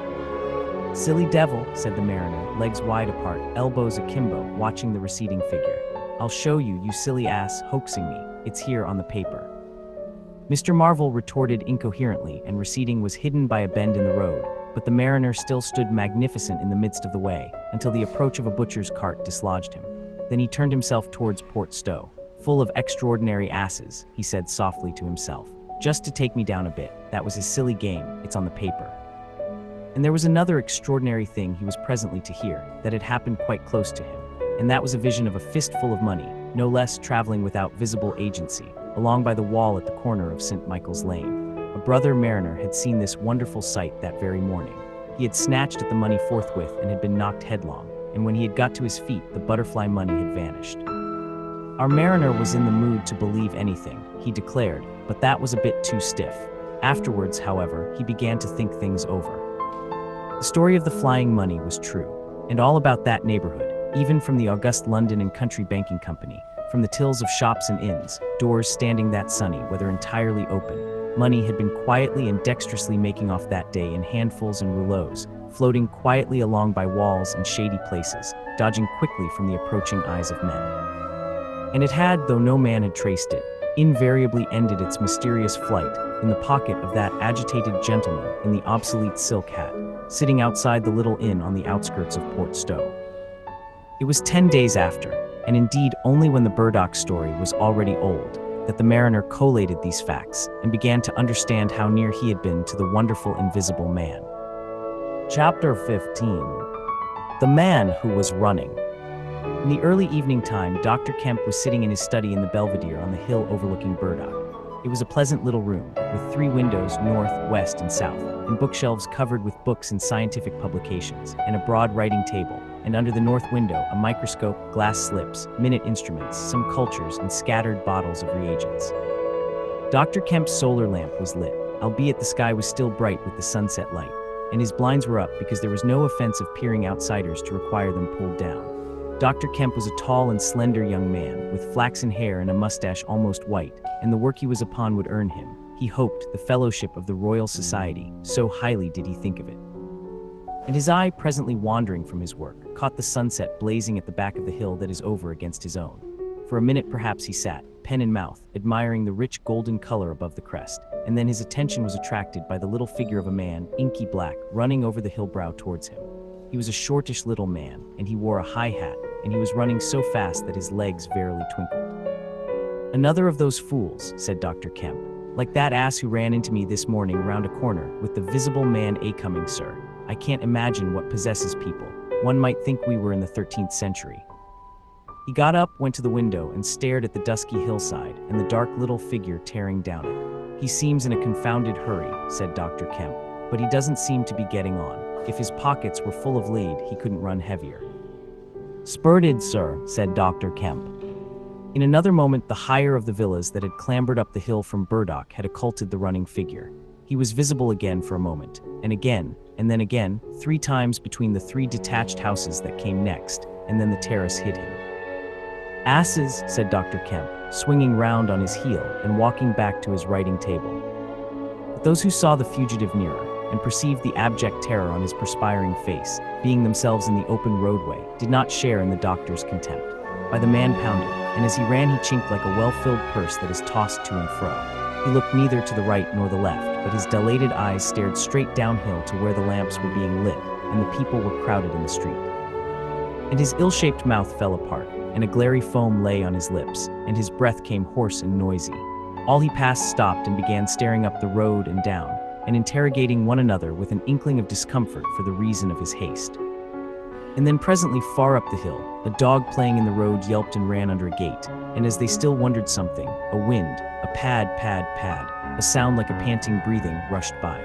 Silly devil, said the mariner, legs wide apart, elbows akimbo, watching the receding figure. I'll show you, you silly ass, hoaxing me. It's here on the paper. Mr. Marvel retorted incoherently, and receding was hidden by a bend in the road, but the mariner still stood magnificent in the midst of the way, until the approach of a butcher's cart dislodged him. Then he turned himself towards Port Stowe. Full of extraordinary asses, he said softly to himself. Just to take me down a bit. That was his silly game. It's on the paper. And there was another extraordinary thing he was presently to hear, that had happened quite close to him. And that was a vision of a fistful of money, no less, traveling without visible agency, along by the wall at the corner of St. Michael's Lane. A brother mariner had seen this wonderful sight that very morning. He had snatched at the money forthwith and had been knocked headlong, and when he had got to his feet, the butterfly money had vanished. Our mariner was in the mood to believe anything, he declared, but that was a bit too stiff. Afterwards, however, he began to think things over. The story of the flying money was true, and all about that neighborhood, even from the august London and Country Banking Company, from the tills of shops and inns, doors standing that sunny, whether entirely open. Money had been quietly and dexterously making off that day in handfuls and rouleaus, floating quietly along by walls and shady places, dodging quickly from the approaching eyes of men. And it had, though no man had traced it, invariably ended its mysterious flight in the pocket of that agitated gentleman in the obsolete silk hat, sitting outside the little inn on the outskirts of Port Stowe. It was 10 days after, and indeed only when the Burdock story was already old, that the mariner collated these facts and began to understand how near he had been to the wonderful invisible man. Chapter 15. The Man Who Was Running. In the early evening time, Dr. Kemp was sitting in his study in the Belvedere on the hill overlooking Burdock. It was a pleasant little room, with 3 windows, north, west, and south, and bookshelves covered with books and scientific publications, and a broad writing table, and under the north window, a microscope, glass slips, minute instruments, some cultures, and scattered bottles of reagents. Dr. Kemp's solar lamp was lit, albeit the sky was still bright with the sunset light, and his blinds were up because there was no offense of peering outsiders to require them pulled down. Dr. Kemp was a tall and slender young man, with flaxen hair and a mustache almost white, and the work he was upon would earn him, he hoped, the fellowship of the Royal Society, so highly did he think of it. And his eye, presently wandering from his work, caught the sunset blazing at the back of the hill that is over against his own. For a minute perhaps he sat, pen in mouth, admiring the rich golden color above the crest, and then his attention was attracted by the little figure of a man, inky black, running over the hill brow towards him. He was a shortish little man, and he wore a high hat, and he was running so fast that his legs verily twinkled. "Another of those fools," said Dr. Kemp, "like that ass who ran into me this morning round a corner, with the visible man a-coming, sir. I can't imagine what possesses people. One might think we were in the 13th century. He got up, went to the window, and stared at the dusky hillside, and the dark little figure tearing down it. "He seems in a confounded hurry," said Dr. Kemp, "but he doesn't seem to be getting on. If his pockets were full of lead, he couldn't run heavier." "Spurted, sir," said Dr. Kemp. In another moment, the higher of the villas that had clambered up the hill from Burdock had occulted the running figure. He was visible again for a moment, and then again, 3 times between the 3 detached houses that came next, and then the terrace hid him. "Asses," said Dr. Kemp, swinging round on his heel and walking back to his writing table. But those who saw the fugitive nearer, and perceived the abject terror on his perspiring face, being themselves in the open roadway, did not share in the doctor's contempt. By the man pounded, and as he ran he chinked like a well-filled purse that is tossed to and fro. He looked neither to the right nor the left, but his dilated eyes stared straight downhill to where the lamps were being lit, and the people were crowded in the street. And his ill-shaped mouth fell apart, and a glary foam lay on his lips, and his breath came hoarse and noisy. All he passed stopped and began staring up the road and down, and interrogating one another with an inkling of discomfort for the reason of his haste. And then presently far up the hill, a dog playing in the road yelped and ran under a gate, and as they still wondered something, a wind, a pad, pad, pad, a sound like a panting breathing, rushed by.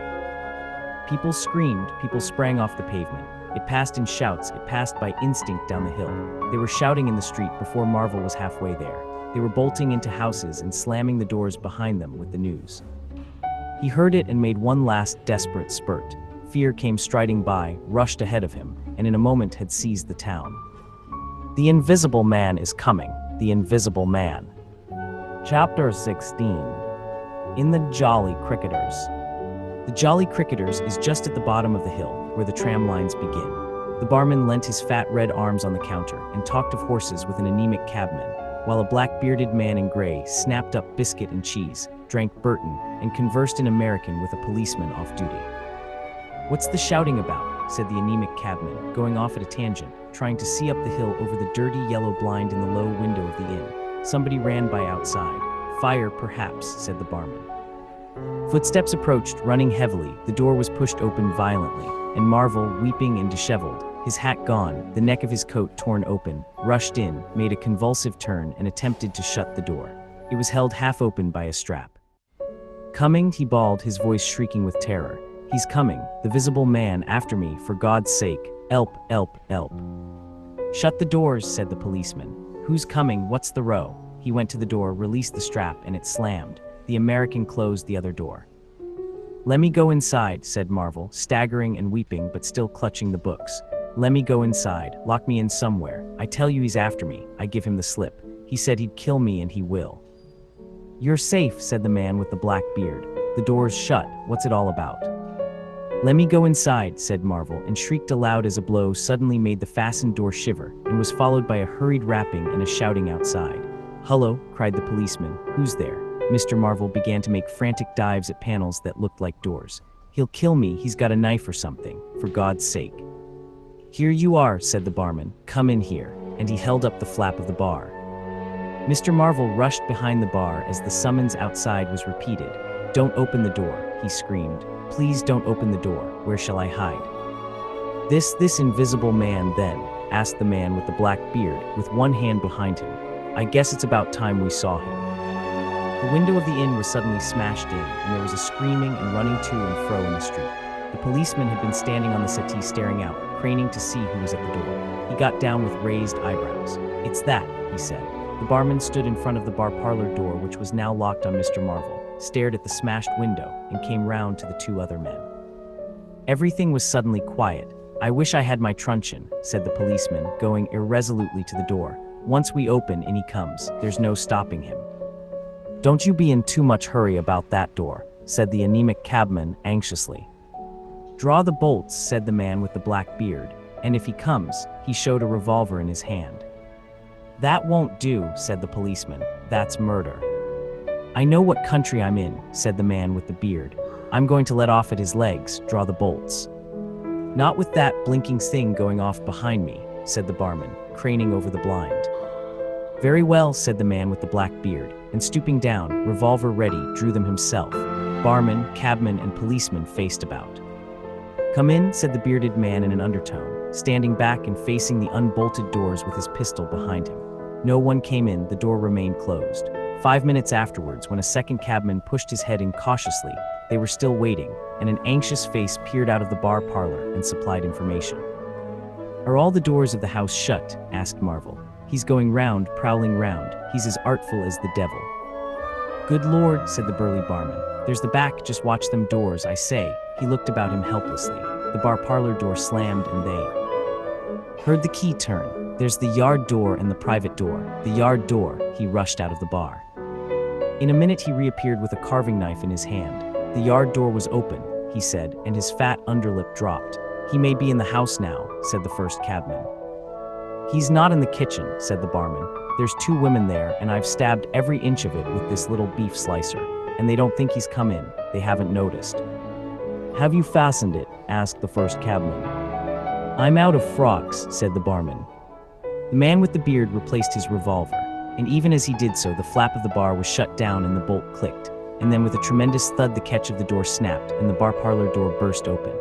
People screamed, people sprang off the pavement. It passed in shouts, it passed by instinct down the hill. They were shouting in the street before Marvel was halfway there. They were bolting into houses and slamming the doors behind them with the news. He heard it and made one last desperate spurt. Fear came striding by, rushed ahead of him, and in a moment had seized the town. The Invisible Man is coming. The Invisible Man. Chapter 16. In the Jolly Cricketers. The Jolly Cricketers is just at the bottom of the hill, where the tram lines begin. The barman leant his fat red arms on the counter and talked of horses with an anemic cabman, while a black-bearded man in gray snapped up biscuit and cheese, drank Burton, and conversed in American with a policeman off duty. "What's the shouting about?" said the anemic cabman, going off at a tangent, trying to see up the hill over the dirty yellow blind in the low window of the inn. Somebody ran by outside. "Fire, perhaps," said the barman. Footsteps approached, running heavily. The door was pushed open violently, and Marvel, weeping and disheveled, his hat gone, the neck of his coat torn open, rushed in, made a convulsive turn, and attempted to shut the door. It was held half open by a strap. "Coming," he bawled, his voice shrieking with terror. "He's coming, the visible man, after me, for God's sake. Elp, elp, elp." "Shut the doors," said the policeman. "Who's coming? What's the row?" He went to the door, released the strap, and it slammed. The American closed the other door. "Let me go inside," said Marvel, staggering and weeping but still clutching the books. "Let me go inside, lock me in somewhere. I tell you he's after me. I give him the slip. He said he'd kill me and he will." "You're safe," said the man with the black beard. "The door's shut. What's it all about?" "Let me go inside," said Marvel, and shrieked aloud as a blow suddenly made the fastened door shiver, and was followed by a hurried rapping and a shouting outside. "Hullo," cried the policeman. "Who's there?" Mr. Marvel began to make frantic dives at panels that looked like doors. "He'll kill me. He's got a knife or something. For God's sake." "Here you are," said the barman. "Come in here." And he held up the flap of the bar. Mr. Marvel rushed behind the bar as the summons outside was repeated. "Don't open the door," he screamed. "Please don't open the door. Where shall I hide?" This invisible man then?" asked the man with the black beard, with one hand behind him. "I guess it's about time we saw him." The window of the inn was suddenly smashed in, and there was a screaming and running to and fro in the street. The policeman had been standing on the settee staring out, craning to see who was at the door. He got down with raised eyebrows. "It's that," he said. The barman stood in front of the bar parlor door, which was now locked on Mr. Marvel, stared at the smashed window, and came round to the two other men. Everything was suddenly quiet. "I wish I had my truncheon," said the policeman, going irresolutely to the door. "Once we open and he comes, there's no stopping him." "Don't you be in too much hurry about that door," said the anemic cabman anxiously. "Draw the bolts," said the man with the black beard, "and if he comes," he showed a revolver in his hand. "That won't do," said the policeman. "That's murder." "I know what country I'm in," said the man with the beard. "I'm going to let off at his legs. Draw the bolts." "Not with that blinking thing going off behind me," said the barman, craning over the blind. "Very well," said the man with the black beard, and stooping down, revolver ready, drew them himself. Barman, cabman, and policeman faced about. "Come in," said the bearded man in an undertone, standing back and facing the unbolted doors with his pistol behind him. No one came in, the door remained closed. 5 minutes afterwards, when a second cabman pushed his head in cautiously, they were still waiting, and an anxious face peered out of the bar parlor and supplied information. "Are all the doors of the house shut?" asked Marvel. "He's going round, prowling round. He's as artful as the devil." "Good Lord," said the burly barman. "There's the back, just watch them doors, I say." He looked about him helplessly. The bar parlor door slammed and they heard the key turn. "There's the yard door and the private door. The yard door." He rushed out of the bar. In a minute he reappeared with a carving knife in his hand. "The yard door was open," he said, and his fat underlip dropped. "He may be in the house now," said the first cabman. "He's not in the kitchen," said the barman. "There's 2 women there, and I've stabbed every inch of it with this little beef slicer. And they don't think he's come in. They haven't noticed." "Have you fastened it?" asked the first cabman. "I'm out of frocks," said the barman. The man with the beard replaced his revolver, and even as he did so, the flap of the bar was shut down and the bolt clicked. And then with a tremendous thud, the catch of the door snapped, and the bar parlor door burst open.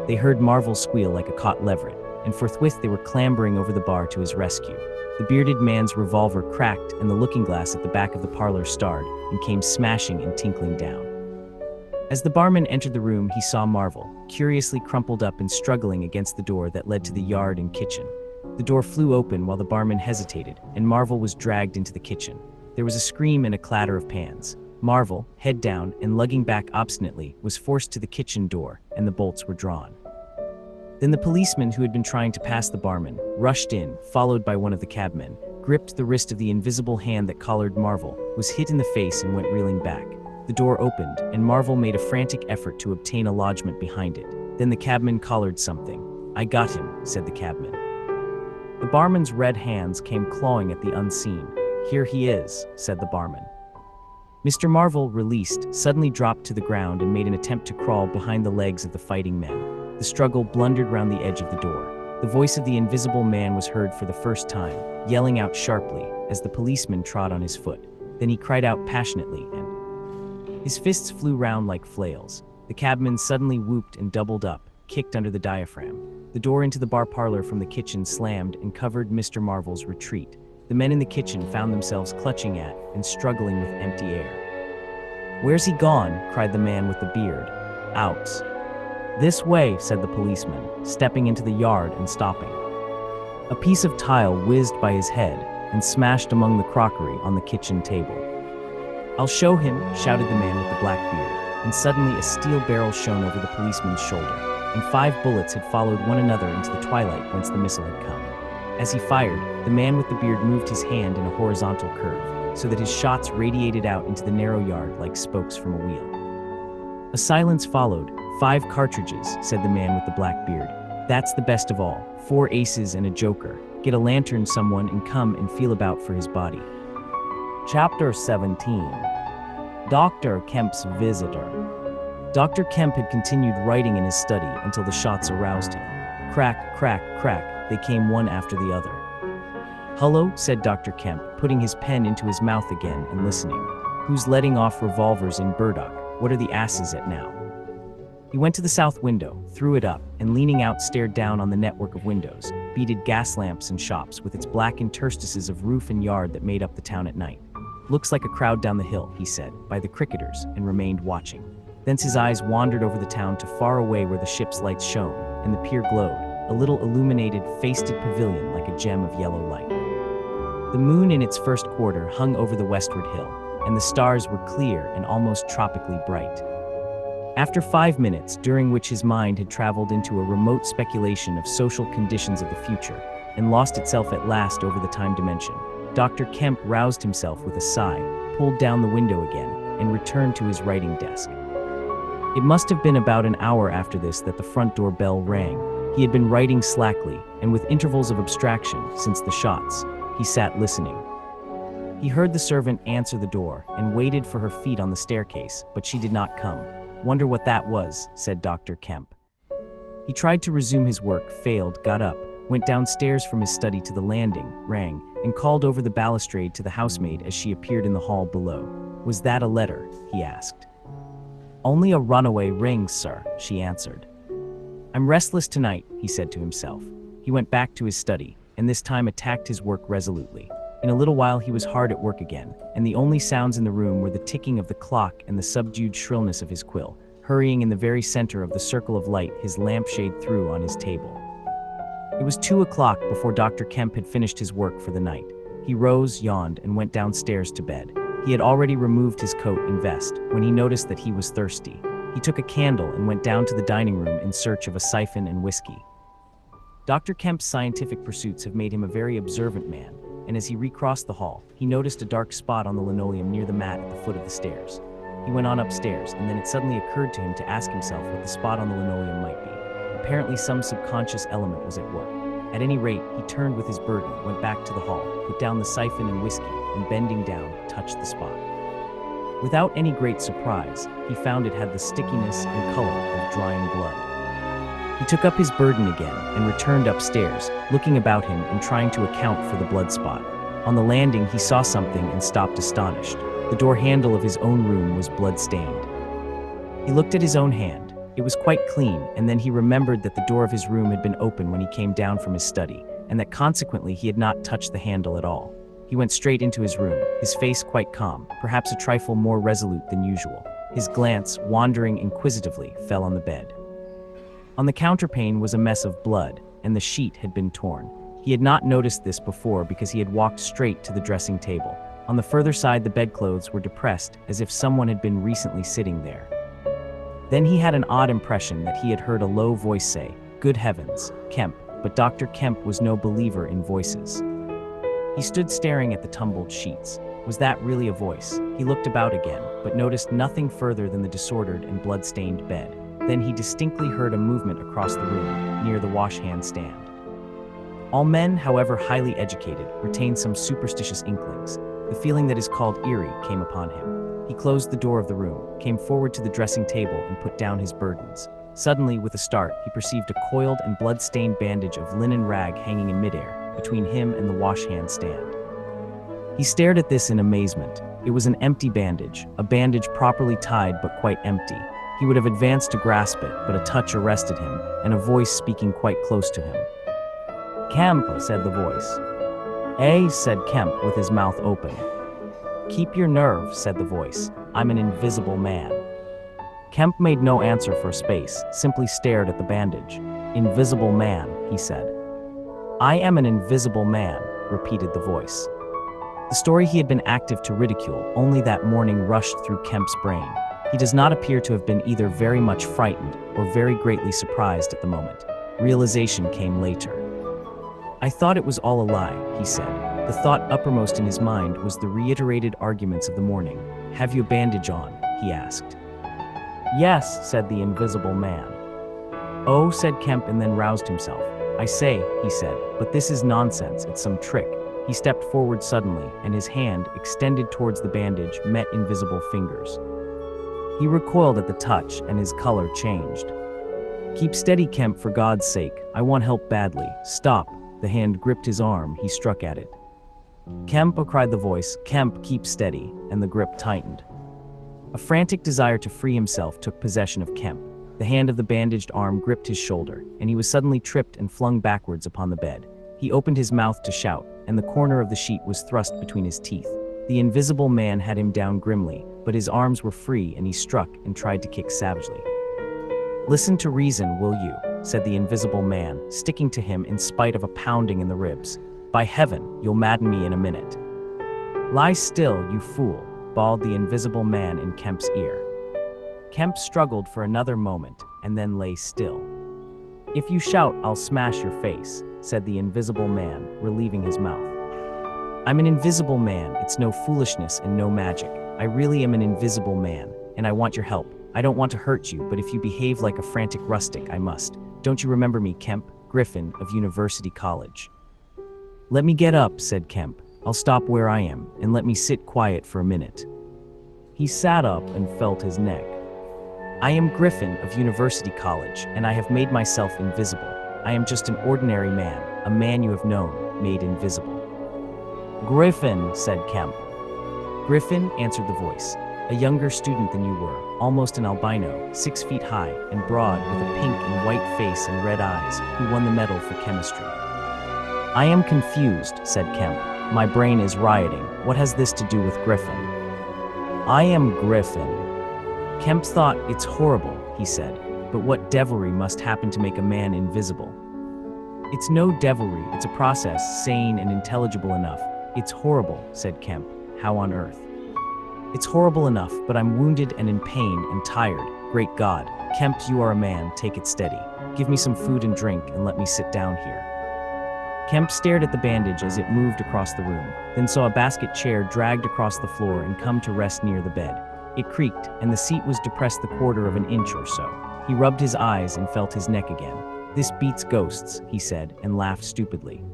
They heard Marvel squeal like a caught leveret, and forthwith they were clambering over the bar to his rescue. The bearded man's revolver cracked, and the looking glass at the back of the parlor starred, and came smashing and tinkling down. As the barman entered the room, he saw Marvel, curiously crumpled up and struggling against the door that led to the yard and kitchen. The door flew open while the barman hesitated, and Marvel was dragged into the kitchen. There was a scream and a clatter of pans. Marvel, head down and lugging back obstinately, was forced to the kitchen door, and the bolts were drawn. Then the policeman who had been trying to pass the barman rushed in, followed by one of the cabmen, gripped the wrist of the invisible hand that collared Marvel, was hit in the face and went reeling back. The door opened, and Marvel made a frantic effort to obtain a lodgment behind it. Then the cabman collared something. "I got him," said the cabman. The barman's red hands came clawing at the unseen. "Here he is," said the barman. Mr. Marvel, released, suddenly dropped to the ground and made an attempt to crawl behind the legs of the fighting men. The struggle blundered round the edge of the door. The voice of the invisible man was heard for the first time, yelling out sharply as the policeman trod on his foot. Then he cried out passionately, and his fists flew round like flails. The cabman suddenly whooped and doubled up, kicked under the diaphragm. The door into the bar parlor from the kitchen slammed and covered Mr. Marvel's retreat. The men in the kitchen found themselves clutching at and struggling with empty air. "Where's he gone?" cried the man with the beard. "Out." "This way," said the policeman, stepping into the yard and stopping. A piece of tile whizzed by his head and smashed among the crockery on the kitchen table. "I'll show him," shouted the man with the black beard, and suddenly a steel barrel shone over the policeman's shoulder, and 5 bullets had followed one another into the twilight whence the missile had come. As he fired, the man with the beard moved his hand in a horizontal curve, so that his shots radiated out into the narrow yard like spokes from a wheel. A silence followed. 5 cartridges," said the man with the black beard. "That's the best of all. 4 aces and a joker. Get a lantern, someone, and come and feel about for his body." Chapter 17. Dr. Kemp's Visitor. Dr. Kemp had continued writing in his study until the shots aroused him. Crack, crack, crack, they came one after the other. "Hullo," said Dr. Kemp, putting his pen into his mouth again and listening. "Who's letting off revolvers in Burdock? What are the asses at now?" He went to the south window, threw it up, and leaning out stared down on the network of windows, beaded gas lamps and shops with its black interstices of roof and yard that made up the town at night. "Looks like a crowd down the hill," he said, "by the cricketers," and remained watching. Thence his eyes wandered over the town to far away where the ship's lights shone, and the pier glowed, a little illuminated, festooned pavilion like a gem of yellow light. The moon in its first quarter hung over the westward hill, and the stars were clear and almost tropically bright. After 5 minutes, during which his mind had traveled into a remote speculation of social conditions of the future, and lost itself at last over the time dimension, Dr. Kemp roused himself with a sigh, pulled down the window again, and returned to his writing desk. It must have been about an hour after this that the front door bell rang. He had been writing slackly, and with intervals of abstraction, since the shots. He sat listening. He heard the servant answer the door, and waited for her feet on the staircase, but she did not come. "Wonder what that was," said Dr. Kemp. He tried to resume his work, failed, got up, went downstairs from his study to the landing, rang, and called over the balustrade to the housemaid as she appeared in the hall below. "Was that a letter?" he asked. "Only a runaway ring, sir," she answered. "I'm restless tonight," he said to himself. He went back to his study, and this time attacked his work resolutely. In a little while he was hard at work again, and the only sounds in the room were the ticking of the clock and the subdued shrillness of his quill, hurrying in the very center of the circle of light his lampshade threw on his table. It was 2 o'clock before Dr. Kemp had finished his work for the night. He rose, yawned, and went downstairs to bed. He had already removed his coat and vest when he noticed that he was thirsty. He took a candle and went down to the dining room in search of a siphon and whiskey. Dr. Kemp's scientific pursuits have made him a very observant man, and as he recrossed the hall, he noticed a dark spot on the linoleum near the mat at the foot of the stairs. He went on upstairs, and then it suddenly occurred to him to ask himself what the spot on the linoleum might be. Apparently some subconscious element was at work. At any rate, he turned with his burden, went back to the hall, put down the siphon and whiskey, and bending down, touched the spot. Without any great surprise, he found it had the stickiness and color of drying blood. He took up his burden again and returned upstairs, looking about him and trying to account for the blood spot. On the landing, he saw something and stopped astonished. The door handle of his own room was blood-stained. He looked at his own hand. It was quite clean, and then he remembered that the door of his room had been open when he came down from his study, and that consequently he had not touched the handle at all. He went straight into his room, his face quite calm, perhaps a trifle more resolute than usual. His glance, wandering inquisitively, fell on the bed. On the counterpane was a mess of blood, and the sheet had been torn. He had not noticed this before because he had walked straight to the dressing table. On the further side, the bedclothes were depressed, as if someone had been recently sitting there. Then he had an odd impression that he had heard a low voice say, "Good heavens, Kemp," but Dr. Kemp was no believer in voices. He stood staring at the tumbled sheets. Was that really a voice? He looked about again, but noticed nothing further than the disordered and blood-stained bed. Then he distinctly heard a movement across the room, near the wash-hand stand. All men, however highly educated, retain some superstitious inklings. The feeling that is called eerie came upon him. He closed the door of the room, came forward to the dressing table, and put down his burdens. Suddenly, with a start, he perceived a coiled and blood-stained bandage of linen rag hanging in midair, between him and the wash-hand stand. He stared at this in amazement. It was an empty bandage, a bandage properly tied but quite empty. He would have advanced to grasp it, but a touch arrested him, and a voice speaking quite close to him. "Kemp," said the voice. "Eh," said Kemp with his mouth open. "Keep your nerve," said the voice. "I'm an invisible man." Kemp made no answer for a space, simply stared at the bandage. "Invisible man," he said. "I am an invisible man," repeated the voice. The story he had been active to ridicule only that morning rushed through Kemp's brain. He does not appear to have been either very much frightened or very greatly surprised at the moment. Realization came later. "I thought it was all a lie," he said. The thought uppermost in his mind was the reiterated arguments of the morning. "Have you a bandage on?" he asked. "Yes," said the invisible man. "Oh," said Kemp, and then roused himself. "I say," he said, "but this is nonsense, it's some trick." He stepped forward suddenly, and his hand, extended towards the bandage, met invisible fingers. He recoiled at the touch, and his color changed. "Keep steady, Kemp, for God's sake. I want help badly. Stop." The hand gripped his arm. He struck at it. "Kemp," cried the voice. "Kemp, keep steady," and the grip tightened. A frantic desire to free himself took possession of Kemp. The hand of the bandaged arm gripped his shoulder, and he was suddenly tripped and flung backwards upon the bed. He opened his mouth to shout, and the corner of the sheet was thrust between his teeth. The invisible man had him down grimly, but his arms were free and he struck and tried to kick savagely. "Listen to reason, will you?" said the invisible man, sticking to him in spite of a pounding in the ribs. "By heaven, you'll madden me in a minute." "Lie still, you fool," bawled the invisible man in Kemp's ear. Kemp struggled for another moment and then lay still. "If you shout, I'll smash your face," said the invisible man, relieving his mouth. "I'm an invisible man, it's no foolishness and no magic. I really am an invisible man, and I want your help. I don't want to hurt you, but if you behave like a frantic rustic, I must. Don't you remember me, Kemp, Griffin of University College?" "Let me get up," said Kemp. "I'll stop where I am, and let me sit quiet for a minute." He sat up and felt his neck. "I am Griffin of University College, and I have made myself invisible. I am just an ordinary man, a man you have known, made invisible." "Griffin," said Kemp. "Griffin," answered the voice, "a younger student than you were, almost an albino, 6 feet high and broad with a pink and white face and red eyes, who won the medal for chemistry." "I am confused," said Kemp. "My brain is rioting. What has this to do with Griffin?" "I am Griffin." Kemp thought, "It's horrible," he said, "but what devilry must happen to make a man invisible?" "It's no devilry, it's a process, sane and intelligible enough." "It's horrible," said Kemp. "How on earth?" "It's horrible enough, but I'm wounded and in pain and tired. Great God. Kemp, you are a man, take it steady. Give me some food and drink and let me sit down here." Kemp stared at the bandage as it moved across the room, then saw a basket chair dragged across the floor and come to rest near the bed. It creaked, and the seat was depressed the quarter of an inch or so. He rubbed his eyes and felt his neck again. "This beats ghosts," he said, and laughed stupidly.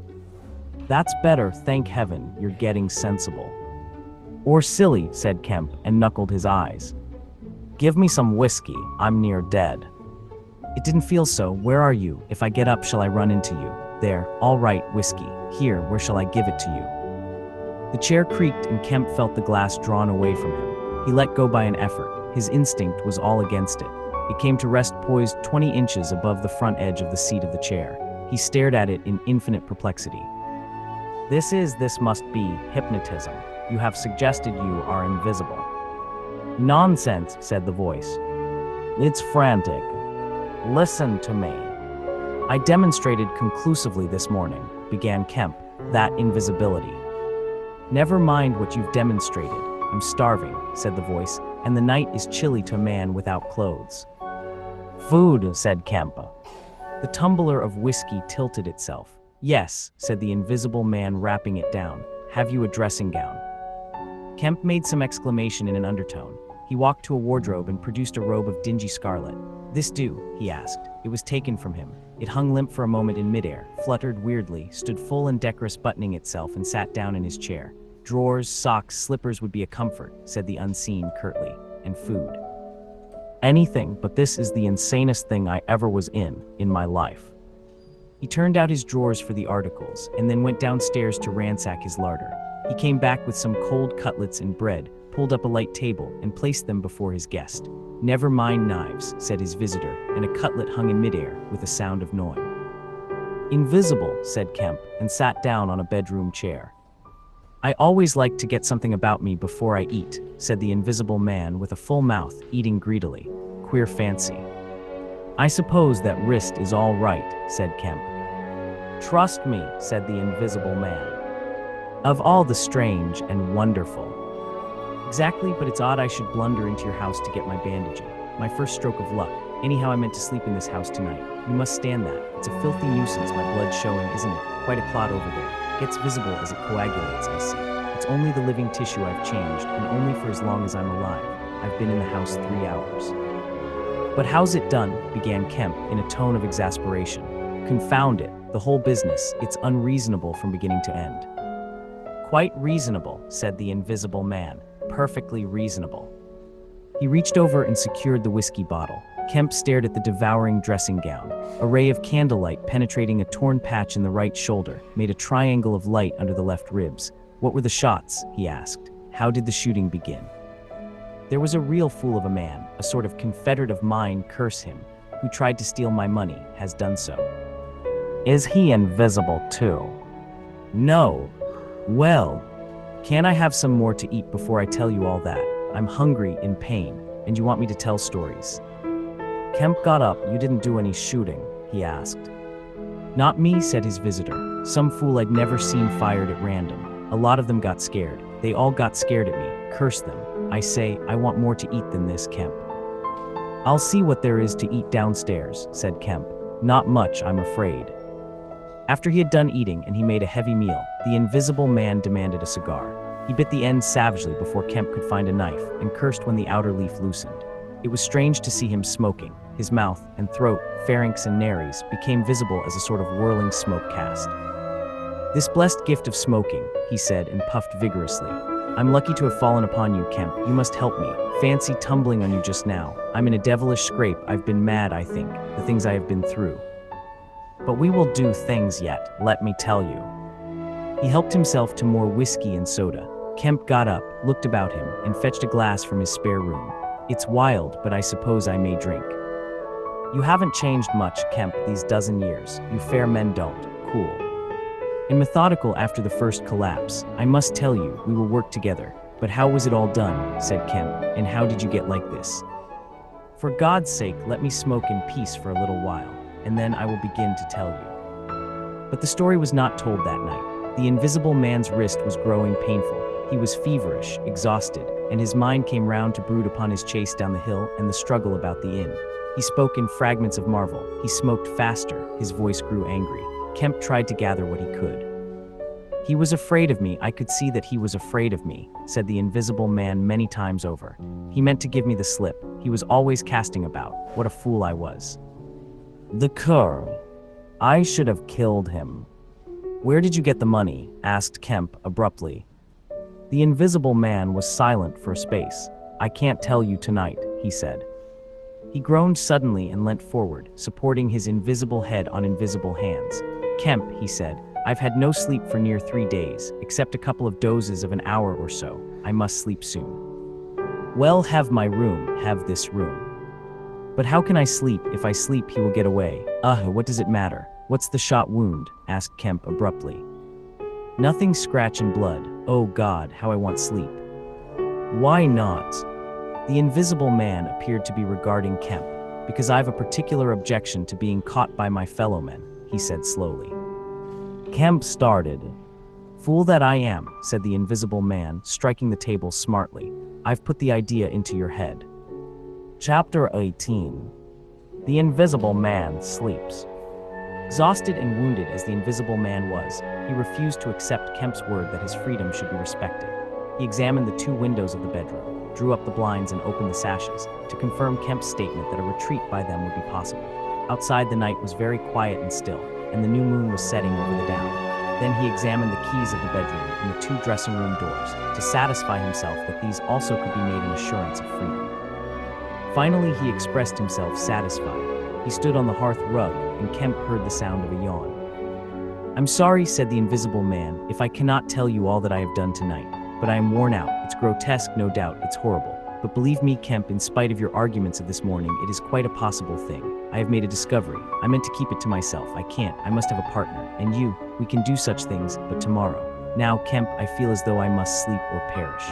"That's better, thank heaven, you're getting sensible." "Or silly," said Kemp, and knuckled his eyes. "Give me some whiskey, I'm near dead." "It didn't feel so. Where are you? If I get up, shall I run into you?" "There, all right, whiskey. Here, where shall I give it to you?" The chair creaked and Kemp felt the glass drawn away from him. He let go by an effort. His instinct was all against it. It came to rest poised 20 inches above the front edge of the seat of the chair. He stared at it in infinite perplexity. This must be hypnotism. You have suggested you are invisible." "Nonsense," said the voice. "It's frantic. Listen to me." "I demonstrated conclusively this morning," began Kemp, "that invisibility." "Never mind what you've demonstrated. I'm starving," said the voice, "and the night is chilly to a man without clothes." "Food," said Kemp. The tumbler of whiskey tilted itself. "Yes," said the invisible man, wrapping it down. "Have you a dressing gown?" Kemp made some exclamation in an undertone. He walked to a wardrobe and produced a robe of dingy scarlet. "This do?" he asked. It was taken from him. It hung limp for a moment in midair, fluttered weirdly, stood full and decorous, buttoning itself, and sat down in his chair. "Drawers, socks, slippers would be a comfort," said the unseen curtly. "And food." "Anything, but this is the insanest thing I ever was in my life." He turned out his drawers for the articles, and then went downstairs to ransack his larder. He came back with some cold cutlets and bread, pulled up a light table, and placed them before his guest. "Never mind knives," said his visitor, and a cutlet hung in midair with a sound of gnawing. "Invisible," said Kemp, and sat down on a bedroom chair. "I always like to get something about me before I eat," said the invisible man with a full mouth, eating greedily. "Queer fancy." "I suppose that wrist is all right," said Kemp. "Trust me," said the invisible man. "Of all the strange and wonderful." "Exactly, but it's odd I should blunder into your house to get my bandaging. My first stroke of luck. Anyhow, I meant to sleep in this house tonight. You must stand that. It's a filthy nuisance, my blood showing, isn't it? Quite a clot over there. Gets visible as it coagulates, I see. It's only the living tissue I've changed, and only for as long as I'm alive. I've been in the house 3 hours." "But how's it done?" began Kemp in a tone of exasperation. "Confound it, the whole business, it's unreasonable from beginning to end." "Quite reasonable," said the invisible man. "Perfectly reasonable." He reached over and secured the whiskey bottle. Kemp stared at the devouring dressing gown. A ray of candlelight penetrating a torn patch in the right shoulder made a triangle of light under the left ribs. "What were the shots?" he asked. "How did the shooting begin?" "There was a real fool of a man, a sort of confederate of mine, curse him, who tried to steal my money, has done so." "Is he invisible too?" "No." "Well, Can I have some more to eat before I tell you all that? I'm hungry, in pain, and you want me to tell stories. Kemp got up. You didn't do any shooting, he asked. Not me, said his visitor. Some fool I'd never seen fired at random. A lot of them got scared. They all got scared at me. Curse them. I say, I want more to eat than this, Kemp. I'll see what there is to eat downstairs, said Kemp. Not much, I'm afraid. After he had done eating and he made a heavy meal, the invisible man demanded a cigar. He bit the end savagely before Kemp could find a knife and cursed when the outer leaf loosened. It was strange to see him smoking. His mouth and throat, pharynx and nares, became visible as a sort of whirling smoke cast. This blessed gift of smoking, he said and puffed vigorously. I'm lucky to have fallen upon you, Kemp. You must help me. Fancy tumbling on you just now. I'm in a devilish scrape. I've been mad, I think, the things I have been through. But we will do things yet, let me tell you. He helped himself to more whiskey and soda. Kemp got up, looked about him, and fetched a glass from his spare room. It's wild, but I suppose I may drink. You haven't changed much, Kemp, these dozen years. You fair men don't. Cool. And methodical after the first collapse. I must tell you, we will work together. But how was it all done, said Kemp, and how did you get like this? For God's sake, let me smoke in peace for a little while, and then I will begin to tell you. But the story was not told that night. The invisible man's wrist was growing painful. He was feverish, exhausted, and his mind came round to brood upon his chase down the hill and the struggle about the inn. He spoke in fragments of marvel. He smoked faster. His voice grew angry. Kemp tried to gather what he could. He was afraid of me. I could see that he was afraid of me, said the invisible man many times over. He meant to give me the slip. He was always casting about. What a fool I was. The cur. I should have killed him. Where did you get the money? Asked Kemp abruptly. The invisible man was silent for a space. I can't tell you tonight, he said. He groaned suddenly and leant forward, supporting his invisible head on invisible hands. Kemp, he said, I've had no sleep for near 3 days, except a couple of dozes of an hour or so. I must sleep soon. Well, have my room, have this room. But how can I sleep? If I sleep, he will get away. What does it matter? What's the shot wound? Asked Kemp abruptly. Nothing, scratch and blood. Oh God, how I want sleep. Why not? The invisible man appeared to be regarding Kemp. Because I have a particular objection to being caught by my fellow men, he said slowly. Kemp started. Fool that I am, said the invisible man, striking the table smartly. I've put the idea into your head. Chapter 18. The invisible man sleeps. Exhausted and wounded as the invisible man was, he refused to accept Kemp's word that his freedom should be respected. He examined the 2 windows of the bedroom, drew up the blinds and opened the sashes, to confirm Kemp's statement that a retreat by them would be possible. Outside, the night was very quiet and still, and the new moon was setting over the down. Then he examined the keys of the bedroom and the 2 dressing room doors, to satisfy himself that these also could be made an assurance of freedom. Finally, he expressed himself satisfied. He stood on the hearth rug, and Kemp heard the sound of a yawn. I'm sorry, said the invisible man, if I cannot tell you all that I have done tonight, but I am worn out. It's grotesque, no doubt, it's horrible. But believe me, Kemp, in spite of your arguments of this morning, it is quite a possible thing. I have made a discovery. I meant to keep it to myself. I can't. I must have a partner. And you, we can do such things, but tomorrow. Now, Kemp, I feel as though I must sleep or perish.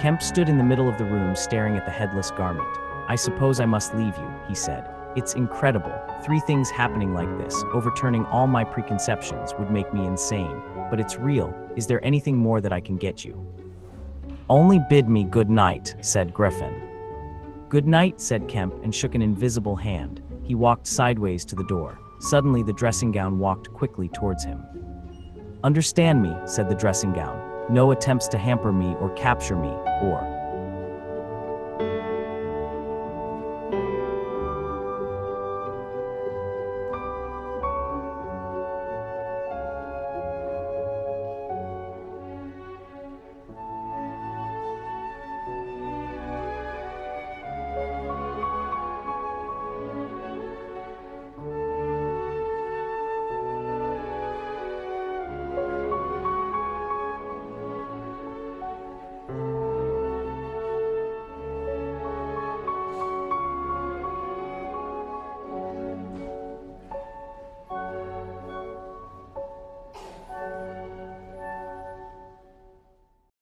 Kemp stood in the middle of the room staring at the headless garment. I suppose I must leave you, he said. It's incredible. 3 things happening like this, overturning all my preconceptions, would make me insane. But it's real. Is there anything more that I can get you? Only bid me good night, said Griffin. Good night, said Kemp, and shook an invisible hand. He walked sideways to the door. Suddenly, the dressing gown walked quickly towards him. Understand me, said the dressing gown. No attempts to hamper me or capture me, or